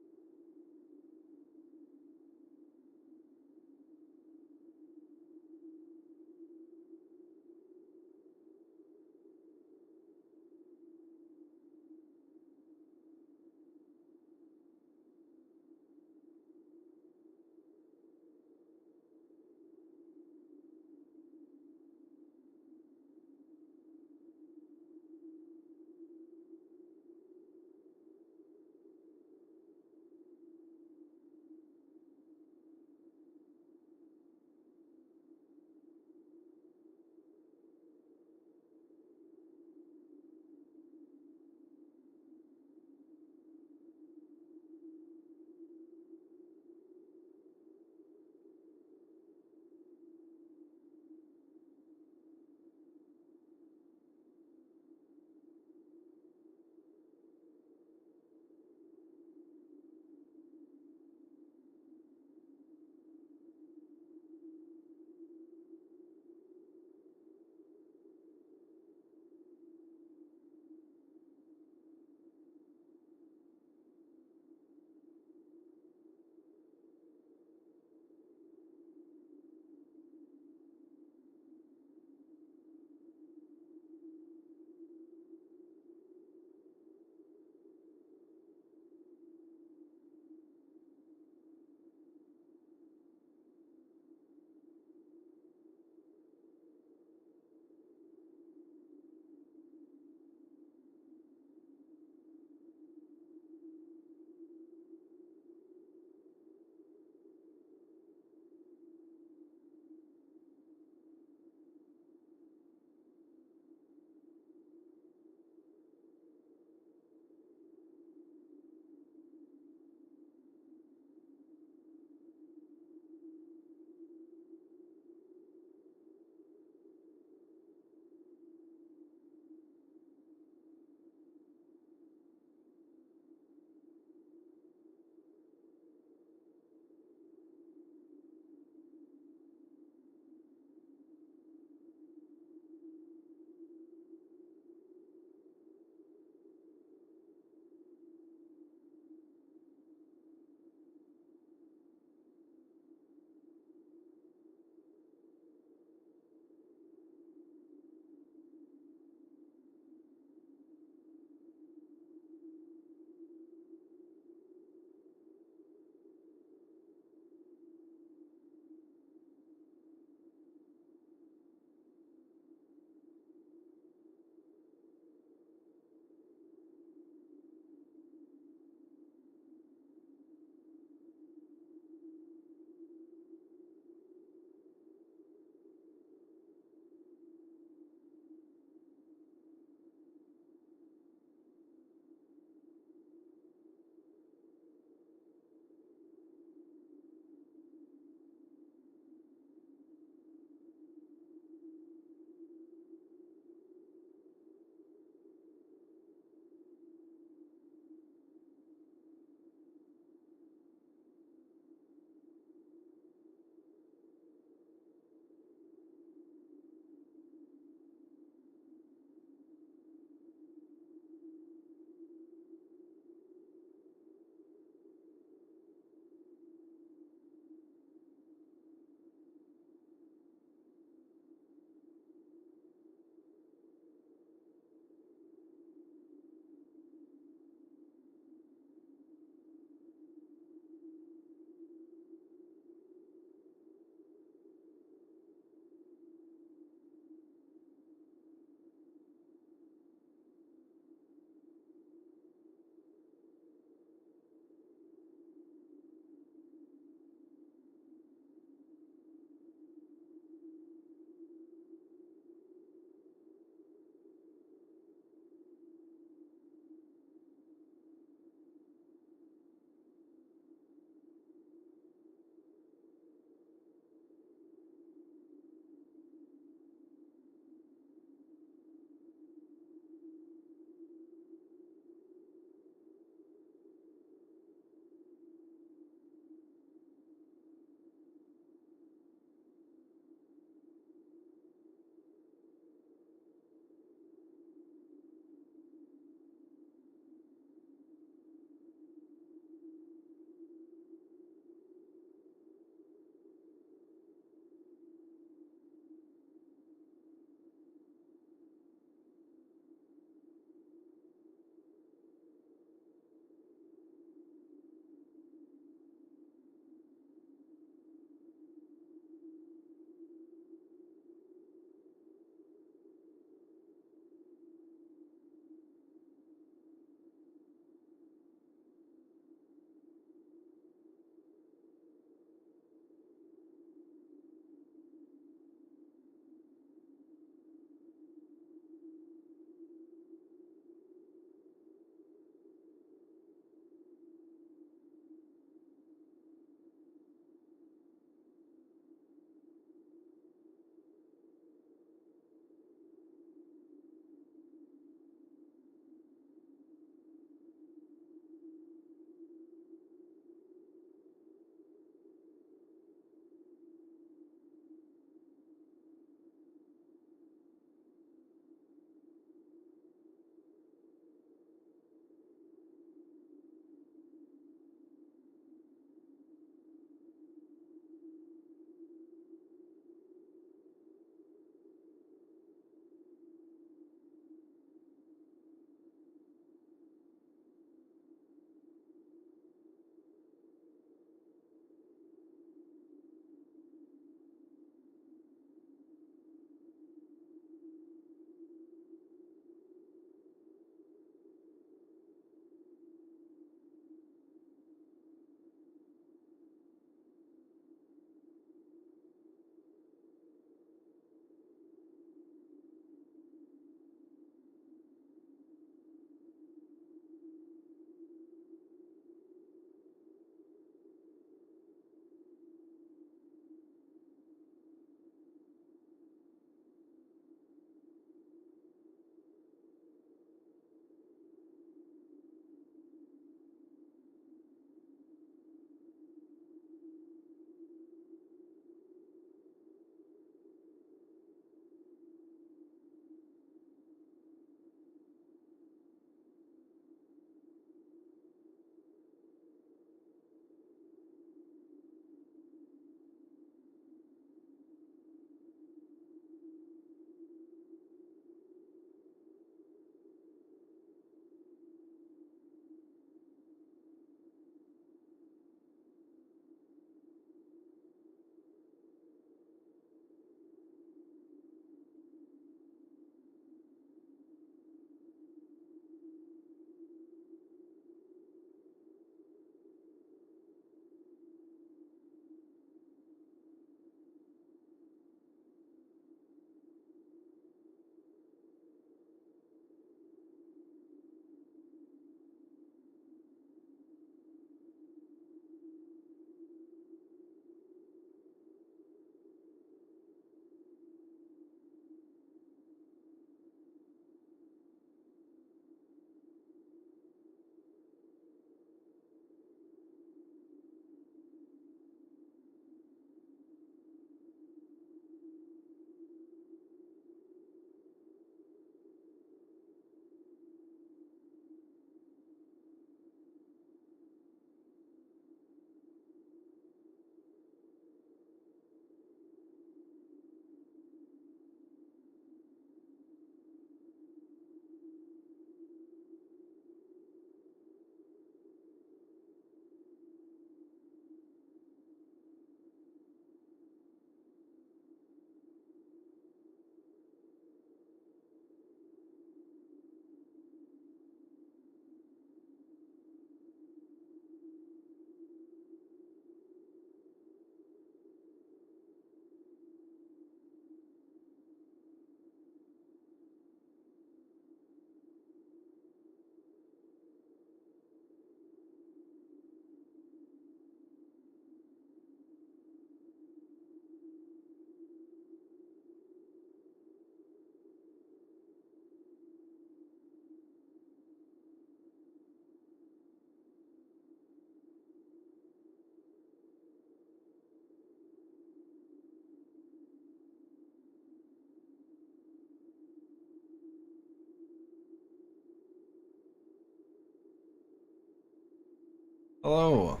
Hello.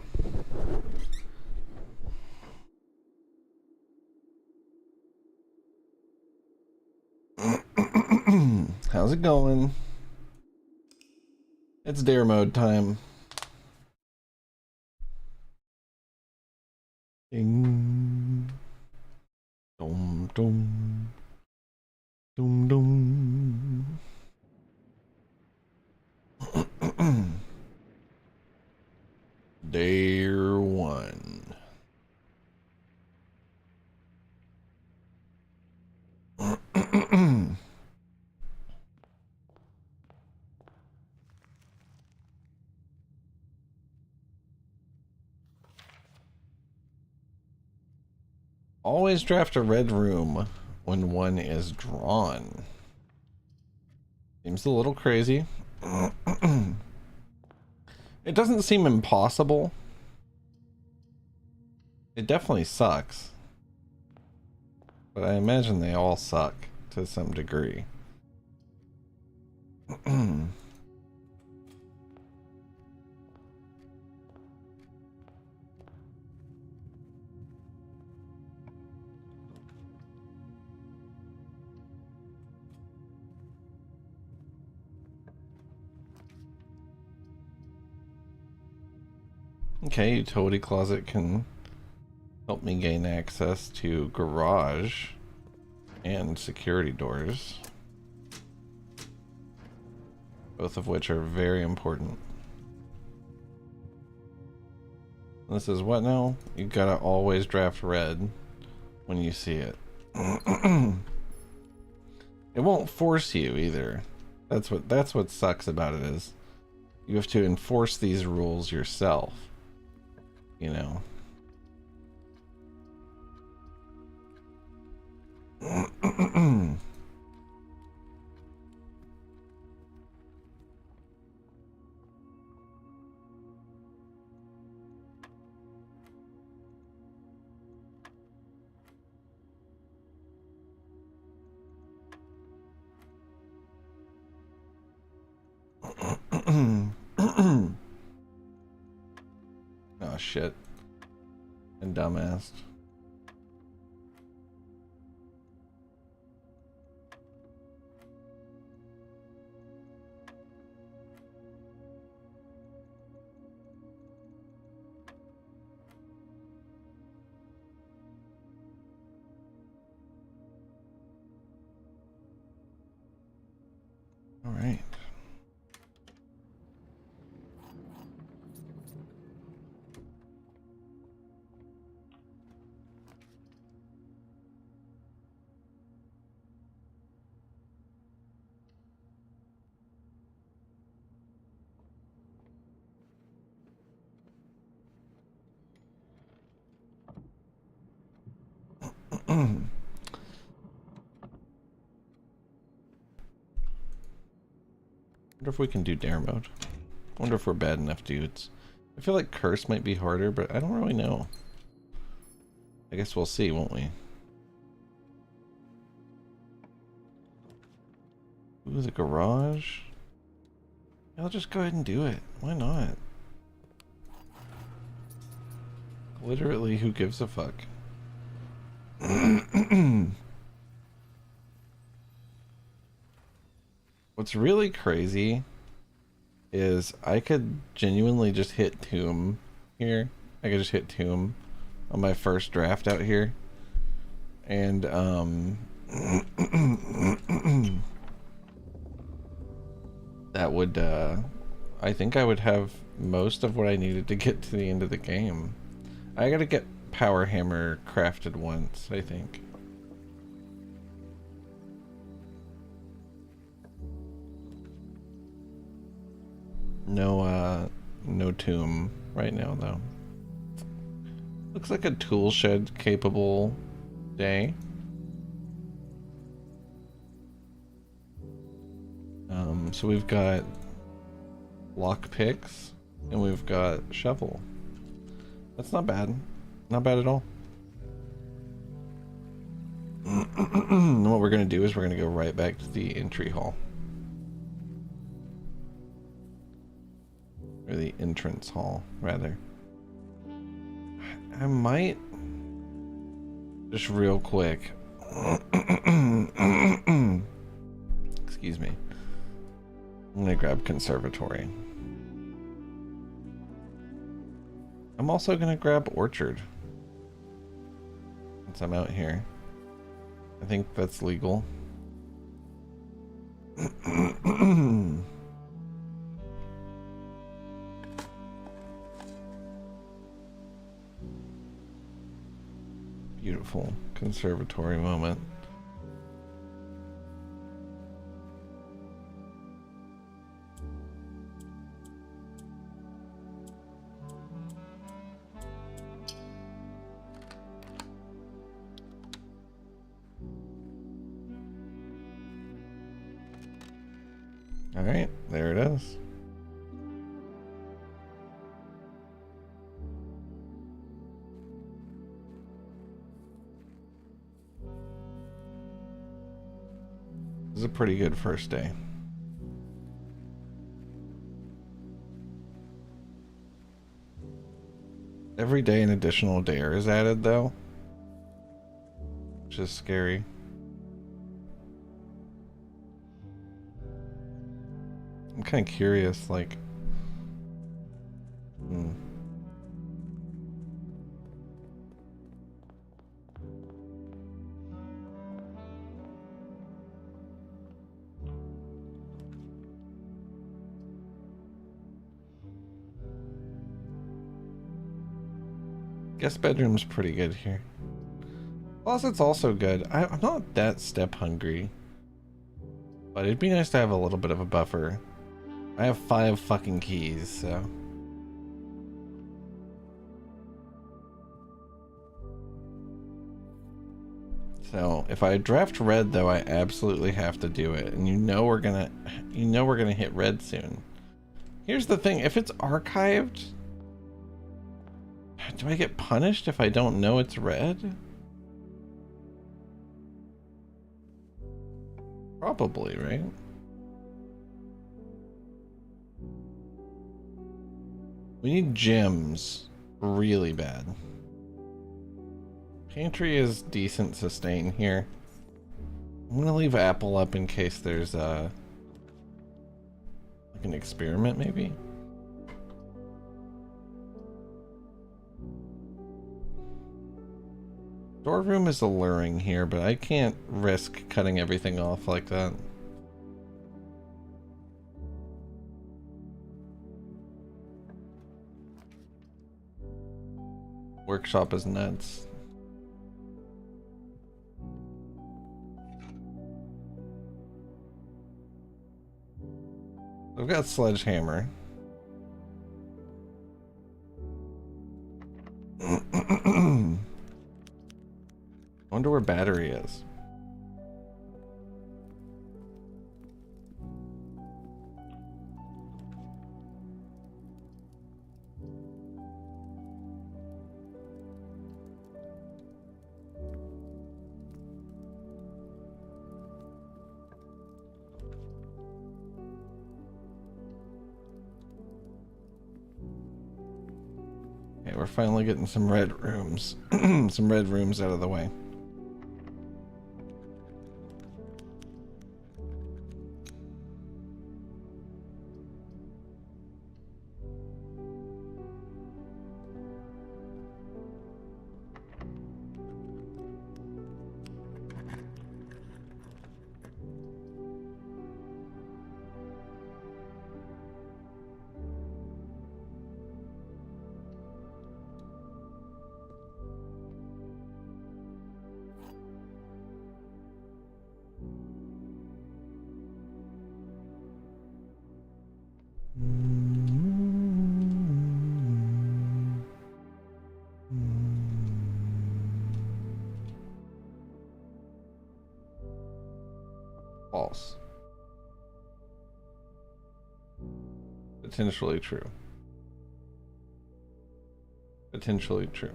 How's it going? It's dare mode time. Ding. Dum dum. Dum dum. Dare 1. Always draft a red room when one is drawn. Seems a little crazy. It doesn't seem impossible. It definitely sucks. But I imagine they all suck to some degree. Okay, utility closet can help me gain access to garage and security doors, both of which are very important. This is what now? You gotta always draft red when you see it. It won't force you either. That's what sucks about it, is you have to enforce these rules yourself. You know. Oh shit. And dumbass. All right. Wonder if we can do dare mode. Wonder if we're bad enough dudes. I feel like curse might be harder, but I don't really know. I guess we'll see, won't we? Ooh, the garage. I'll just go ahead and do it. Why not? Literally, who gives a fuck? What's really crazy is I could genuinely just hit tomb here. I could just hit tomb on my first draft out here. And that would I think I would have most of what I needed to get to the end of the game. I gotta get power hammer crafted once, I think. No tomb right now though. Looks like a tool shed capable day. So we've got lock picks and we've got shovel. That's not bad. Not bad at all. And what we're gonna do is we're gonna go right back to the entry hall. Or the the entrance hall, rather. I might just real quick. Excuse me. I'm gonna grab conservatory. I'm also gonna grab orchard. Since I'm out here. I think that's legal. Beautiful conservatory moment. All right, there it is. This is a pretty good first day. Every day an additional dare is added though, which is scary. I'm kind of curious, like, guest bedroom's pretty good here. Closet's also good. I'm not that step hungry, but it'd be nice to have a little bit of a buffer. I have 5 fucking keys, so. So if I draft red though, I absolutely have to do it. And you know we're gonna hit red soon. Here's the thing, if it's archived, do I get punished if I don't know it's red? Probably, right? We need gems really bad. Pantry is decent sustain here. I'm gonna leave apple up in case there's like an experiment maybe. Storeroom is alluring here, but I can't risk cutting everything off like that. Workshop is nuts. I've got sledgehammer. I wonder where battery is. Okay, we're finally getting some red rooms. Some red rooms out of the way. False. Potentially true. Potentially true.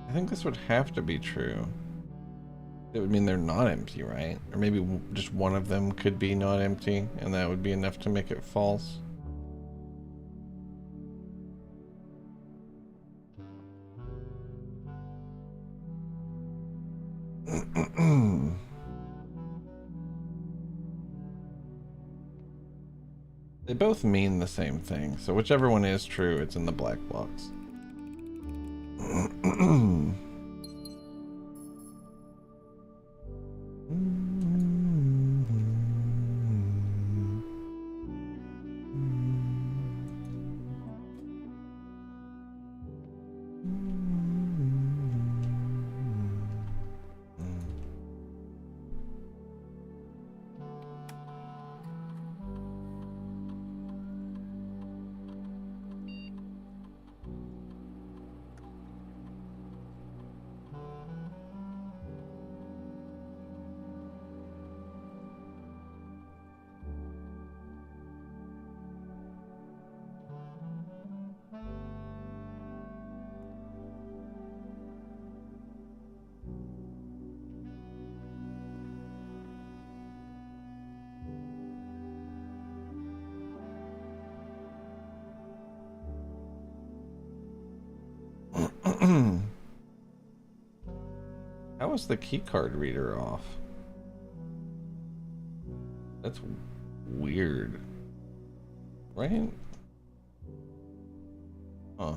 I think this would have to be true. It would mean they're not empty, right? Or maybe just one of them could be not empty, and that would be enough to make it false. They both mean the same thing, so whichever one is true, it's in the black box. How is the keycard reader off? That's weird. Right? Huh.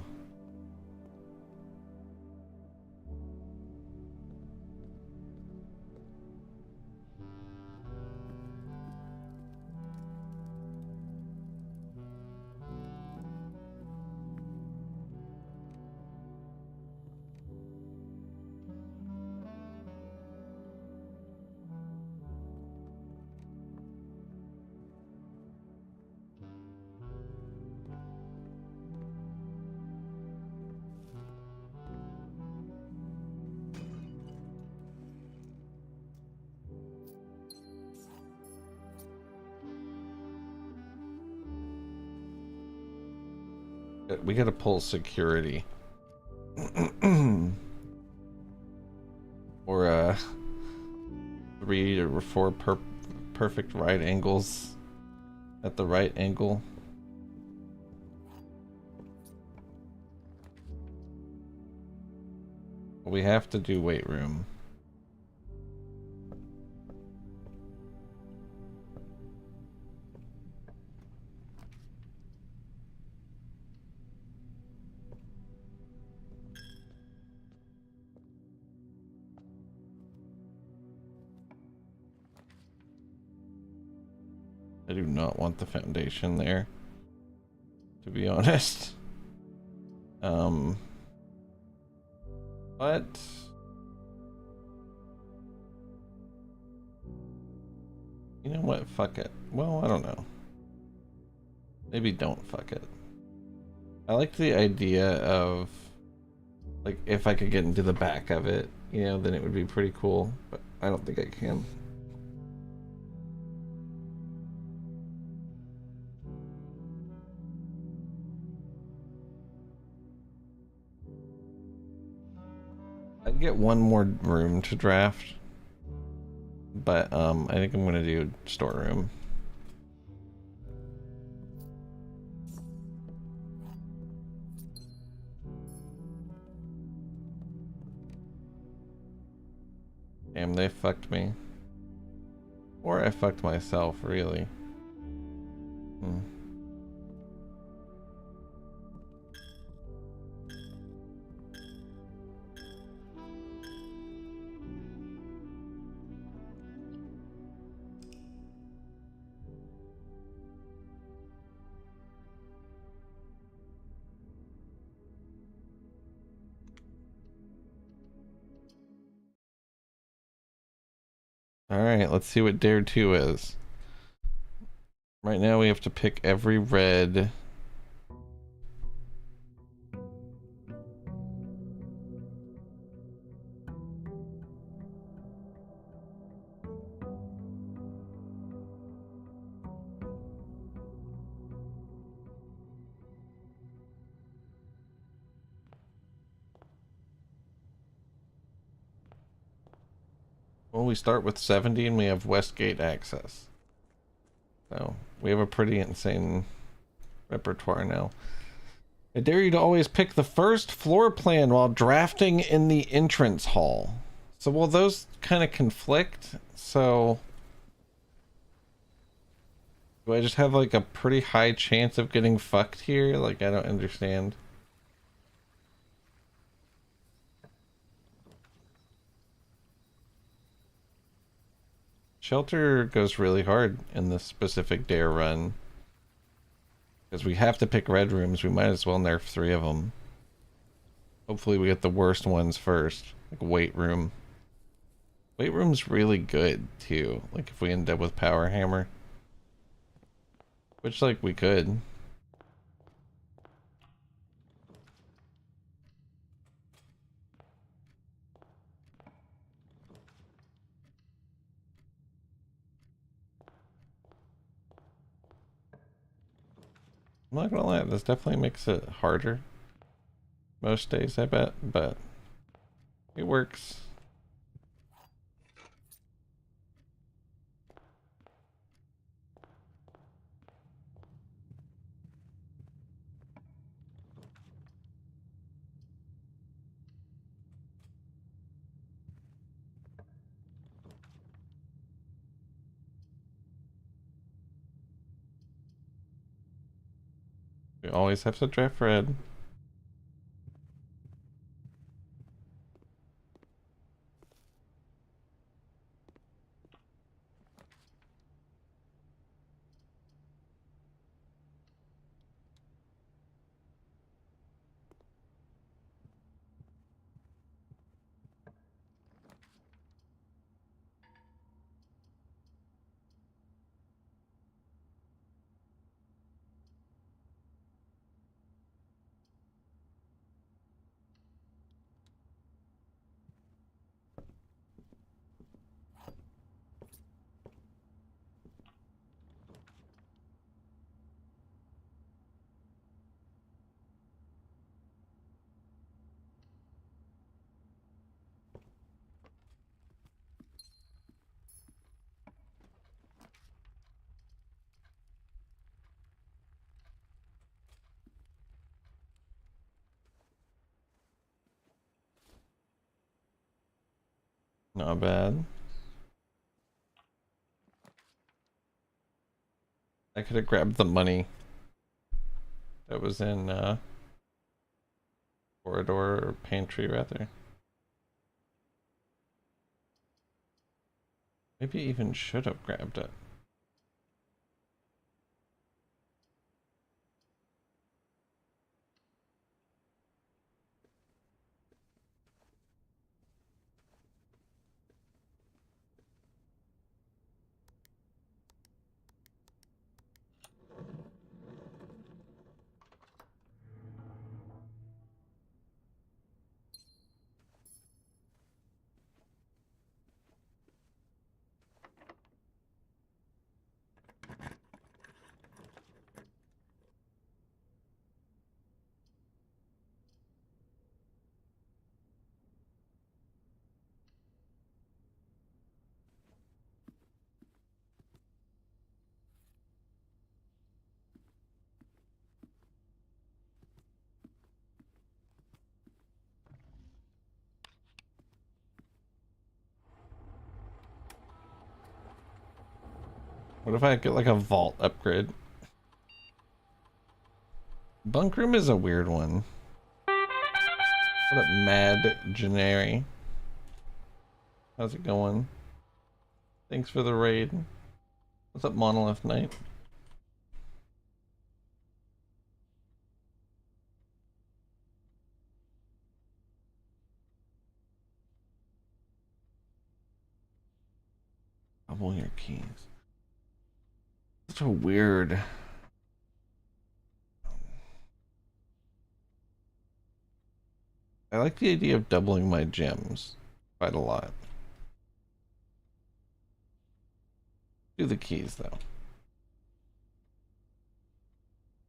We gotta pull security. Or 3 or 4 perfect right angles at the right angle. We have to do weight room. I do not want the foundation there, to be honest. But you know what? Fuck it. Well, I don't know. Maybe don't fuck it. I like the idea of, like, if I could get into the back of it, you know, then it would be pretty cool, but I don't think I can. I'd get one more room to draft, but I think I'm gonna do storeroom. Damn, they fucked me. Or I fucked myself, really. Alright, let's see what Dare 2 is. Right now we have to pick every red. Well, we start with 70 and we have Westgate access. So we have a pretty insane repertoire now. I dare you to always pick the first floor plan while drafting in the entrance hall. So, well, those kind of conflict. So, do I just have like a pretty high chance of getting fucked here? Like, I don't understand. Shelter goes really hard in this specific dare run. Because we have to pick red rooms, we might as well nerf 3 of them. Hopefully we get the worst ones first. Like weight room. Weight room's really good, too. Like if we end up with power hammer. Which, like, we could. I'm not gonna lie, this definitely makes it harder. Most days, I bet, but it works. We always have to draft red. Not bad. I could have grabbed the money that was in corridor or pantry rather. Maybe even should have grabbed it. What if I get like a vault upgrade? Bunk room is a weird one. What up, Mad Janary? How's it going? Thanks for the raid. What's up, Monolith Knight? Double your keys. Such a weird. I like the idea of doubling my gems quite a lot. Do the keys though.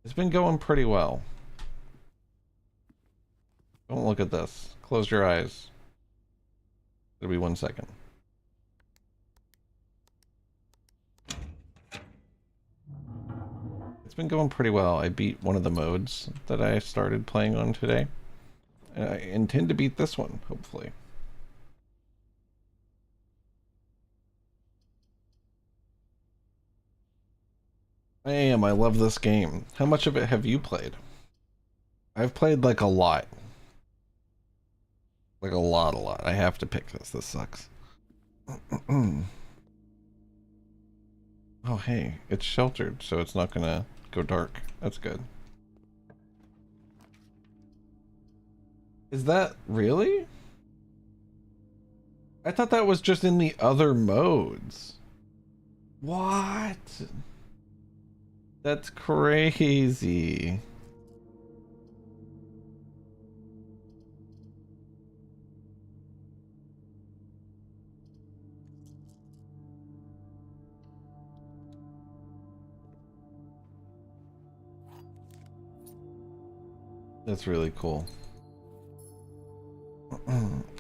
It's been going pretty well. Don't look at this. Close your eyes. It'll be 1 second. It's been going pretty well. I beat one of the modes that I started playing on today. And I intend to beat this one, hopefully. I am. I love this game. How much of it have you played? I've played like a lot. Like a lot. I have to pick this. This sucks. Oh, hey. It's sheltered, so it's not gonna go dark. That's good. Is that really? I thought that was just in the other modes. What? That's crazy. That's really cool.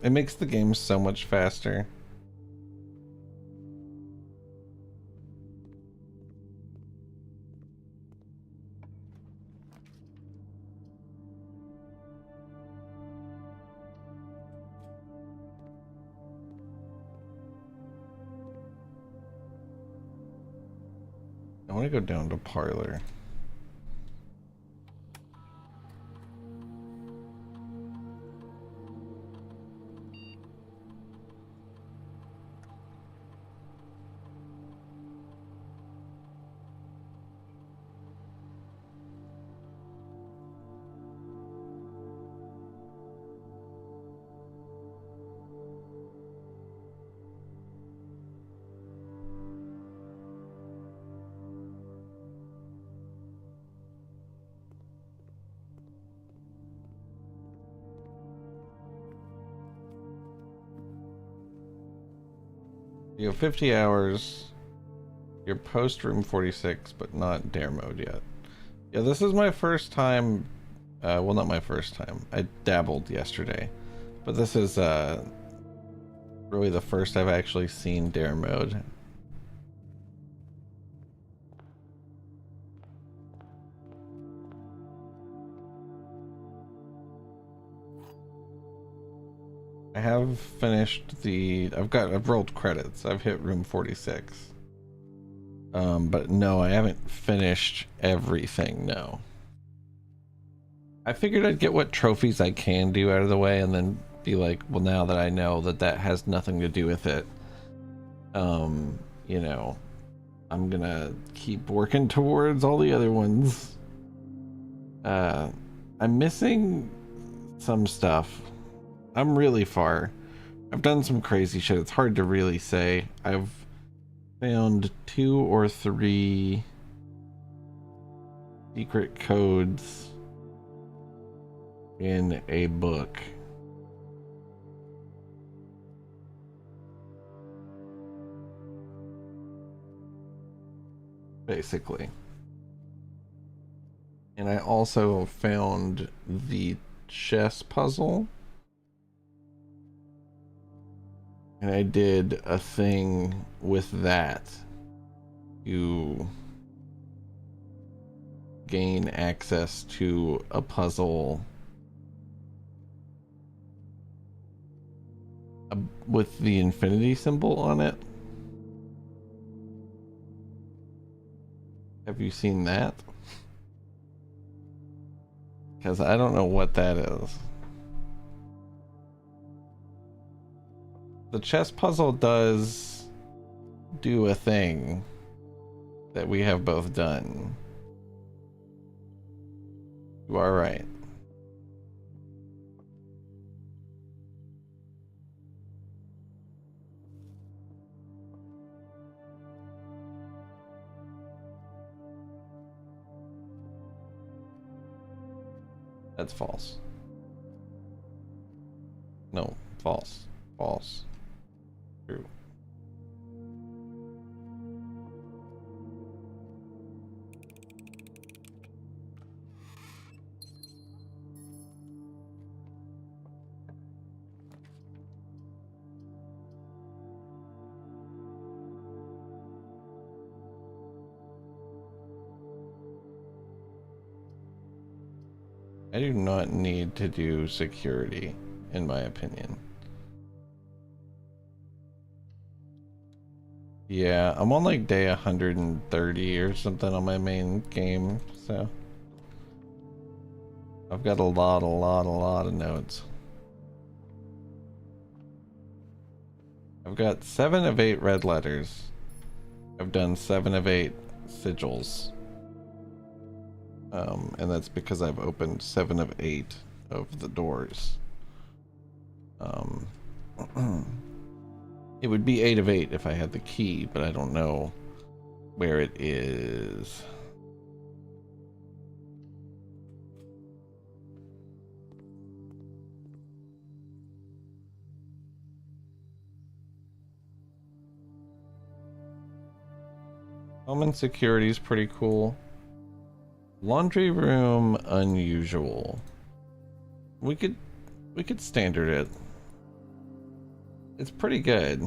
It makes the game so much faster. I want to go down to parlor. You have 50 hours. You're post room 46, but not dare mode yet. Yeah, this is my first time. Well, not my first time. I dabbled yesterday, but this is really the first I've actually seen dare mode. I have finished I've rolled credits. I've hit room 46. But no, I haven't finished everything, no. I figured I'd get what trophies I can do out of the way and then be like, well, now that I know that that has nothing to do with it, you know, I'm gonna keep working towards all the other ones. I'm missing some stuff. I'm really far. I've done some crazy shit. It's hard to really say. I've found 2 or 3 secret codes in a book. Basically. And I also found the chess puzzle. And I did a thing with that to gain access to a puzzle with the infinity symbol on it. Have you seen that? Because I don't know what that is. The chess puzzle does do a thing that we have both done. You are right. That's false. No, false. False. True. I do not need to do security, in my opinion. Yeah, I'm on like day 130 or something on my main game, so I've got a lot of notes. I've got 7 of 8 red letters. I've done 7 of 8 sigils. And that's because I've opened 7 of 8 of the doors. It would be 8 of 8 if I had the key, but I don't know where it is. Common security is pretty cool. Laundry room unusual. We could standard it. It's pretty good.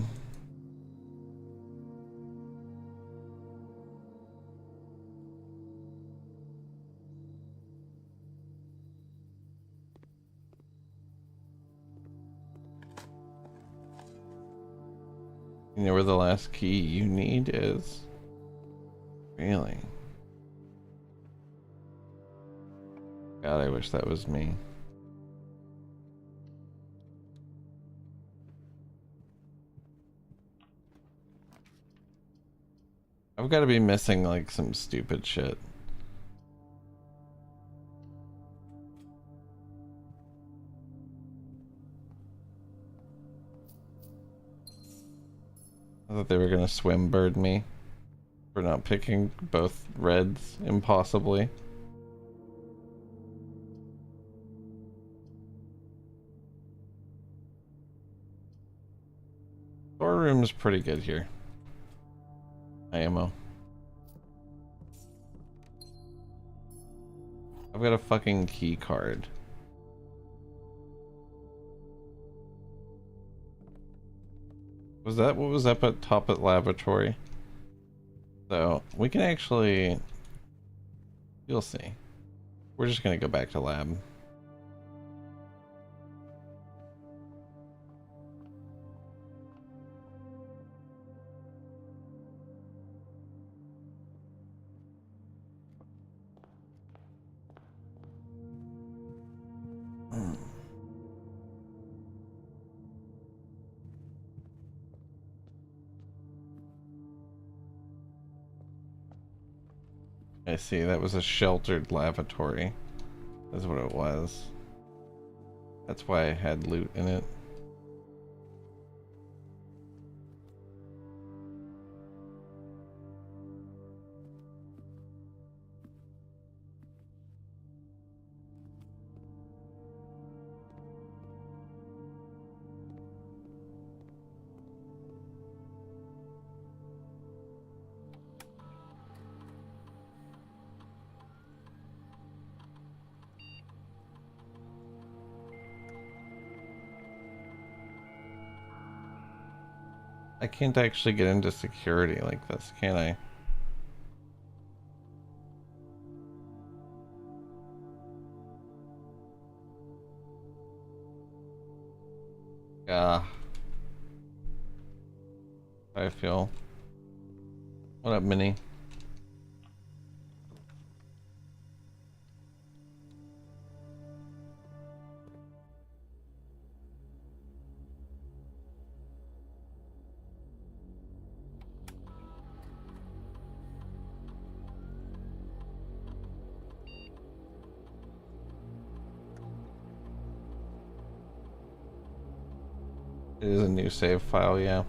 You know where the last key you need is? Really? God, I wish that was me. I've got to be missing like some stupid shit. I thought they were gonna swim bird me for not picking both reds impossibly. Storeroom's pretty good here. IMO. I've got a fucking key card. Was that what was up at top at laboratory? So we can actually, you'll see. We're just gonna go back to lab. I see, that was a sheltered lavatory. That's what it was. That's why I had loot in it. I can't actually get into security like this, can I? Yeah. I feel. What up, Minnie? It is a new save file, yeah.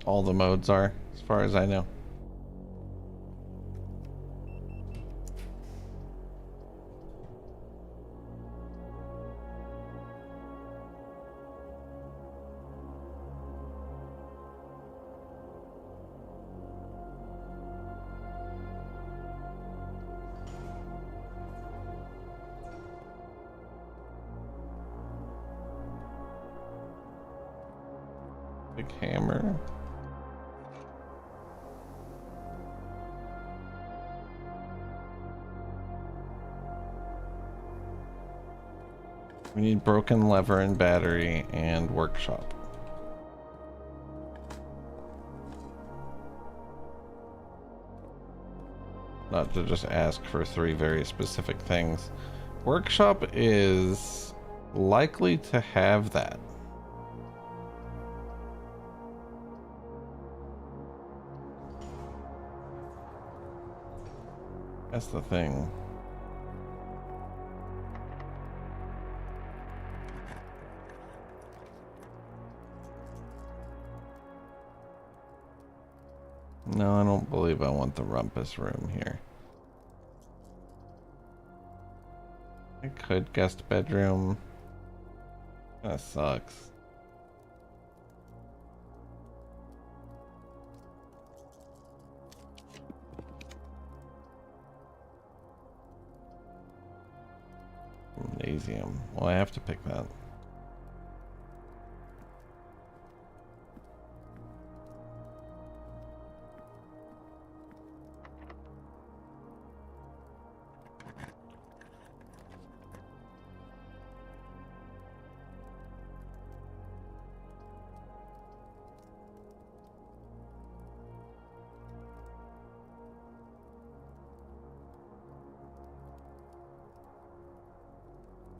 All the modes are, as far as I know. Big hammer. We need broken lever and battery and workshop. Not to just ask for 3 very specific things. Workshop is likely to have that. That's the thing. No, I don't believe I want the rumpus room here. I could guest bedroom. That sucks. Gymnasium. Well, I have to pick that.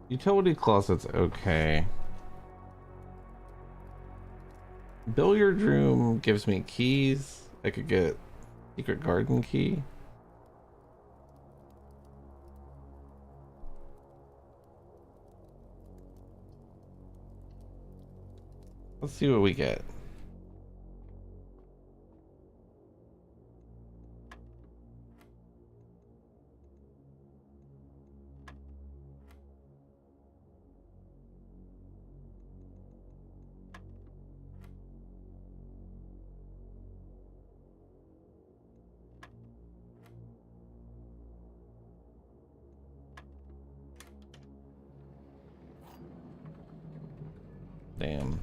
Utility closet's okay. Billiard room gives me keys. I could get secret garden key. Let's see what we get. Damn.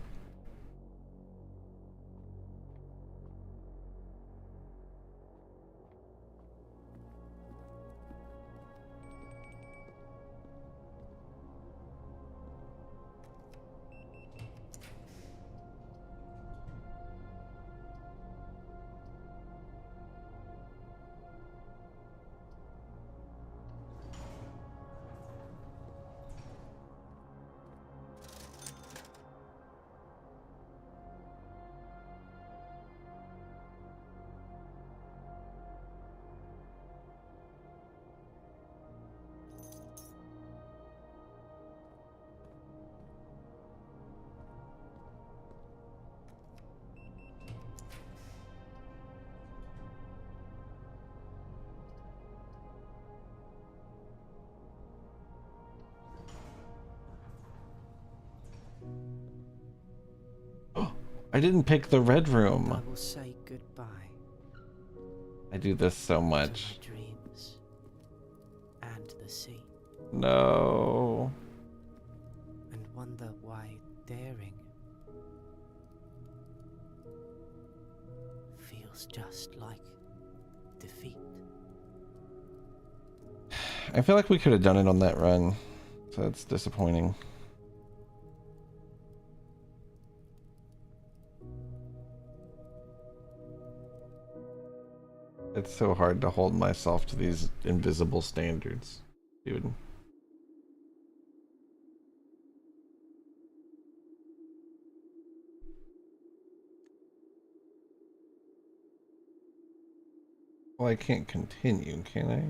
I didn't pick the red room. I will say goodbye. I do this so much. To my dreams and the sea. No. And wonder why daring feels just like defeat. I feel like we could have done it on that run, so that's disappointing. It's so hard to hold myself to these invisible standards, dude. Well, I can't continue, can I?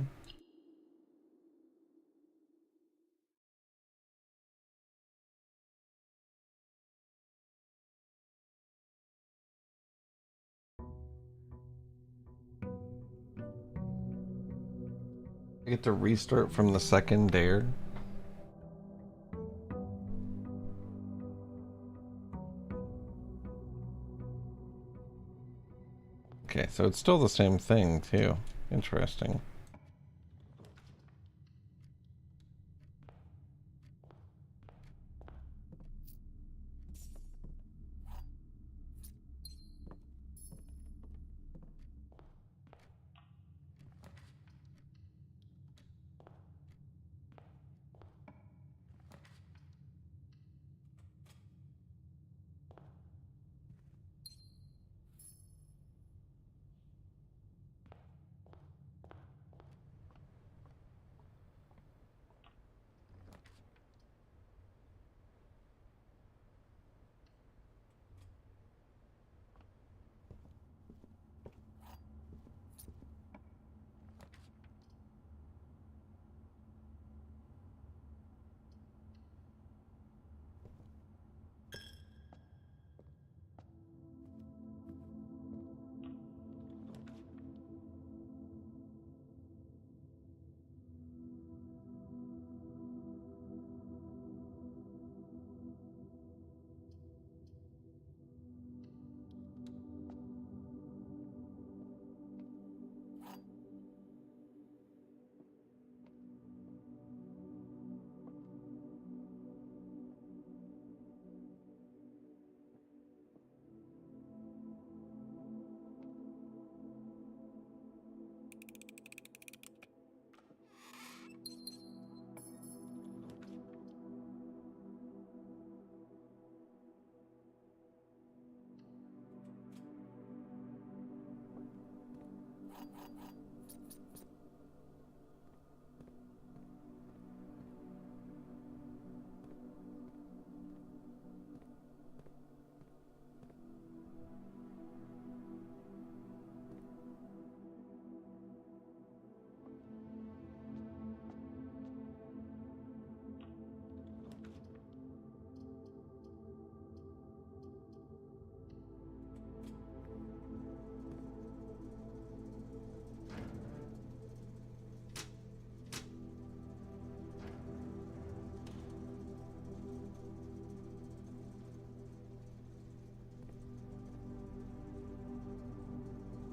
I get to restart from the second dare. Okay, so it's still the same thing too. Interesting.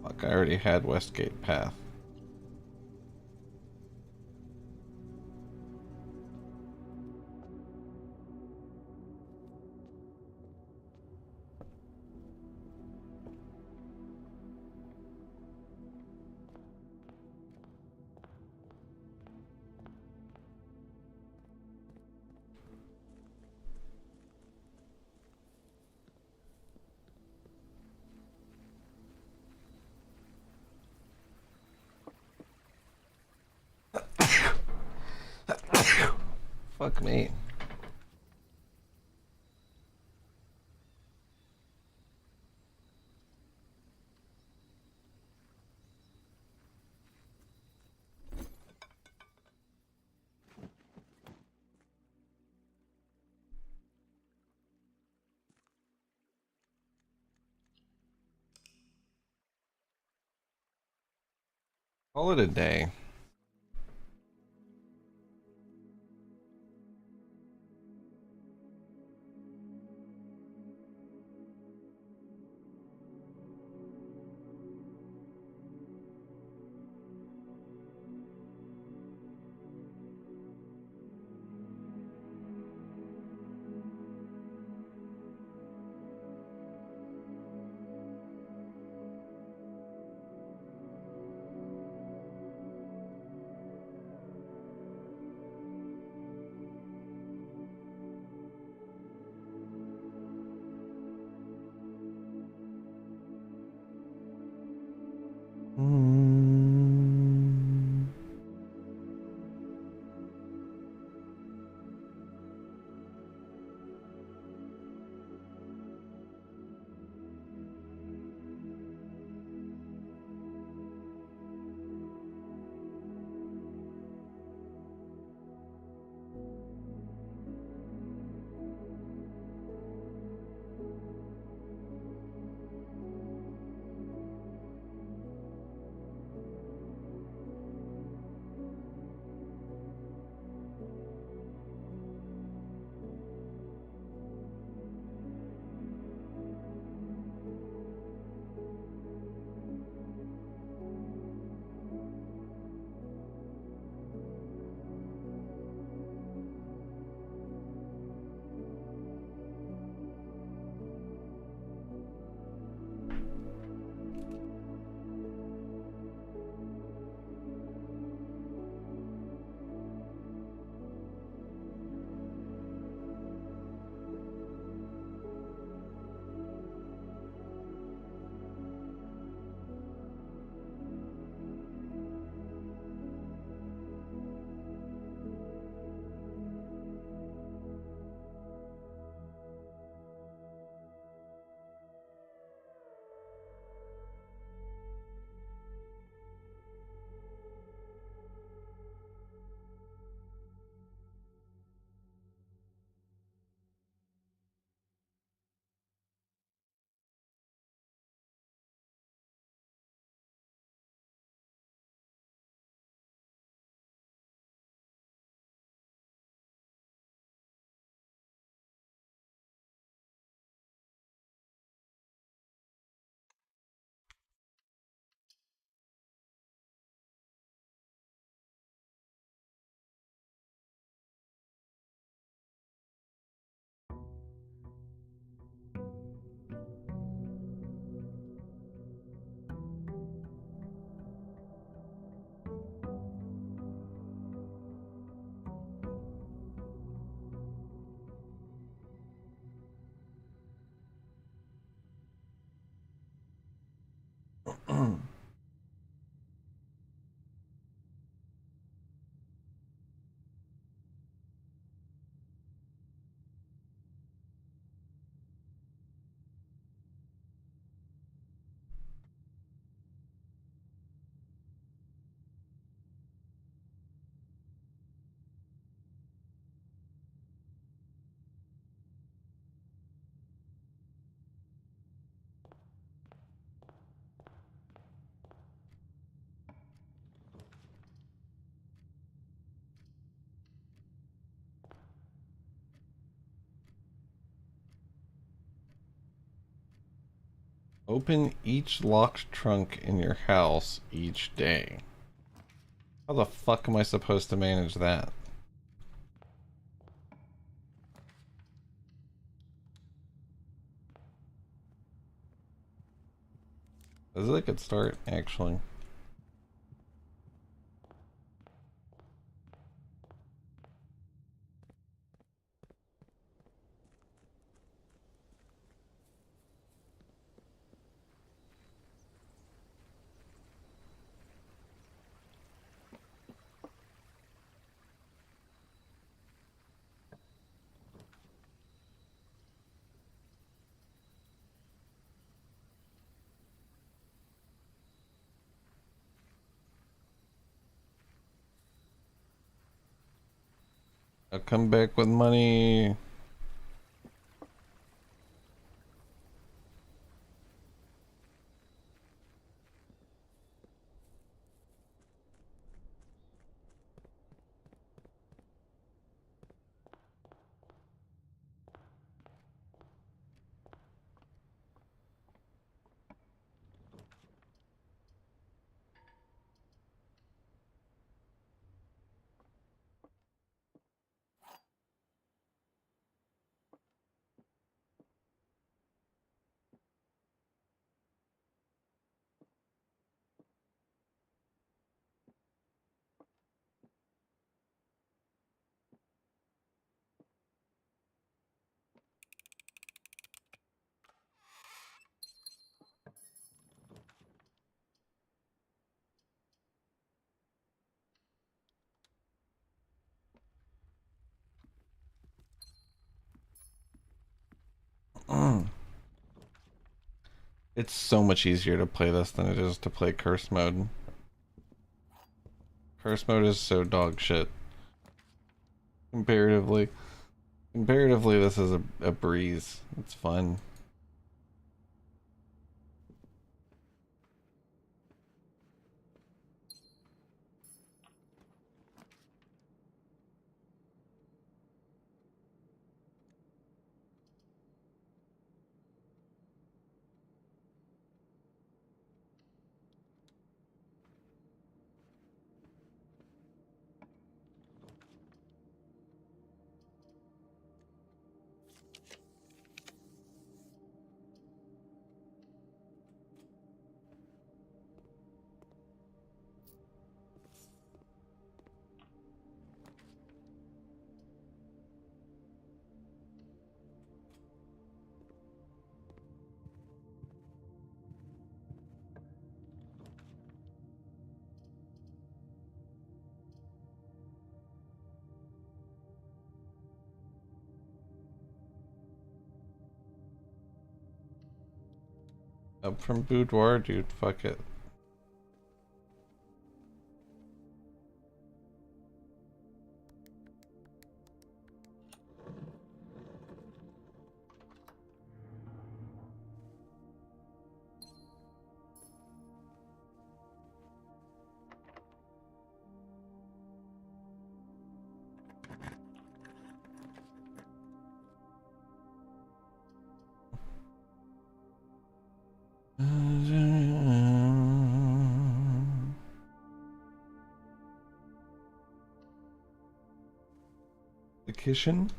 Fuck, I already had Westgate Path. Fuck me. Call it a day. Open each locked trunk in your house each day. How the fuck am I supposed to manage that? This is a good start, actually. I'll come back with money. It's so much easier to play this than it is to play curse mode. Curse mode is so dog shit. Comparatively. Comparatively, this is a breeze. It's fun. Up from boudoir, dude. Fuck it. The kitchen?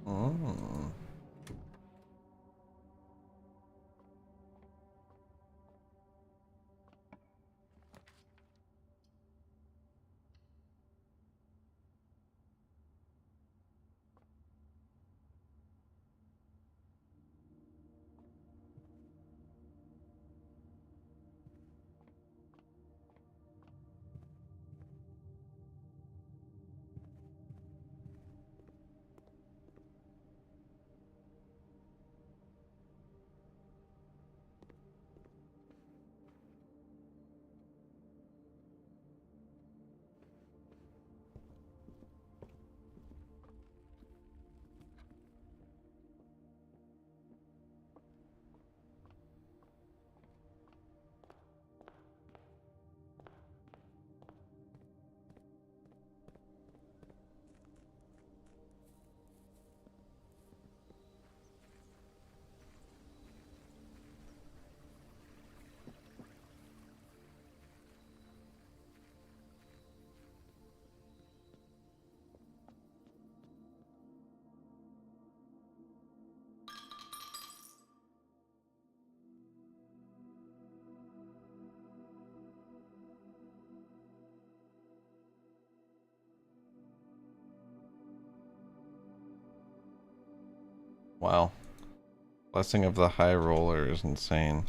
Oh. Wow. Blessing of the High Roller is insane.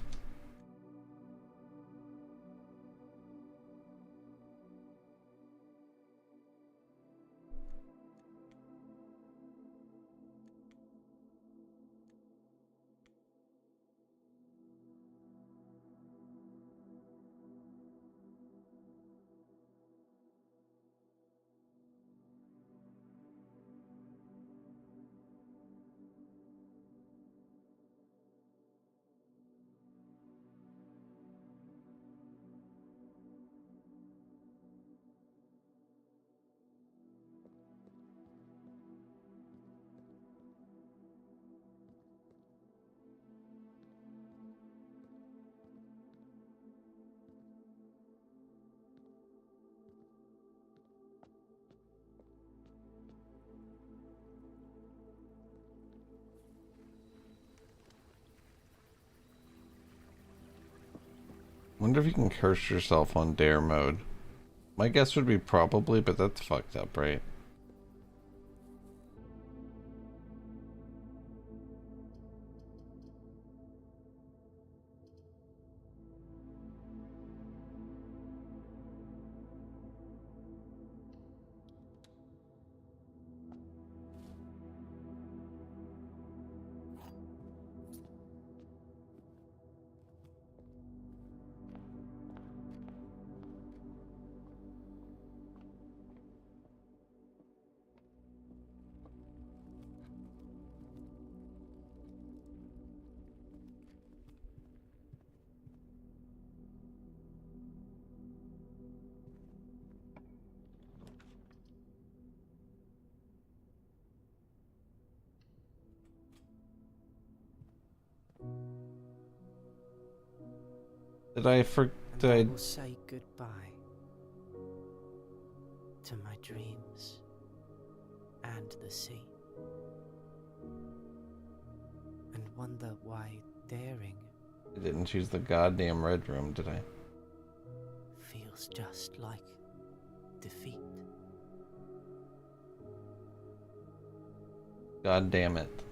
Wonder if you can curse yourself on dare mode. My guess would be probably, but that's fucked up, right? Did I And I will say goodbye to my dreams and the sea, and wonder why daring I didn't choose the goddamn red room, did I? feels just like defeat. God damn it.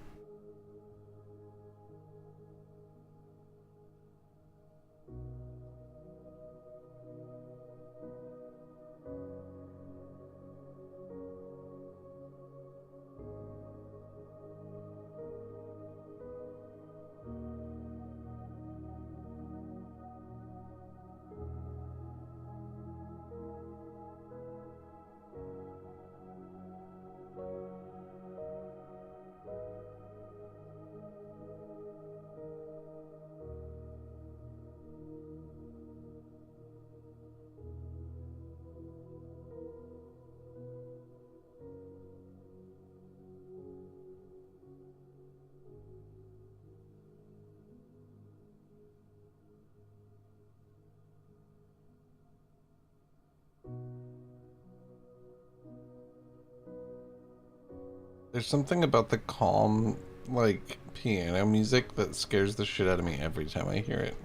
There's something about the calm, like, piano music that scares the shit out of me every time I hear it.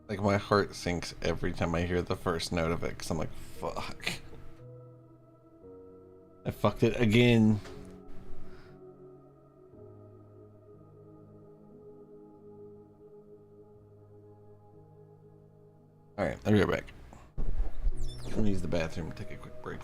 Like, my heart sinks every time I hear the first note of it, because I'm like, fuck. I fucked it again. Alright, I'll be right back. I'm gonna use the bathroom and take a quick break.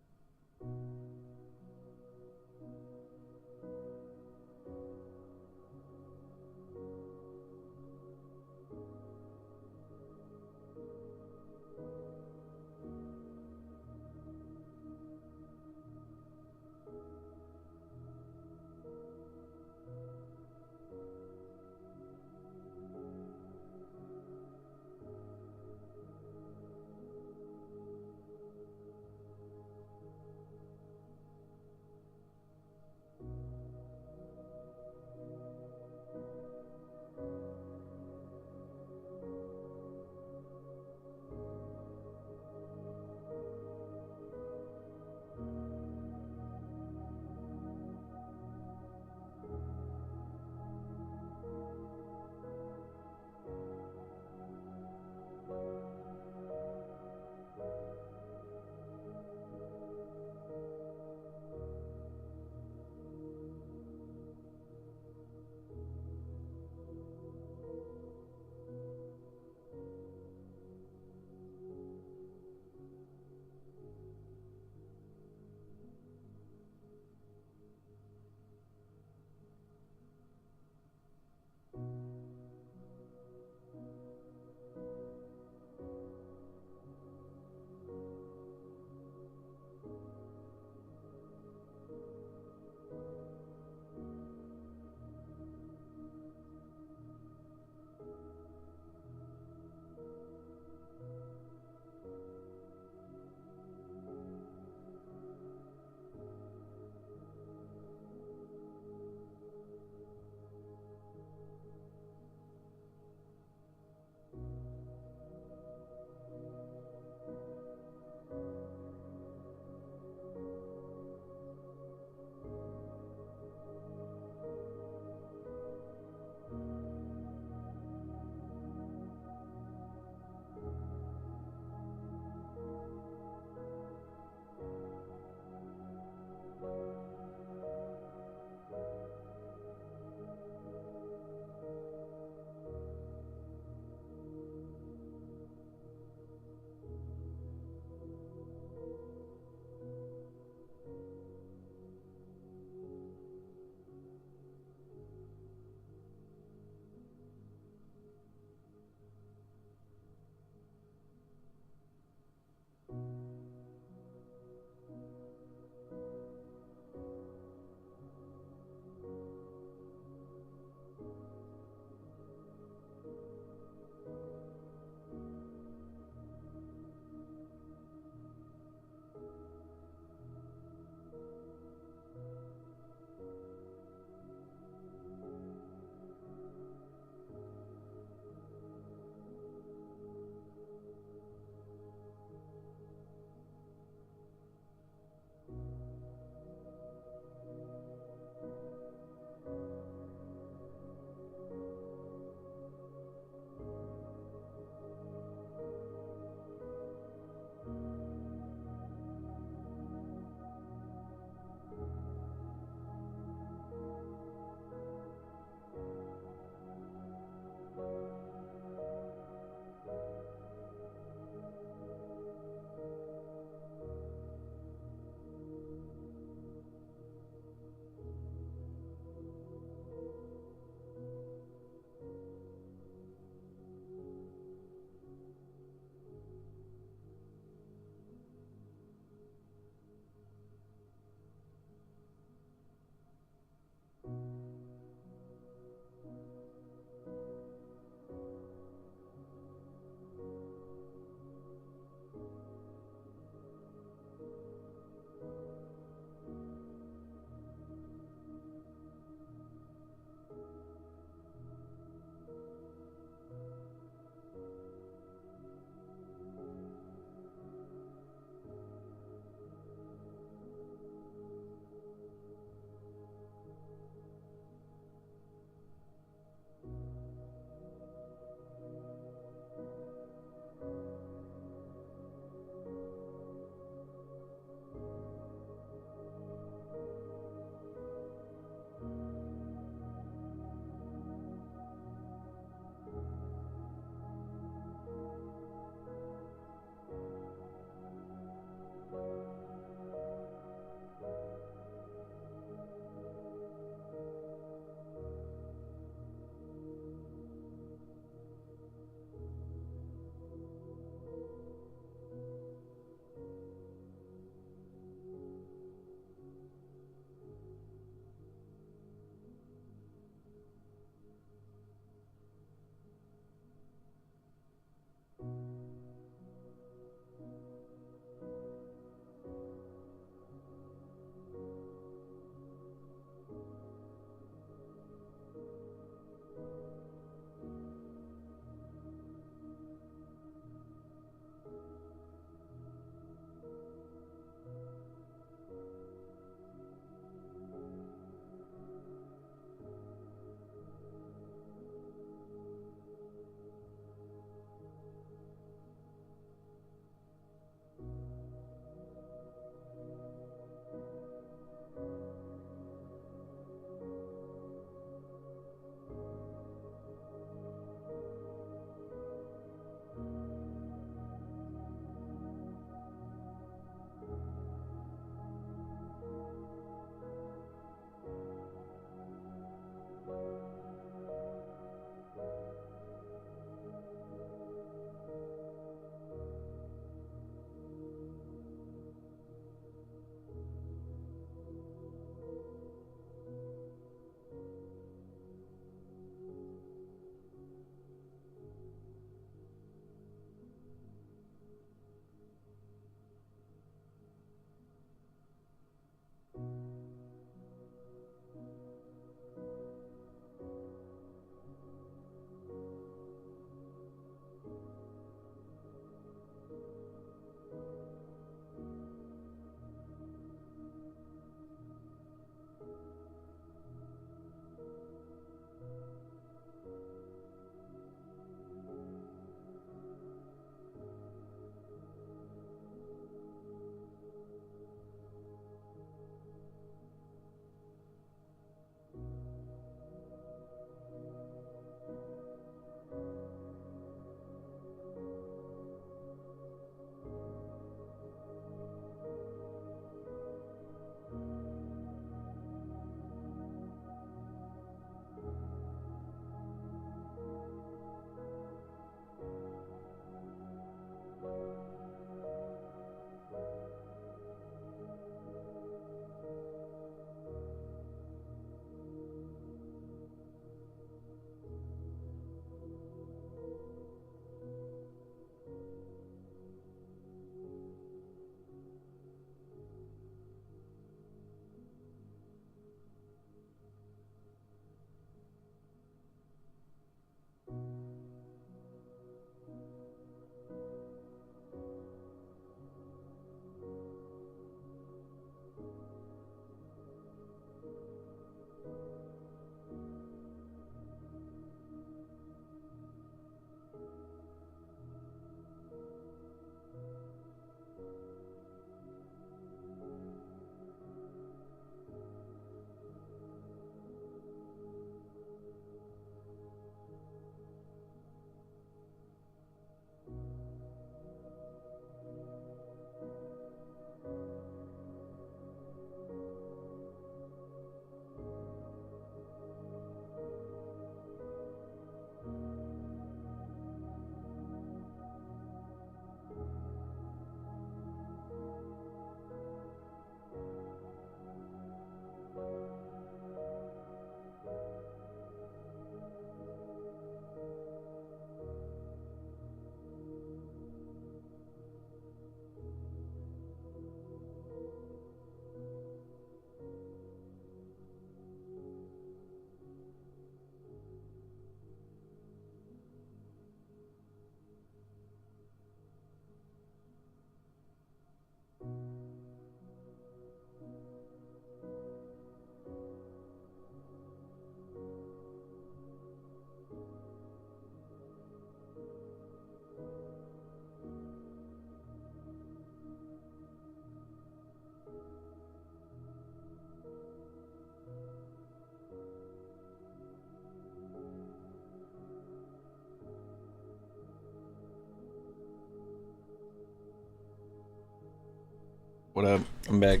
What up? I'm back.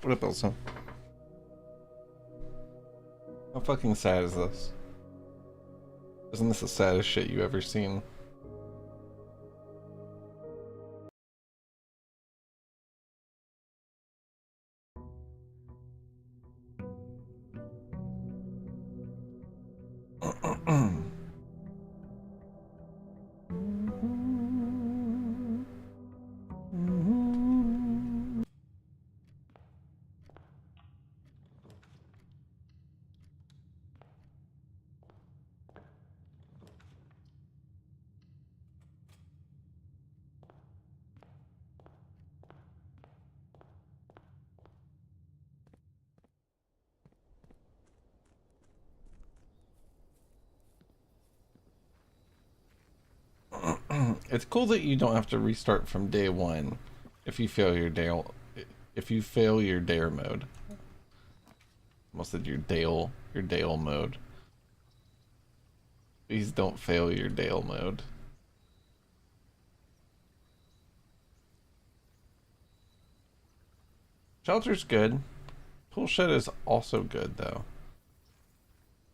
What up, Elsa? How fucking sad is this? Isn't this the saddest shit you ever seen? It's cool that you don't have to restart from day one if you fail your dare mode. Almost said your Dale mode. Please don't fail your Dale mode. Shelter's good. Tool shed is also good though.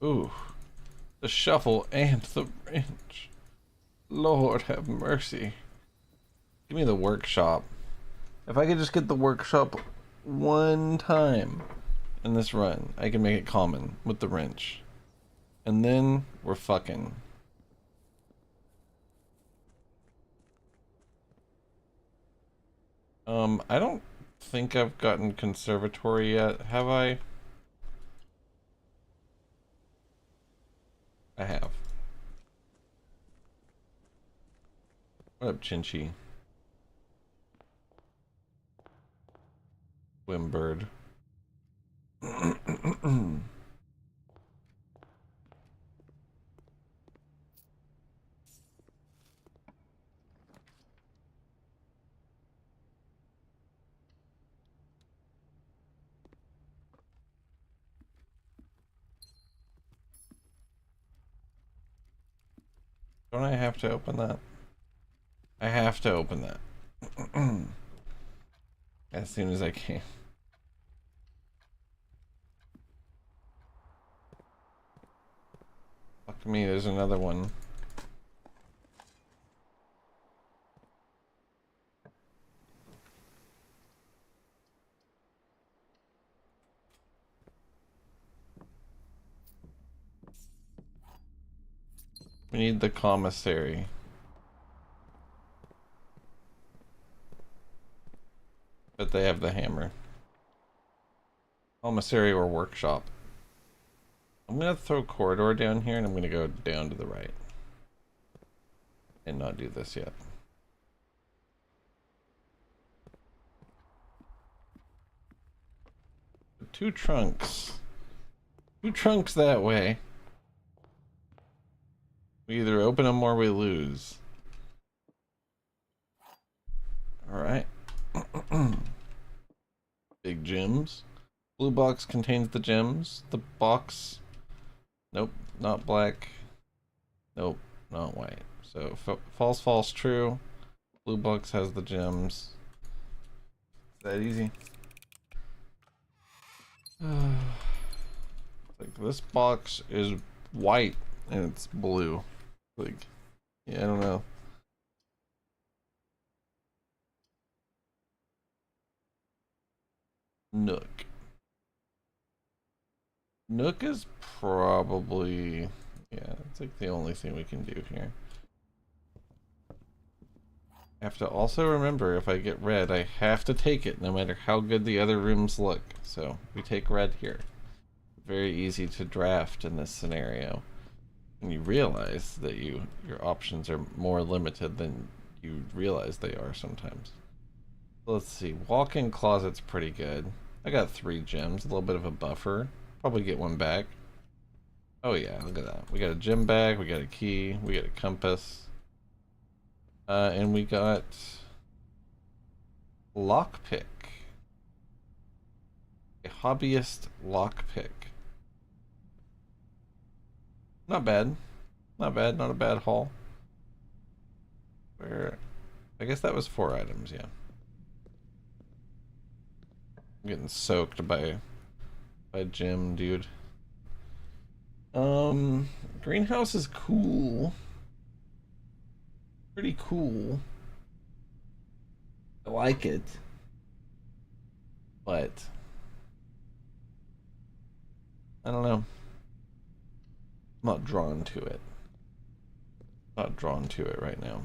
Ooh, the shovel and the wrench. Lord have mercy. Give me the workshop. If I could just get the workshop one time in this run, I can make it common with the wrench. And then we're fucking. I don't think I've gotten conservatory yet, have I? I have. What up, Chinchy? Wimbird. Don't I have to open that? I have to open that. As soon as I can. Fuck me, there's another one. We need the commissary. But they have the hammer. Commissary or workshop. I'm gonna throw corridor down here and I'm gonna go down to the right. And not do this yet. Two trunks. Two trunks that way. We either open them or we lose. Alright. Big gems. Blue box contains the gems. The box... Nope, not black. Nope, not white. So, false, false, true. Blue box has the gems. Is that easy? Like, this box is white and it's blue. Like, yeah, I don't know. Nook. Nook is probably, yeah, it's like the only thing we can do here. I have to also remember if I get red, I have to take it no matter how good the other rooms look. So we take red here. Very easy to draft in this scenario. And you realize that your options are more limited than you realize they are sometimes. Let's see, walk-in closet's pretty good. I got 3 gems, a little bit of a buffer. Probably get one back. Oh yeah, look at that. We got a gem bag, we got a key, we got a compass. And we got lockpick. A hobbyist lockpick. Not bad. Not bad, not a bad haul. Where I guess that was 4 items, yeah. I'm getting soaked by Jim, dude. Greenhouse is cool. Pretty cool. I like it. But I don't know. I'm not drawn to it. Not drawn to it right now.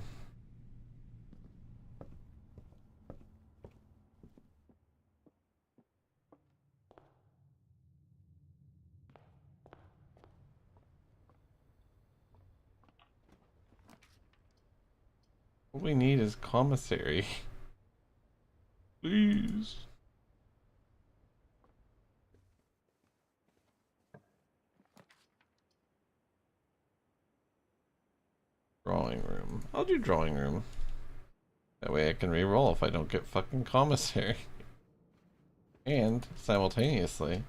What we need is commissary. Please. Drawing room. I'll do drawing room. That way I can re-roll if I don't get fucking commissary. And simultaneously,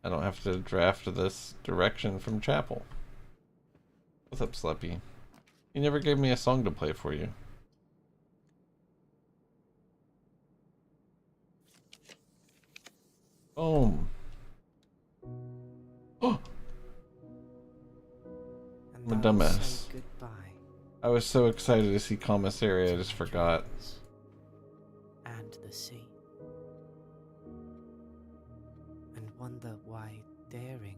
I don't have to draft this direction from chapel. What's up, Sleppy? You never gave me a song to play for you. Boom. Oh! I'm a dumbass. I was so excited to see commissary, I just forgot. And the sea. And wonder why daring.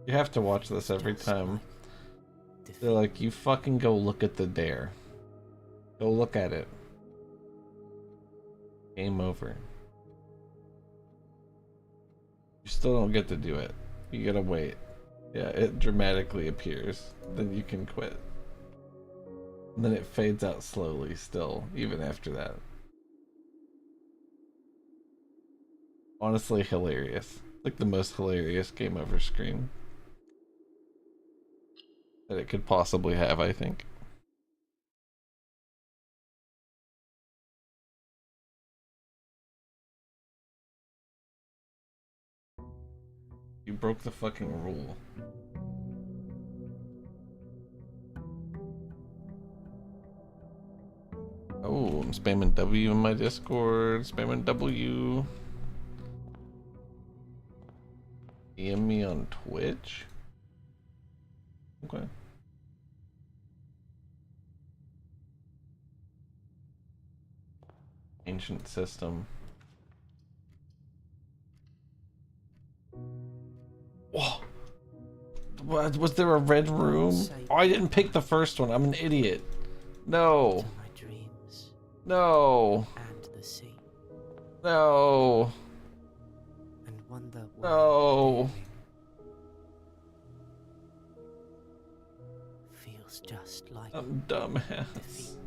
You have to watch this every time. They're like, you fucking go look at the dare. Go look at it. Game over. You still don't get to do it. You gotta wait. Yeah, it dramatically appears. Then you can quit. And then it fades out slowly still, even after that. Honestly, hilarious. Like the most hilarious game over screen that it could possibly have, I think. You broke the fucking rule. Oh, I'm spamming W in my Discord. Spamming W. DM me on Twitch? Okay. Ancient system. Whoa. What? Was there a red room? Oh, I didn't pick the first one. I'm an idiot. No. My dreams. No. And the sea. No. And wonder why No. daring feels just like I'm dumbass. defeat.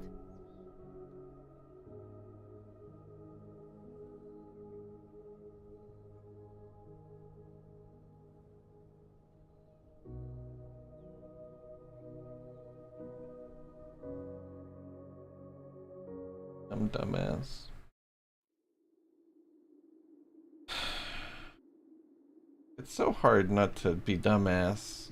I'm dumbass. It's so hard not to be dumbass.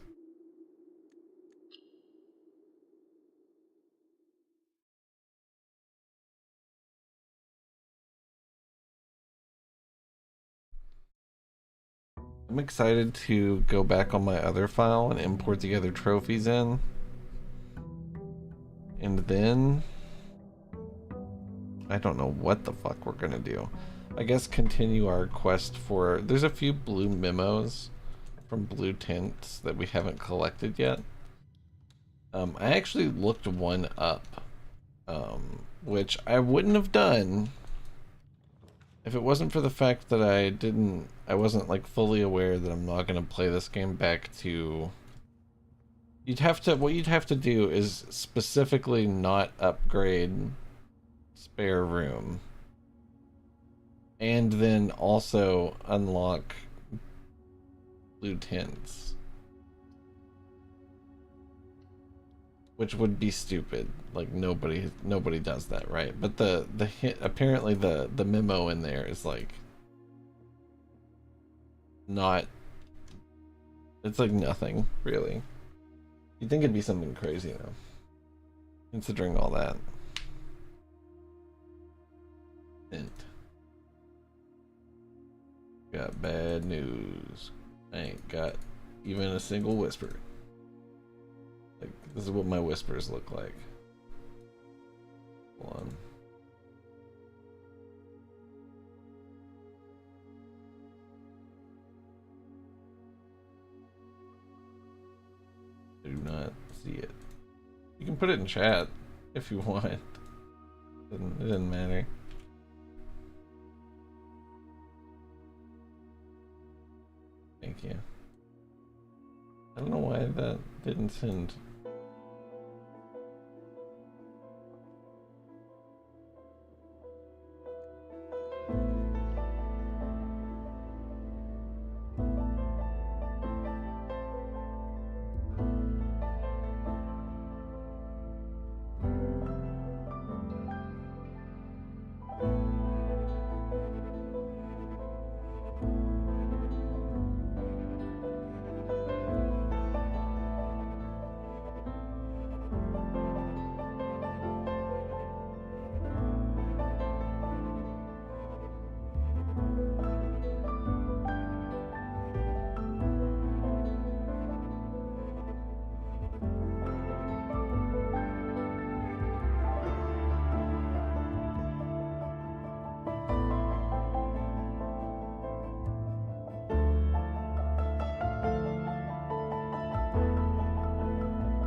I'm excited to go back on my other file and import the other trophies in. And then I don't know what the fuck we're gonna do. I guess continue our quest for... There's a few blue memos from blue tints that we haven't collected yet. I actually looked one up, which I wouldn't have done if it wasn't for the fact that I wasn't like fully aware that I'm not gonna play this game back to... What you'd have to do is specifically not upgrade spare room. And then also unlock blue tints. Which would be stupid. Like nobody does that, right? But the hint, apparently the memo in there is like not, it's like nothing really. You'd think it'd be something crazy though, considering all that. Hint. Got bad news. I ain't got even a single whisper. Like, this is what my whispers look like. Hold on. I do not see it. You can put it in chat if you want. It doesn't matter. Thank you. I don't know why that didn't send.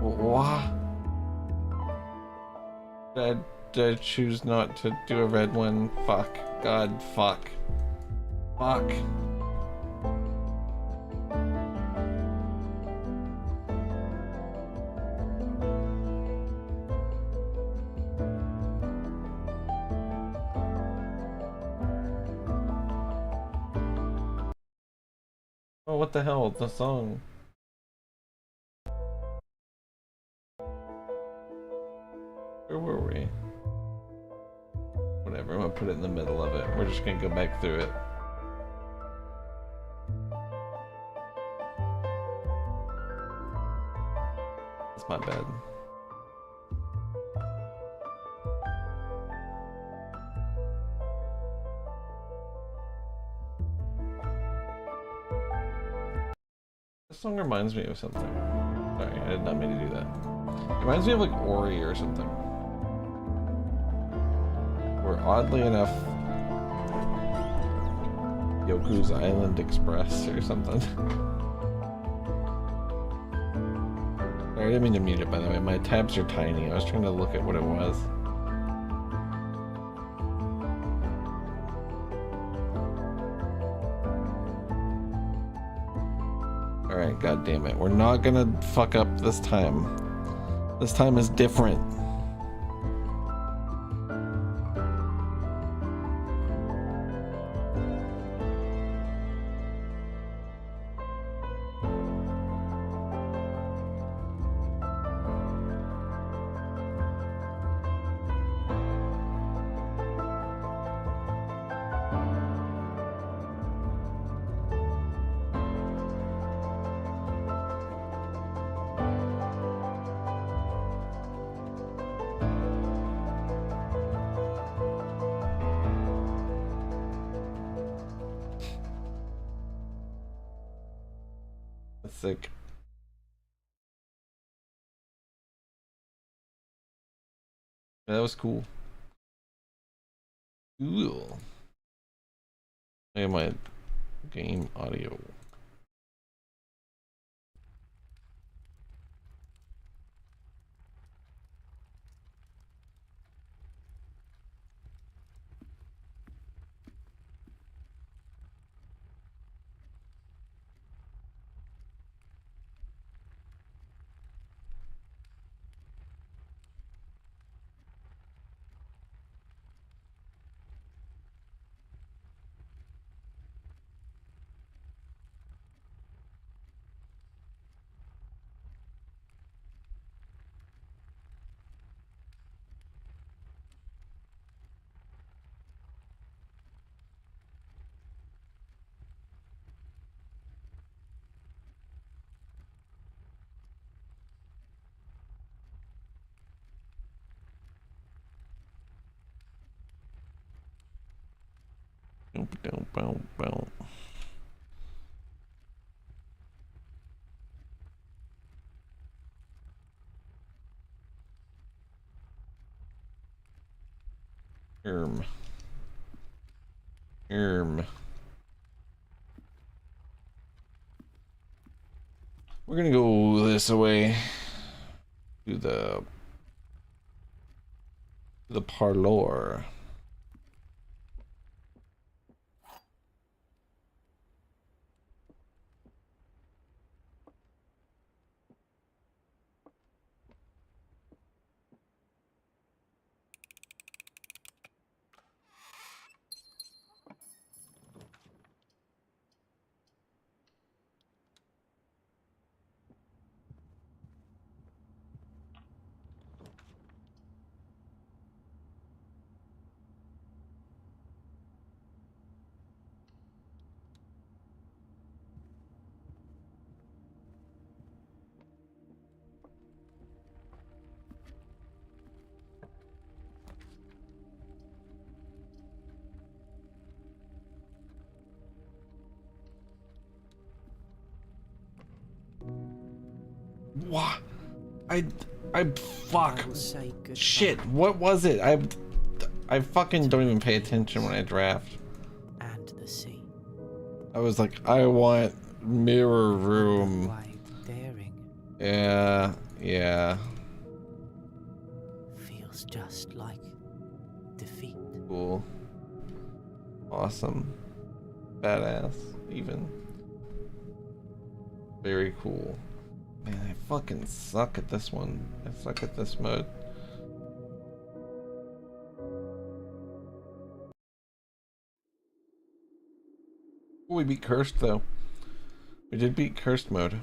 What? Did I choose not to do a red one? Fuck. God, fuck. Fuck. Oh, what the hell? The song. Where were we? Whatever, I'm gonna put it in the middle of it. We're just gonna go back through it. That's my bad. This song reminds me of something. Sorry, I did not mean to do that. It reminds me of like Ori or something. Or oddly enough, Yoku's Island Express or something. Sorry, I didn't mean to mute it, by the way. My tabs are tiny. I was trying to look at what it was. Alright, god damn it. We're not gonna fuck up this time. This time is different. Sick. That was cool. Cool. Hey, my game audio. Boom, boom, boom, boom. Erm. Erm. We're gonna go this way to the parlor. What? I fuck. I will say goodbye. Shit, what was it? I fucking don't even pay attention when I draft. And the sea. I was like, I want mirror The room. wide daring Yeah. feels just like defeat. Cool. Awesome. Badass, even. Very cool. Man, I fucking suck at this one. I suck at this mode. Oh, we beat Cursed though. We did beat Cursed mode.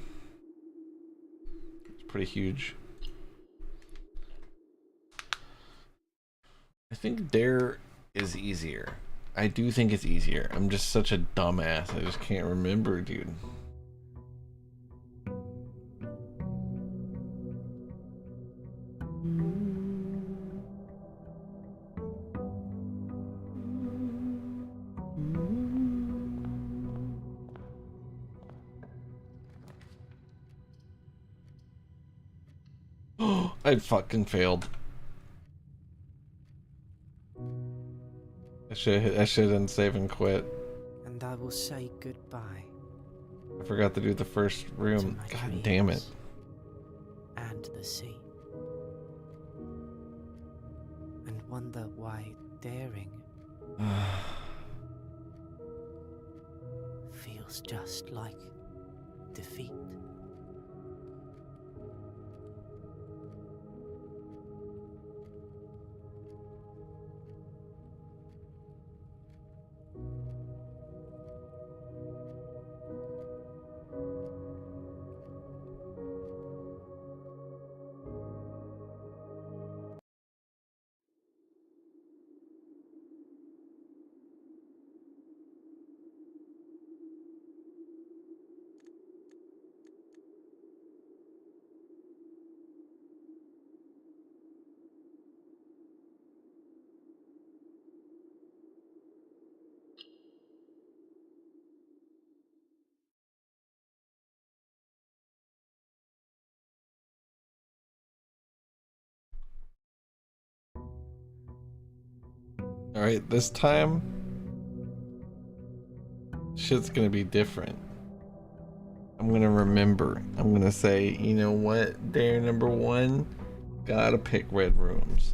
It's pretty huge. I think Dare is easier. I do think it's easier. I'm just such a dumbass. I just can't remember, dude. I fucking failed. I should unsave and quit. And I will say goodbye. I forgot to do the first room. my God damn it. dreams And the sea. And wonder why daring feels just like defeat. Alright, this time shit's gonna be different. I'm gonna remember. I'm gonna say, you know what? Dare number 1, gotta pick red rooms.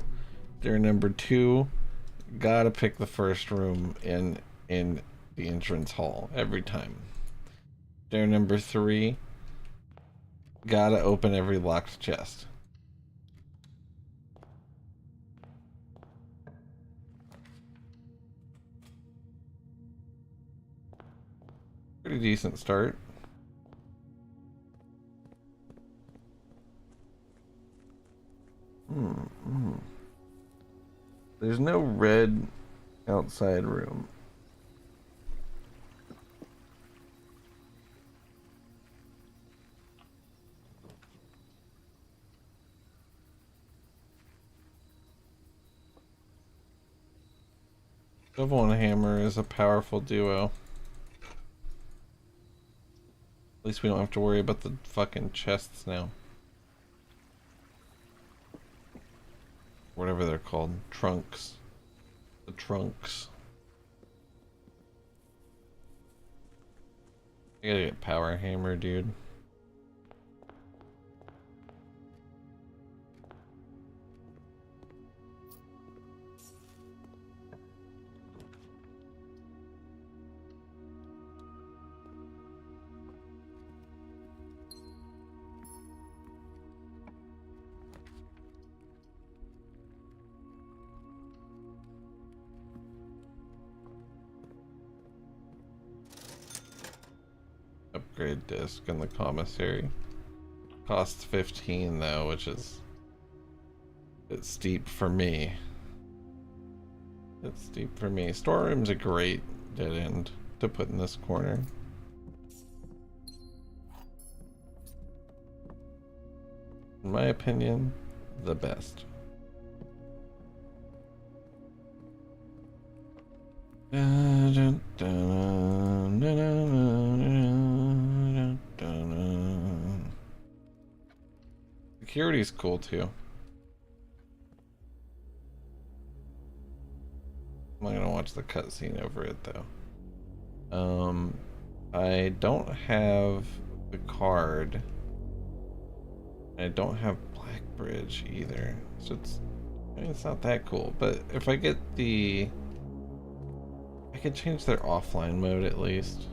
Dare number 2, gotta pick the first room in the entrance hall every time. Dare number 3, gotta open every locked chest. Pretty decent start. There's no red outside room. Shovel and hammer is a powerful duo. At least we don't have to worry about the fucking chests now. Whatever they're called. Trunks. The trunks. I gotta get power hammer, dude. Upgrade disc in the commissary. Costs 15 though, which is it's steep for me. It's steep for me. Storeroom's a great dead end to put in this corner. In my opinion, the best. Security's cool too. I'm not gonna watch the cutscene over it though. I don't have the card. I don't have Blackbridge either, so I mean, it's not that cool. But if I get the, I could change their offline mode at least.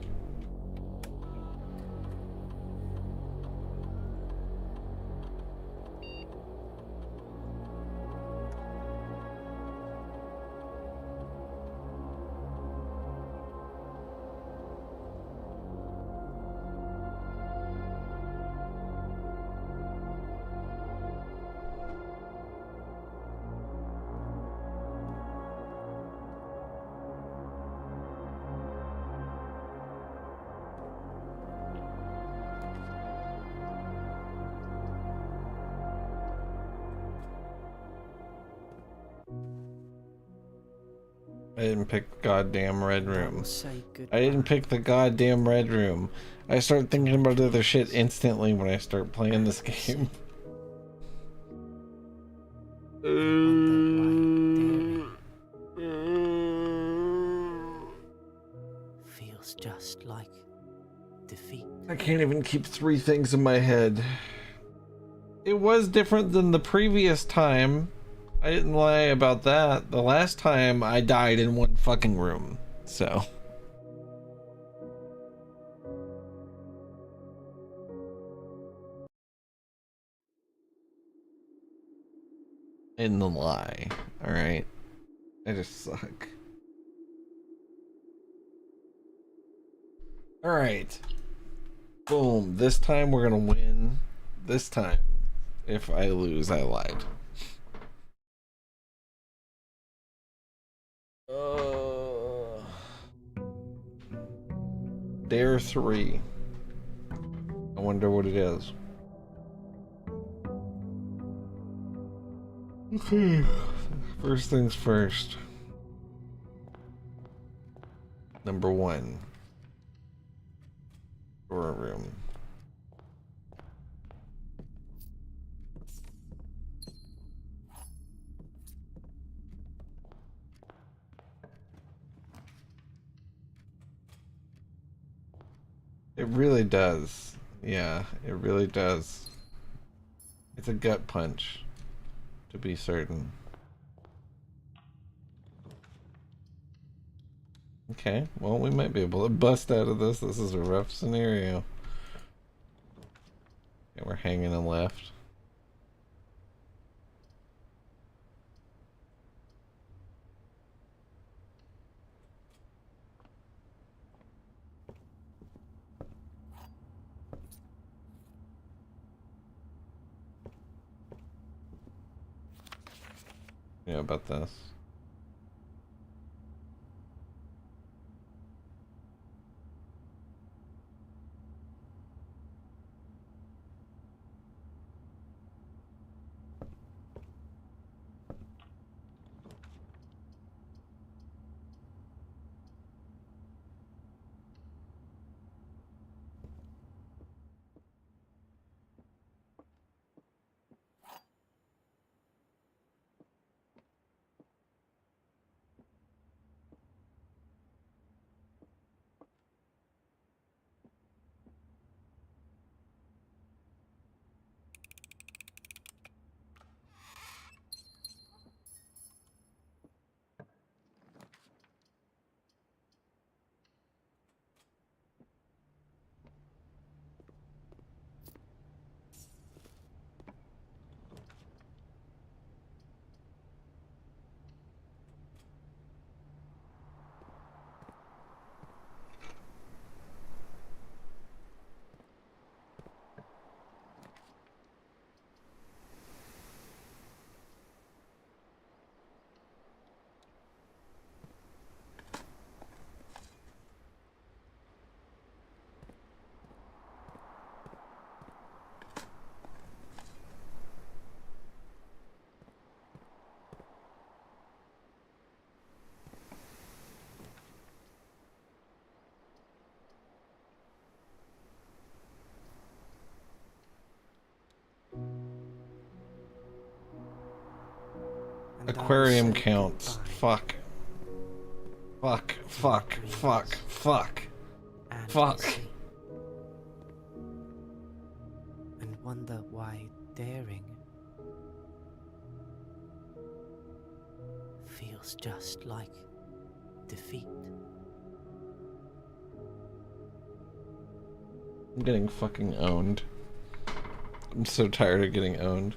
I didn't pick the goddamn red room. I didn't pick the goddamn red room. I start thinking about other shit instantly when I start playing this game. Feels just like defeat. I can't even keep 3 things in my head. It was different than the previous time. I didn't lie about that. The last time I died in one fucking room, so. In the lie, alright? I just suck. Alright. Boom. This time we're gonna win. This time. If I lose, I lied. Dare 3. I wonder what it is. Okay. First things first. Number 1. Storeroom. It really does. Yeah, it really does. It's a gut punch, to be certain. Okay, well, we might be able to bust out of this. This is a rough scenario. Okay, we're hanging and left. Yeah, about this. And I will Aquarium say counts. goodbye Fuck. Fuck. Fuck. Fuck. Fuck. and Fuck. sleep. And wonder why daring feels just like defeat. I'm getting fucking owned. I'm so tired of getting owned.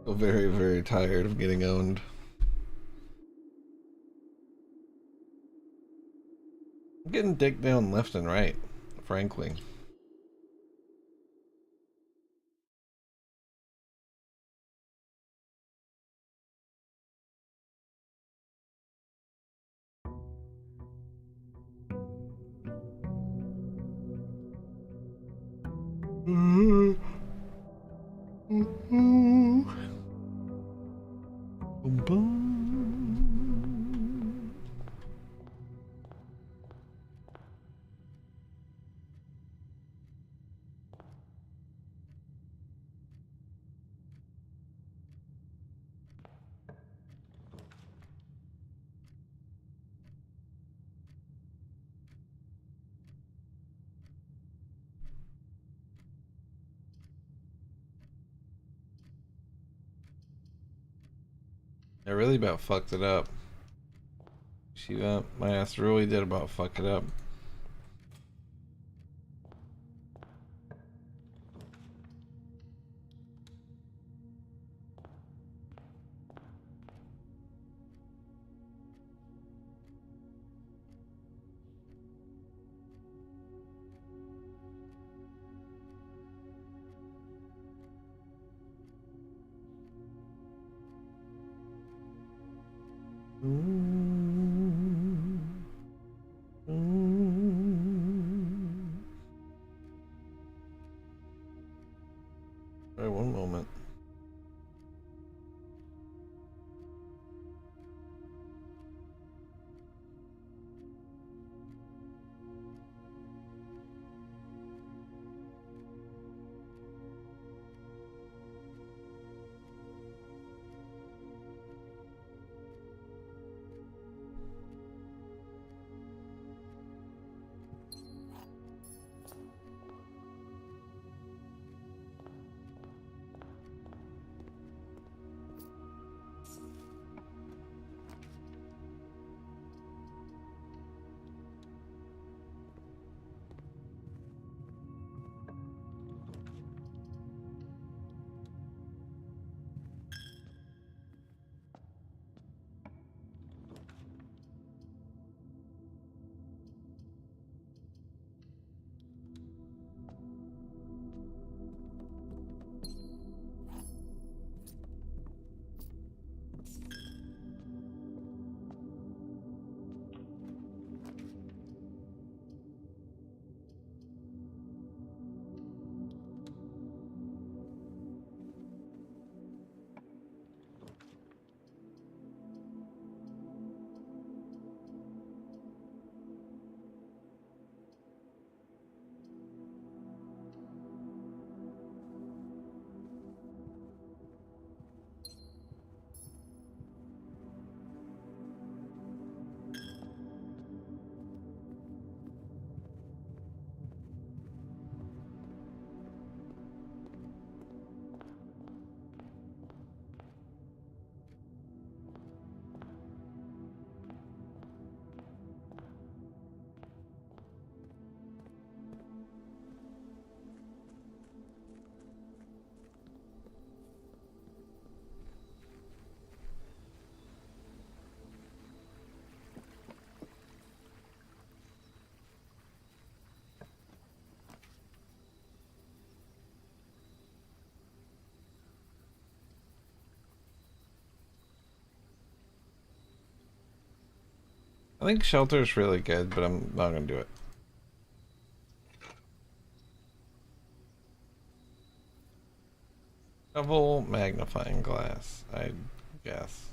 So very, very tired of getting owned. I'm getting dicked down left and right, frankly. I really about fucked it up. See that? My ass really did about fuck it up. Alright, one moment. I think shelter is really good, but I'm not gonna do it. Double magnifying glass, I guess.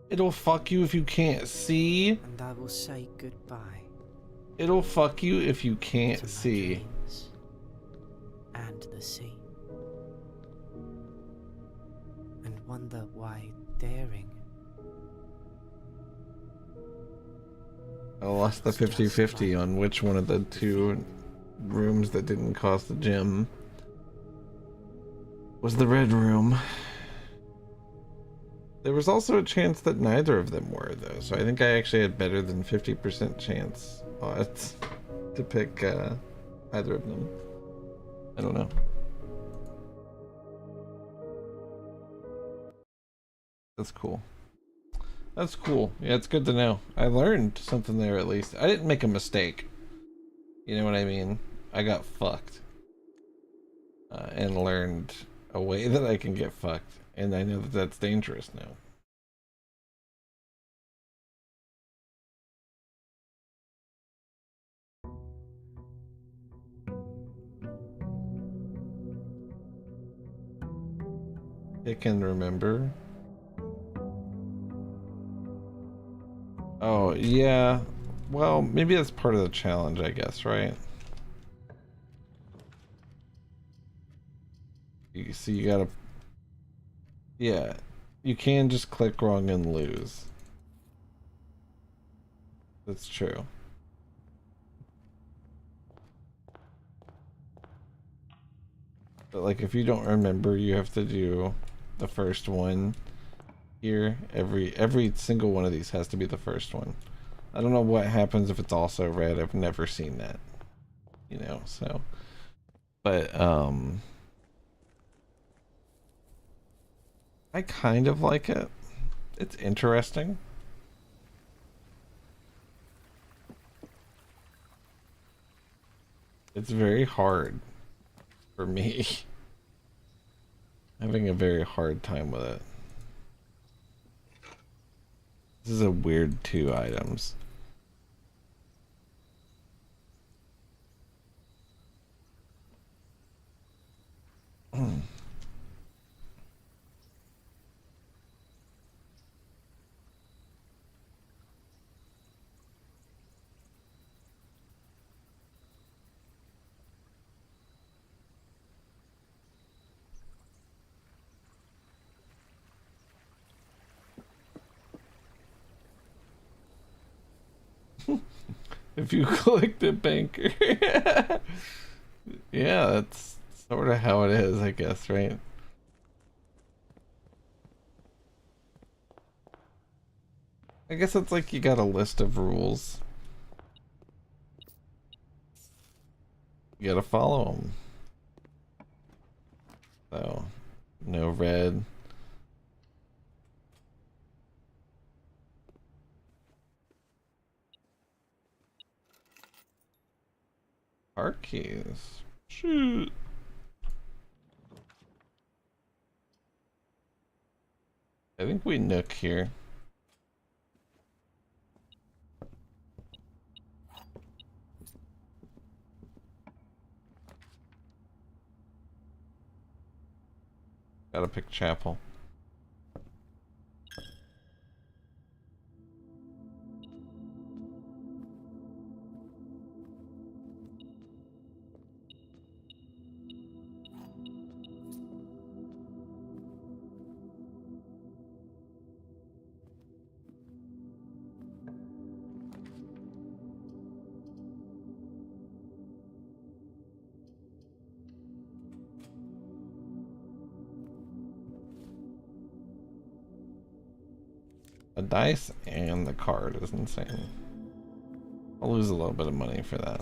It'll fuck you if you can't see. And I will say goodbye It'll fuck you if you to can't my see. dreams and the sea. And wonder why daring. I lost the 50-50 on which one of the two rooms that didn't cost the gym was the red room. There was also a chance that neither of them were, though, so I think I actually had better than 50% chance odds to pick either of them. I don't know. That's cool. That's cool. Yeah, it's good to know. I learned something there at least. I didn't make a mistake. You know what I mean? I got fucked. And learned a way that I can get fucked. And I know that that's dangerous now. I can remember. Oh, yeah. Well, maybe that's part of the challenge, I guess, right? So you gotta... Yeah. You can just click wrong and lose. That's true. But like, if you don't remember, you have to do the first one here. Every single one of these has to be the first one. I don't know what happens if it's also red. I've never seen that. You know, so... But, I kind of like it. It's interesting. It's very hard for me. Having a very hard time with it. This is a weird 2 items. If you click the banker. Yeah, that's sort of how it is, I guess, right? I guess it's like you got a list of rules. You gotta follow them. So, no red. Art keys. Shoot. I think we nook here. Gotta pick chapel. A dice and the card is insane. I'll lose a little bit of money for that.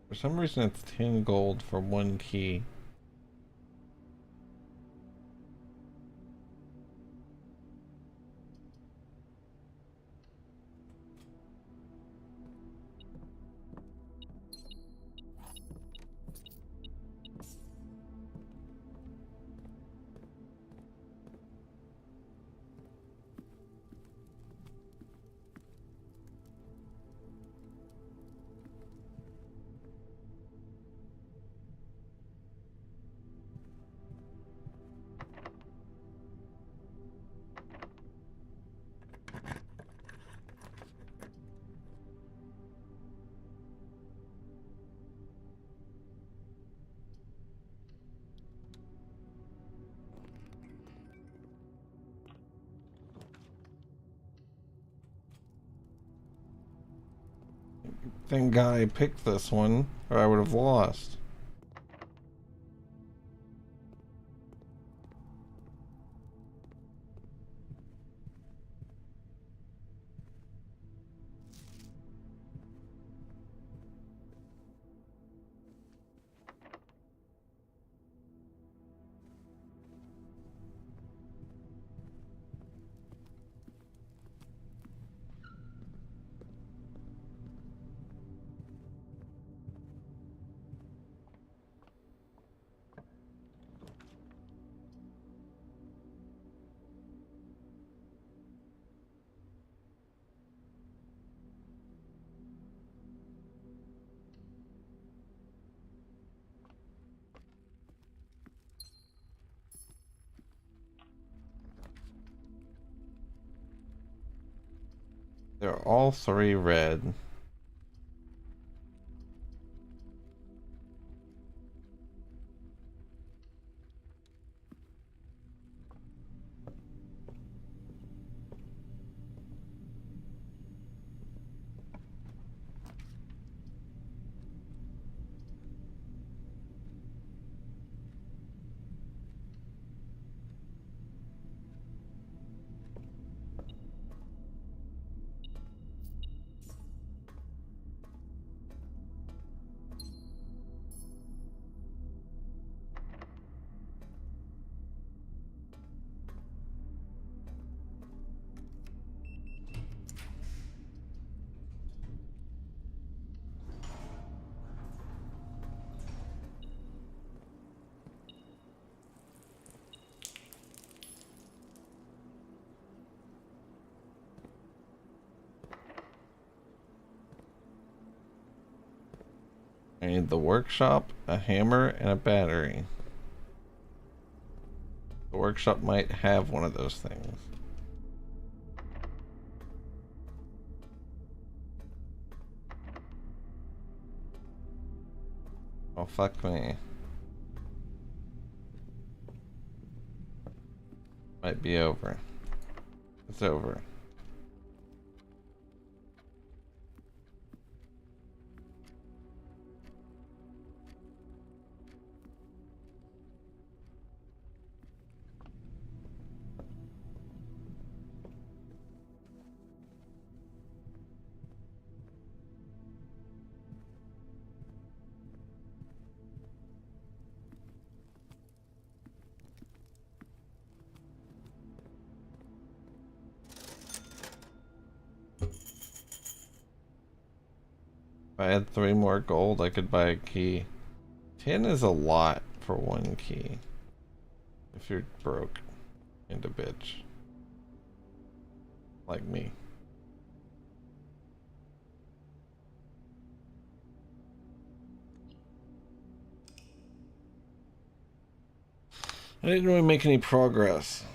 For some reason it's 10 gold for one key. Thank God I picked this one, or I would have lost. They're all three red. I need the workshop, a hammer, and a battery. The workshop might have one of those things. Oh, fuck me. Might be over. It's over. If I had 3 more gold, I could buy a key. 10 is a lot for 1 key. If you're broke and a bitch. Like me. I didn't really make any progress.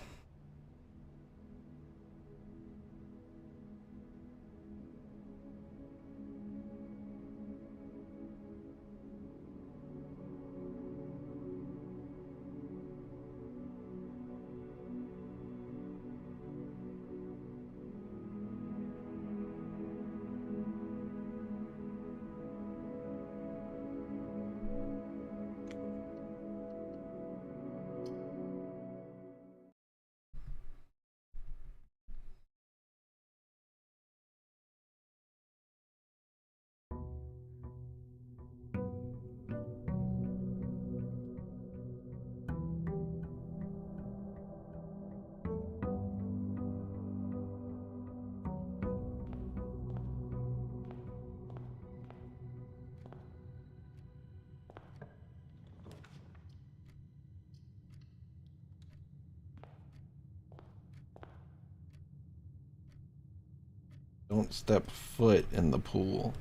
Don't step foot in the pool.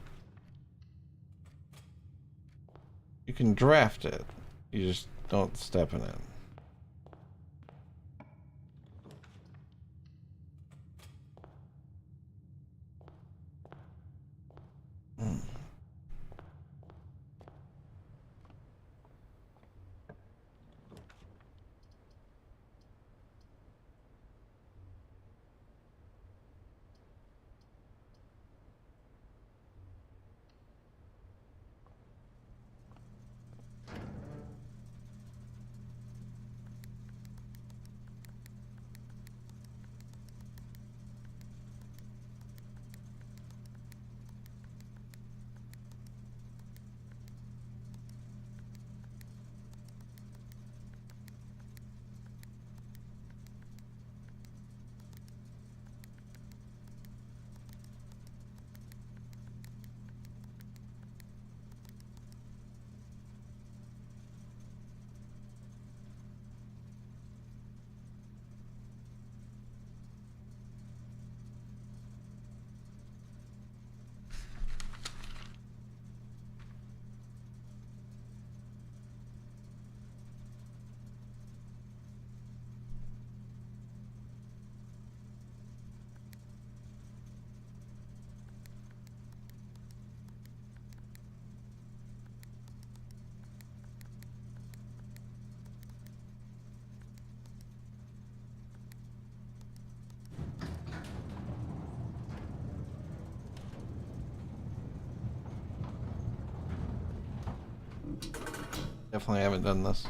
You can draft it. You just don't step in it. Definitely haven't done this.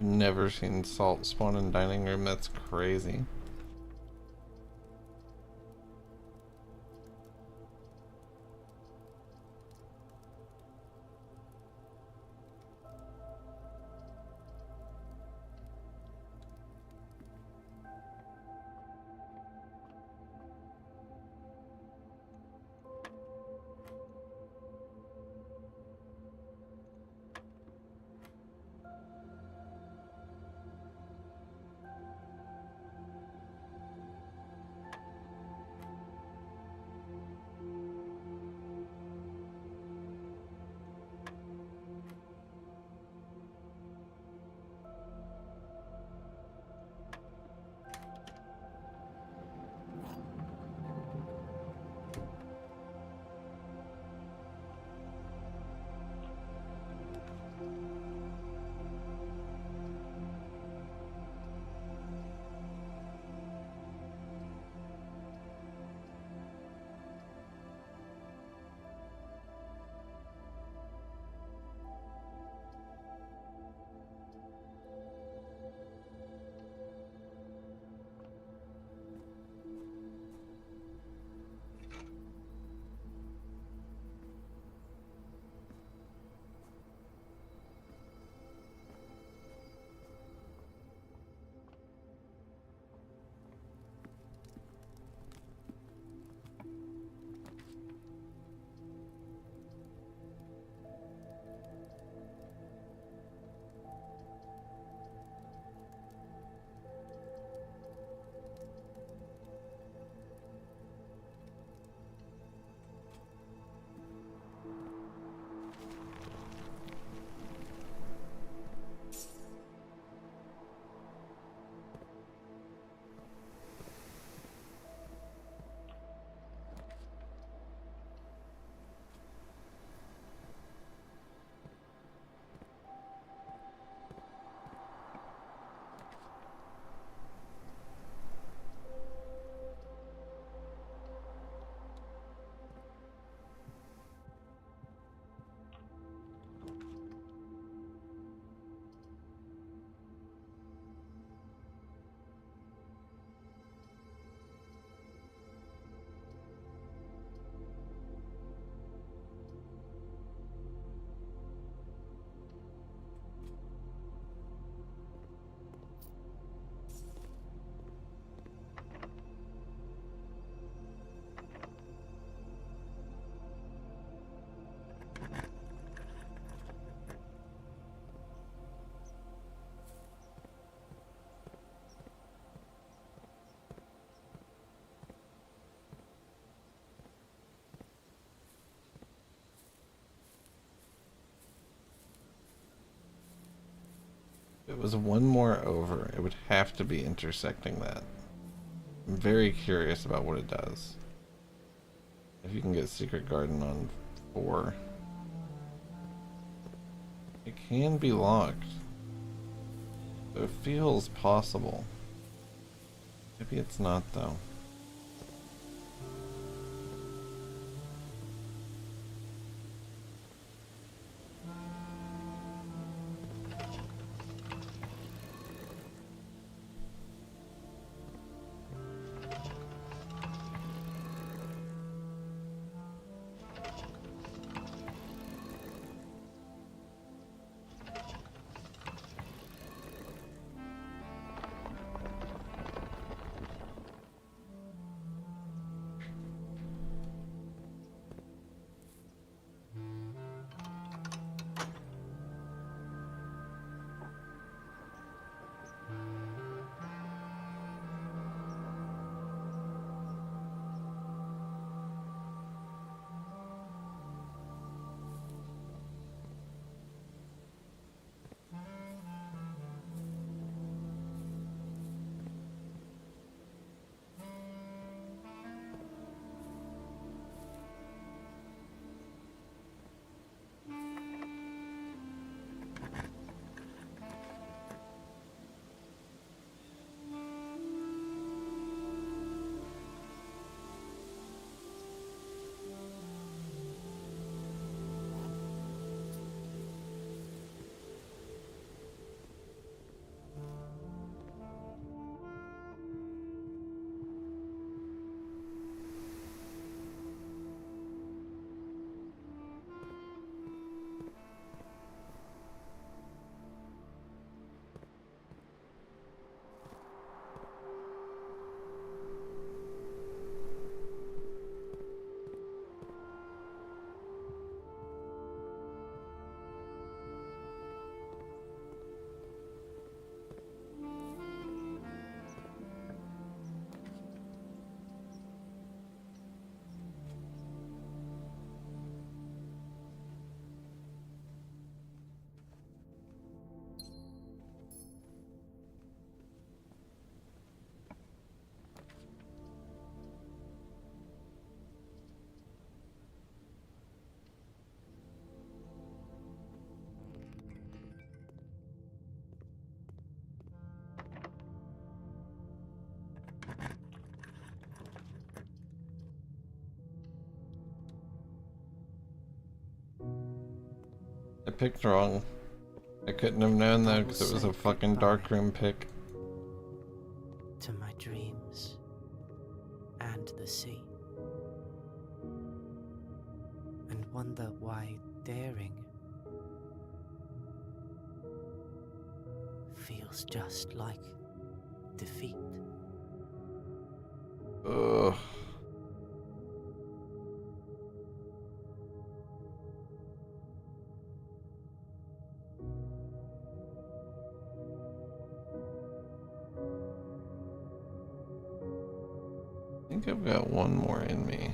never seen salt spawn in dining room. That's crazy. If it was one more over, it would have to be intersecting that. I'm very curious about what it does. If you can get Secret Garden on 4. It can be locked. So it feels possible. Maybe it's not though. picked wrong. I couldn't have known though because it was a fucking darkroom pick. To my dreams and the sea, and wonder why daring feels just like defeat. Ugh. I think I've got one more in me.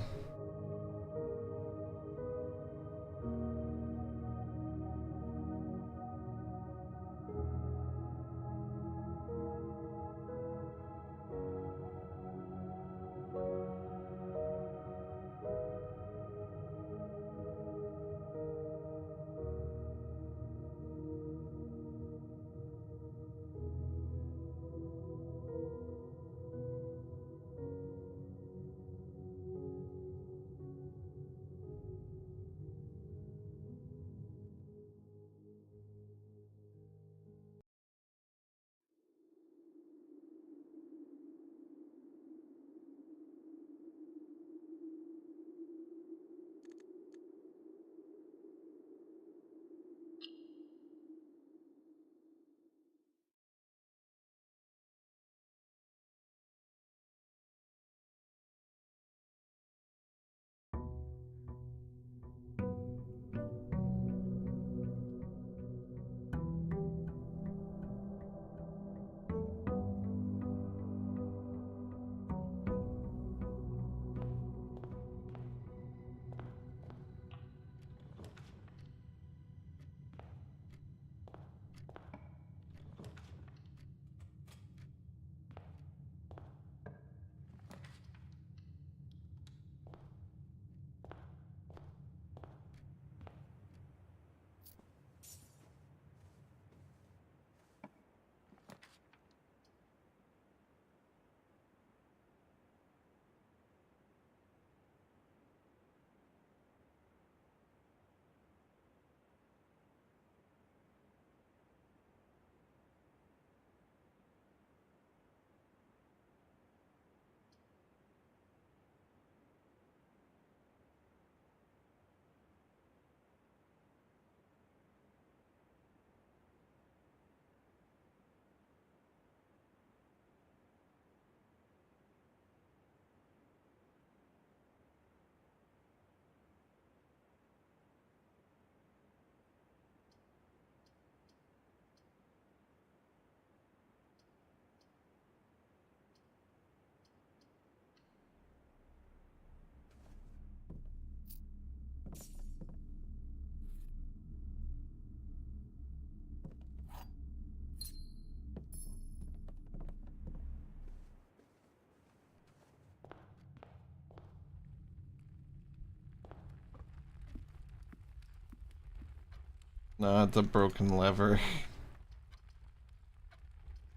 No, it's a broken lever.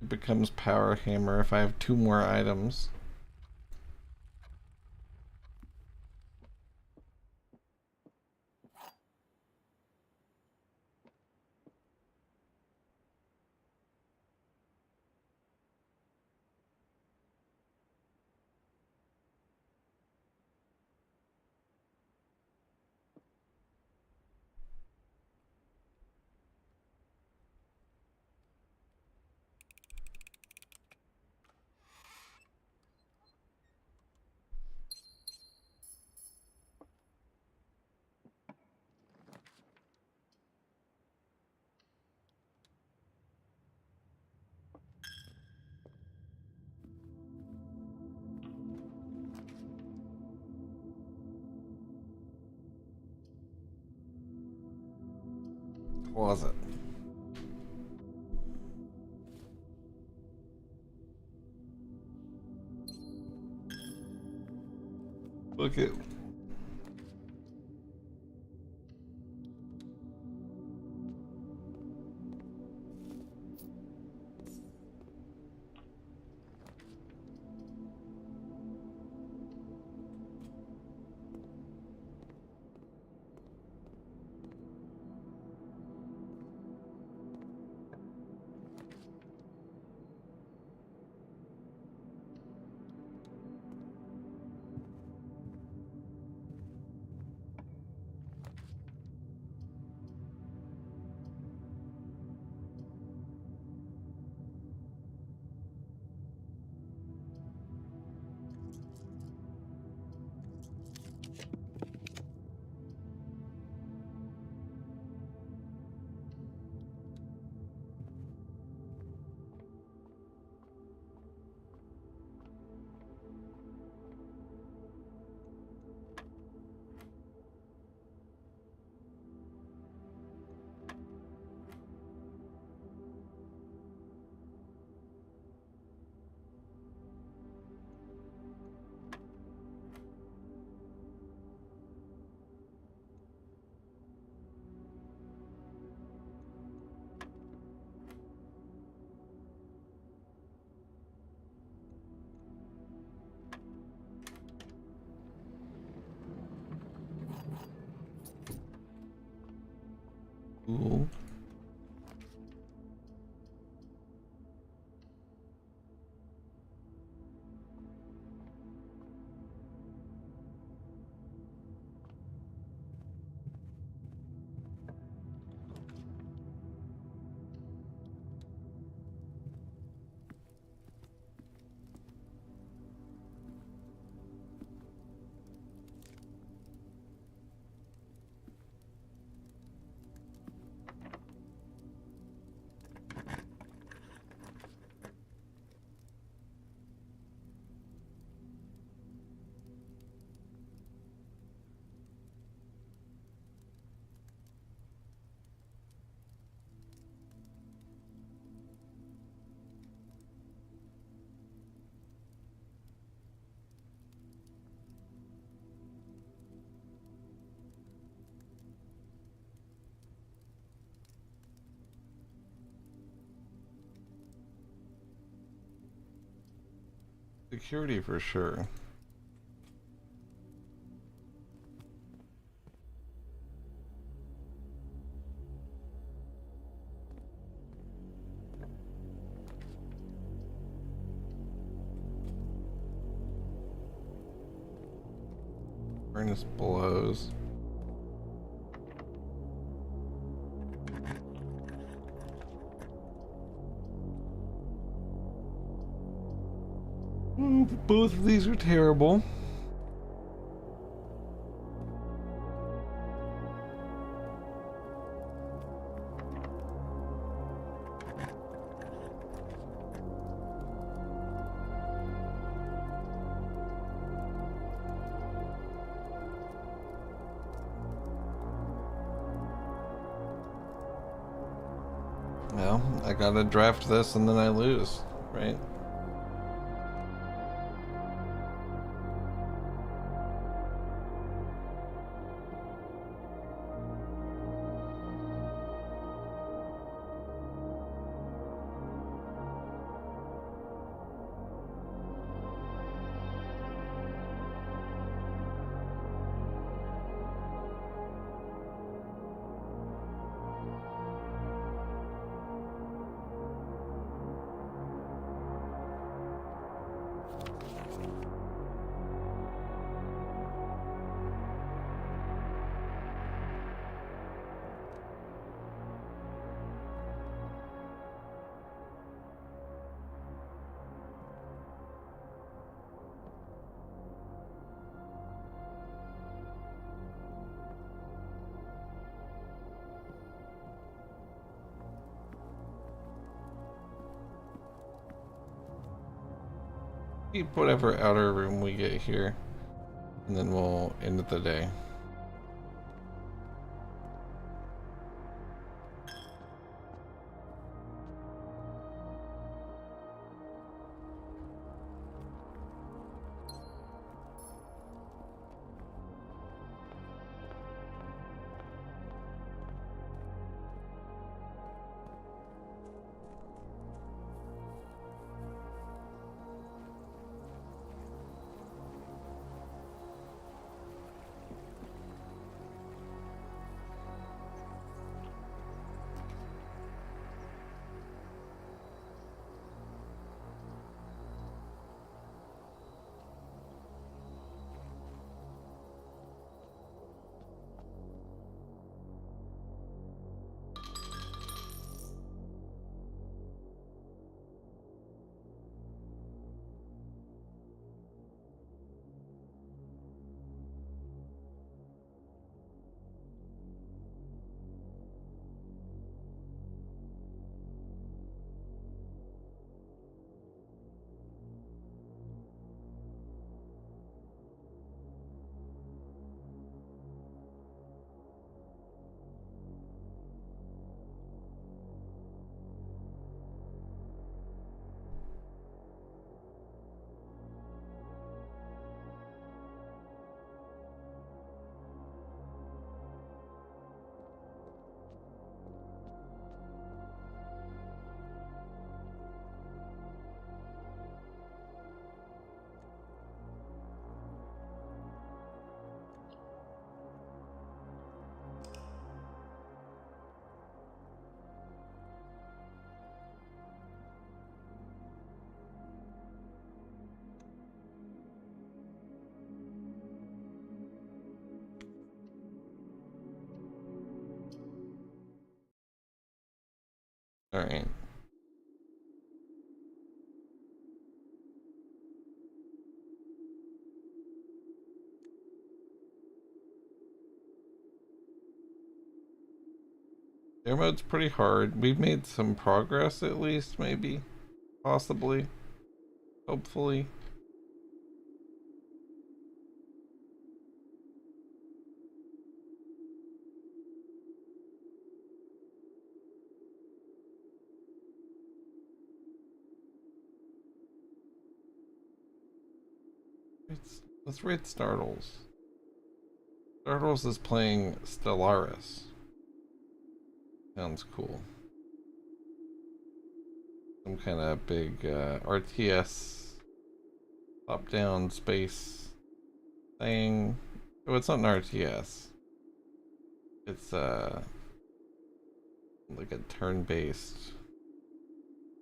It becomes power hammer if I have 2 more items. Closet. Look at. Security for sure. Furnace blows. Both of these are terrible. Well, I gotta draft this and then I lose, right? Keep whatever outer room we get here, and then we'll end the day. All right. Air mode's pretty hard. We've made some progress at least, maybe, possibly, hopefully. Let's rate Startles. Startles is playing Stellaris. Sounds cool. Some kind of big RTS Top down space thing. Oh, it's not an RTS. It's like a turn-based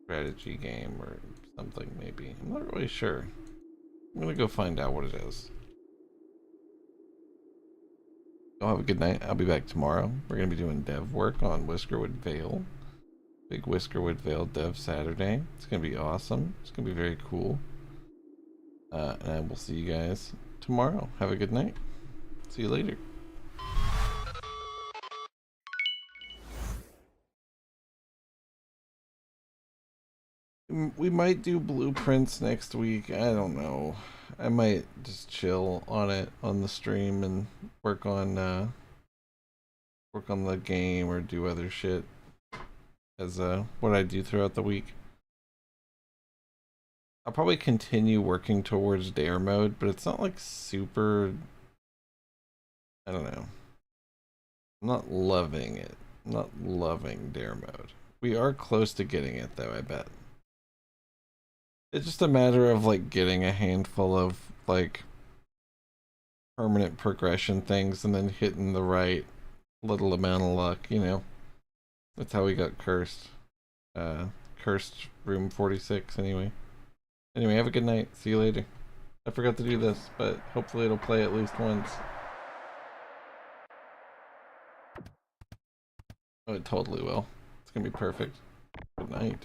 strategy game or something maybe. I'm not really sure. I'm gonna go find out what it is. Y'all have a good night. I'll be back tomorrow. We're gonna be doing dev work on Whiskerwood Vale. Big Whiskerwood Vale Dev Saturday. It's gonna be awesome. It's gonna be very cool. And I will see you guys tomorrow. Have a good night. See you later. We might do blueprints next week. I don't know. I might just chill on it on the stream and work on the game or do other shit as what I do throughout the week. I'll probably continue working towards dare mode, but it's not like super. I don't know. I'm not loving it. I'm not loving dare mode. We are close to getting it though, I bet. It's just a matter of like getting a handful of like permanent progression things and then hitting the right little amount of luck, you know. That's how we got cursed. Cursed room 46 anyway. Anyway, have a good night. See you later. I forgot to do this, but hopefully it'll play at least once. Oh, it totally will. It's gonna be perfect. Good night.